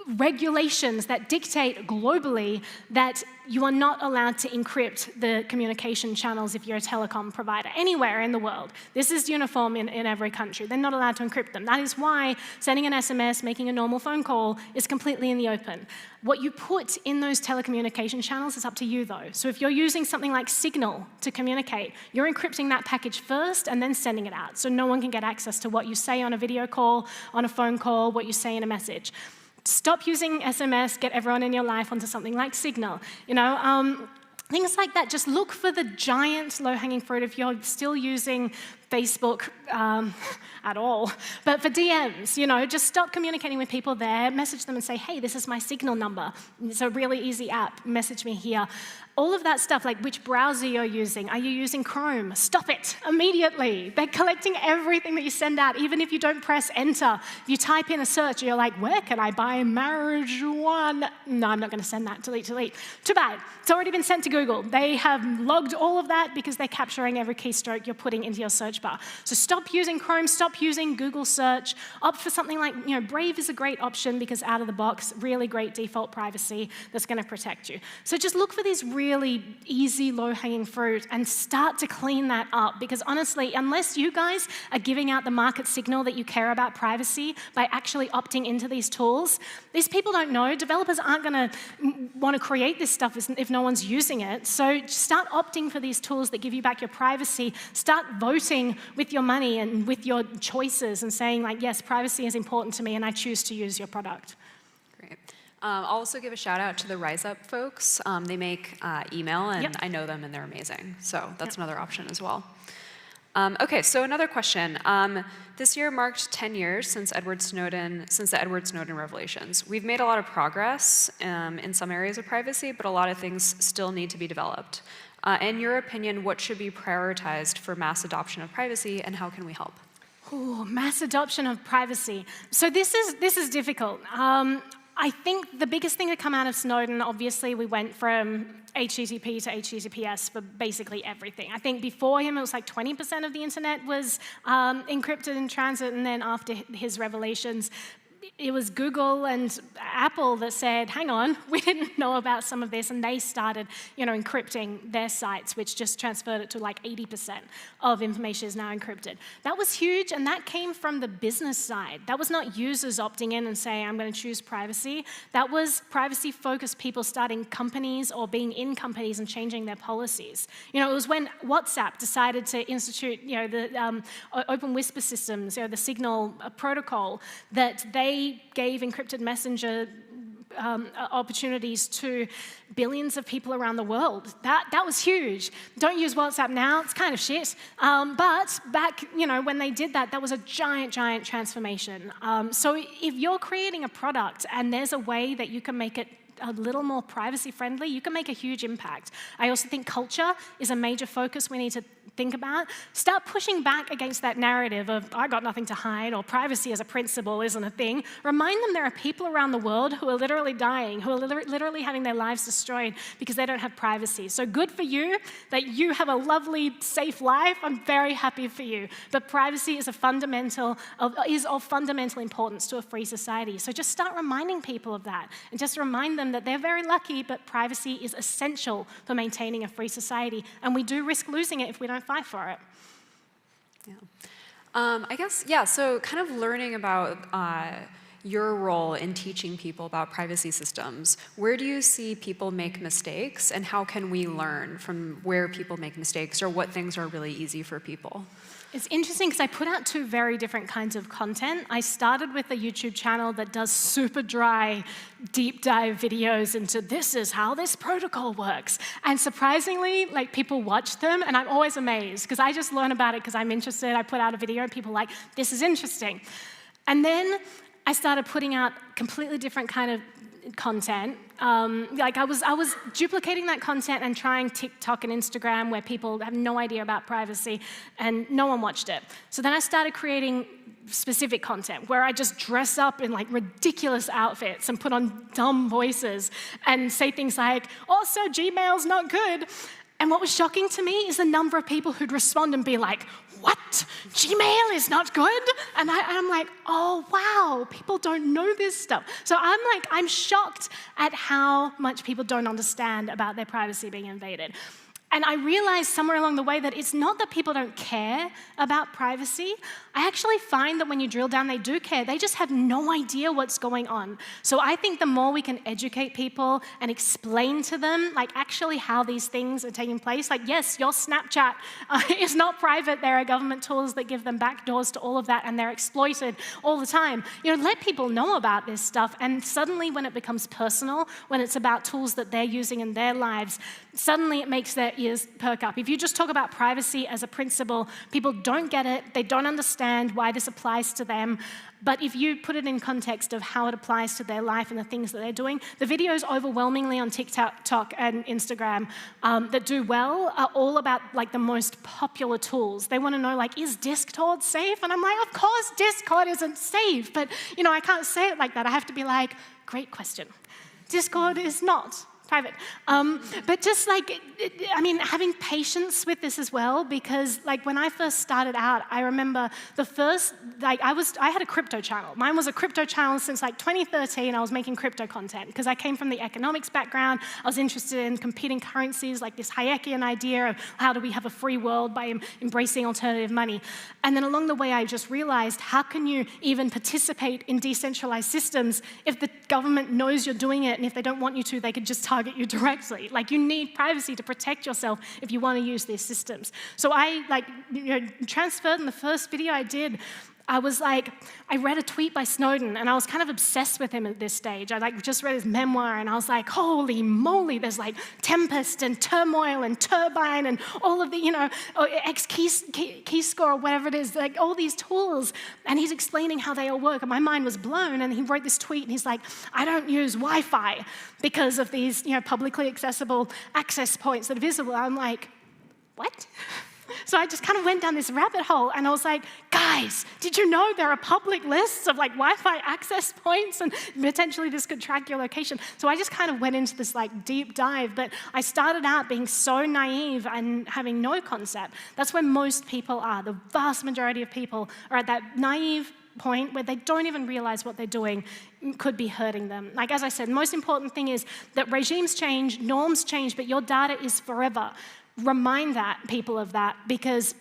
regulations that dictate globally that you are not allowed to encrypt the communication channels if you're a telecom provider anywhere in the world. This is uniform in every country. They're not allowed to encrypt them. That is why sending an SMS, making a normal phone call is completely in the open. What you put in those telecommunication channels is up to you, though. So if you're using something like Signal to communicate, you're encrypting that package first and then sending it out, so no one can get access to what you say on a video call, on a phone call, what you say in a message. Stop using SMS, get everyone in your life onto something like Signal. Things like that. Just look for the giant low-hanging fruit if you're still using Facebook at all. But for DMs, just stop communicating with people there, message them and say, hey, this is my Signal number. It's a really easy app. Message me here. All of that stuff, like which browser you're using. Are you using Chrome? Stop it immediately. They're collecting everything that you send out, even if you don't press enter. If you type in a search, you're like, where can I buy marijuana? No, I'm not going to send that. Delete, delete. Too bad. It's already been sent to Google. They have logged all of that because they're capturing every keystroke you're putting into your search bar. So stop using Chrome, stop using Google search. Opt for something like, Brave is a great option because out of the box, really great default privacy that's going to protect you. So just look for these really easy, low-hanging fruit and start to clean that up, because honestly, unless you guys are giving out the market signal that you care about privacy by actually opting into these tools, these people don't know. Developers aren't going to want to create this stuff if no one's using it. So start opting for these tools that give you back your privacy. Start voting with your money and with your choices and saying, like, yes, privacy is important to me and I choose to use your product. Great. I'll also give a shout out to the Rise Up folks. They make email, and I know them, and they're amazing. So that's another option as well. Okay, so another question. This year marked 10 years since the Edward Snowden revelations. We've made a lot of progress in some areas of privacy, but a lot of things still need to be developed. In your opinion, what should be prioritized for mass adoption of privacy, and how can we help? Ooh, mass adoption of privacy. So this is difficult. I think the biggest thing to come out of Snowden, obviously, we went from HTTP to HTTPS for basically everything. I think before him, it was like 20% of the internet was encrypted in transit, and then after his revelations, it was Google and Apple that said, hang on, we didn't know about some of this, and they started, encrypting their sites, which just transferred it to like 80% of information is now encrypted. That was huge, and that came from the business side. That was not users opting in and saying, I'm going to choose privacy. That was privacy-focused people starting companies or being in companies and changing their policies. It was when WhatsApp decided to institute, the open whisper systems, the Signal protocol, that they gave encrypted messenger opportunities to billions of people around the world. That was huge. Don't use WhatsApp now, it's kind of shit. But back, when they did that, that was a giant, giant transformation. So if you're creating a product and there's a way that you can make it a little more privacy friendly, you can make a huge impact. I also think culture is a major focus we need to think about. Start pushing back against that narrative of, I got nothing to hide, or privacy as a principle isn't a thing. Remind them there are people around the world who are literally dying, who are literally having their lives destroyed because they don't have privacy. So good for you that you have a lovely, safe life. I'm very happy for you. But privacy is of fundamental importance to a free society. So just start reminding people of that, and just remind them that they're very lucky, but privacy is essential for maintaining a free society, and we do risk losing it if we don't fight for it. Yeah. I guess, so kind of learning about your role in teaching people about privacy systems. Where do you see people make mistakes, and how can we learn from where people make mistakes, or what things are really easy for people? It's interesting because I put out two very different kinds of content. I started with a YouTube channel that does super dry, deep dive videos into this is how this protocol works. And surprisingly, people watch them, and I'm always amazed because I just learn about it because I'm interested. I put out a video and people are like, this is interesting. And then I started putting out completely different kind of content. I was duplicating that content and trying TikTok and Instagram where people have no idea about privacy, and no one watched it. So then I started creating specific content where I just dress up in ridiculous outfits and put on dumb voices and say things like, also Gmail's not good. And what was shocking to me is the number of people who'd respond and be like, what? Gmail is not good? And I'm like, oh, wow, people don't know this stuff. So I'm shocked at how much people don't understand about their privacy being invaded. And I realized somewhere along the way that it's not that people don't care about privacy. I actually find that when you drill down, they do care. They just have no idea what's going on. So I think the more we can educate people and explain to them, like, actually how these things are taking place. Like, yes, your Snapchat is not private. There are government tools that give them backdoors to all of that, and they're exploited all the time. You know, let people know about this stuff. And suddenly, when it becomes personal, when it's about tools that they're using in their lives, suddenly it makes their ears perk up. If you just talk about privacy as a principle, people don't get it. They don't understand why this applies to them. But if you put it in context of how it applies to their life and the things that they're doing, the videos overwhelmingly on TikTok and Instagram that do well are all about like the most popular tools. They want to know, like, is Discord safe? And I'm like, of course Discord isn't safe. But, you know, I can't say it like that. I have to be like, great question. Discord is not private. But just like, I mean, having patience with this as well, because like when I first started out, I remember the first, like I had a crypto channel. Mine was a crypto channel since like 2013. I was making crypto content because I came from the economics background. I was interested in competing currencies, like this Hayekian idea of how do we have a free world by embracing alternative money. And then along the way, I just realized, how can you even participate in decentralized systems if the government knows you're doing it, and if they don't want you to, they could just target you directly. Like, you need privacy to protect yourself if you want to use these systems. So I transferred in the first video I did. I was like, I read a tweet by Snowden, and I was kind of obsessed with him at this stage. I just read his memoir, and I was like, holy moly, there's like Tempest and Turmoil and Turbine and all of the, Keyscore or whatever it is, like all these tools. And he's explaining how they all work, and my mind was blown. And he wrote this tweet, and he's like, I don't use Wi-Fi because of these, publicly accessible access points that are visible. I'm like, what? So I just kind of went down this rabbit hole, and I was like, guys, did you know there are public lists of like Wi-Fi access points, and potentially this could track your location? So I just kind of went into this like deep dive, but I started out being so naive and having no concept. That's where most people are. The vast majority of people are at that naive point where they don't even realize what they're doing could be hurting them. Like, as I said, the most important thing is that regimes change, norms change, but your data is forever. Remind people of that, because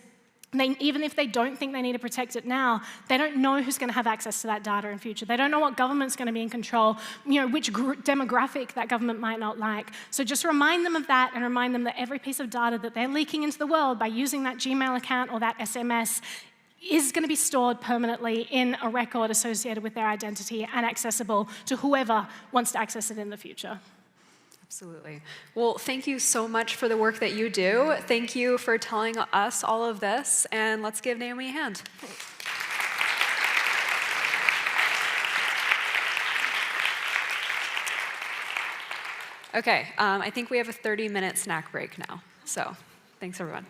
even if they don't think they need to protect it now, they don't know who's going to have access to that data in future. They don't know what government's going to be in control, which demographic that government might not like. So just remind them of that, and remind them that every piece of data that they're leaking into the world by using that Gmail account or that SMS is going to be stored permanently in a record associated with their identity and accessible to whoever wants to access it in the future. Absolutely. Well, thank you so much for the work that you do. Thank you for telling us all of this, and let's give Naomi a hand. Okay, I think we have a 30-minute snack break now, so thanks everyone.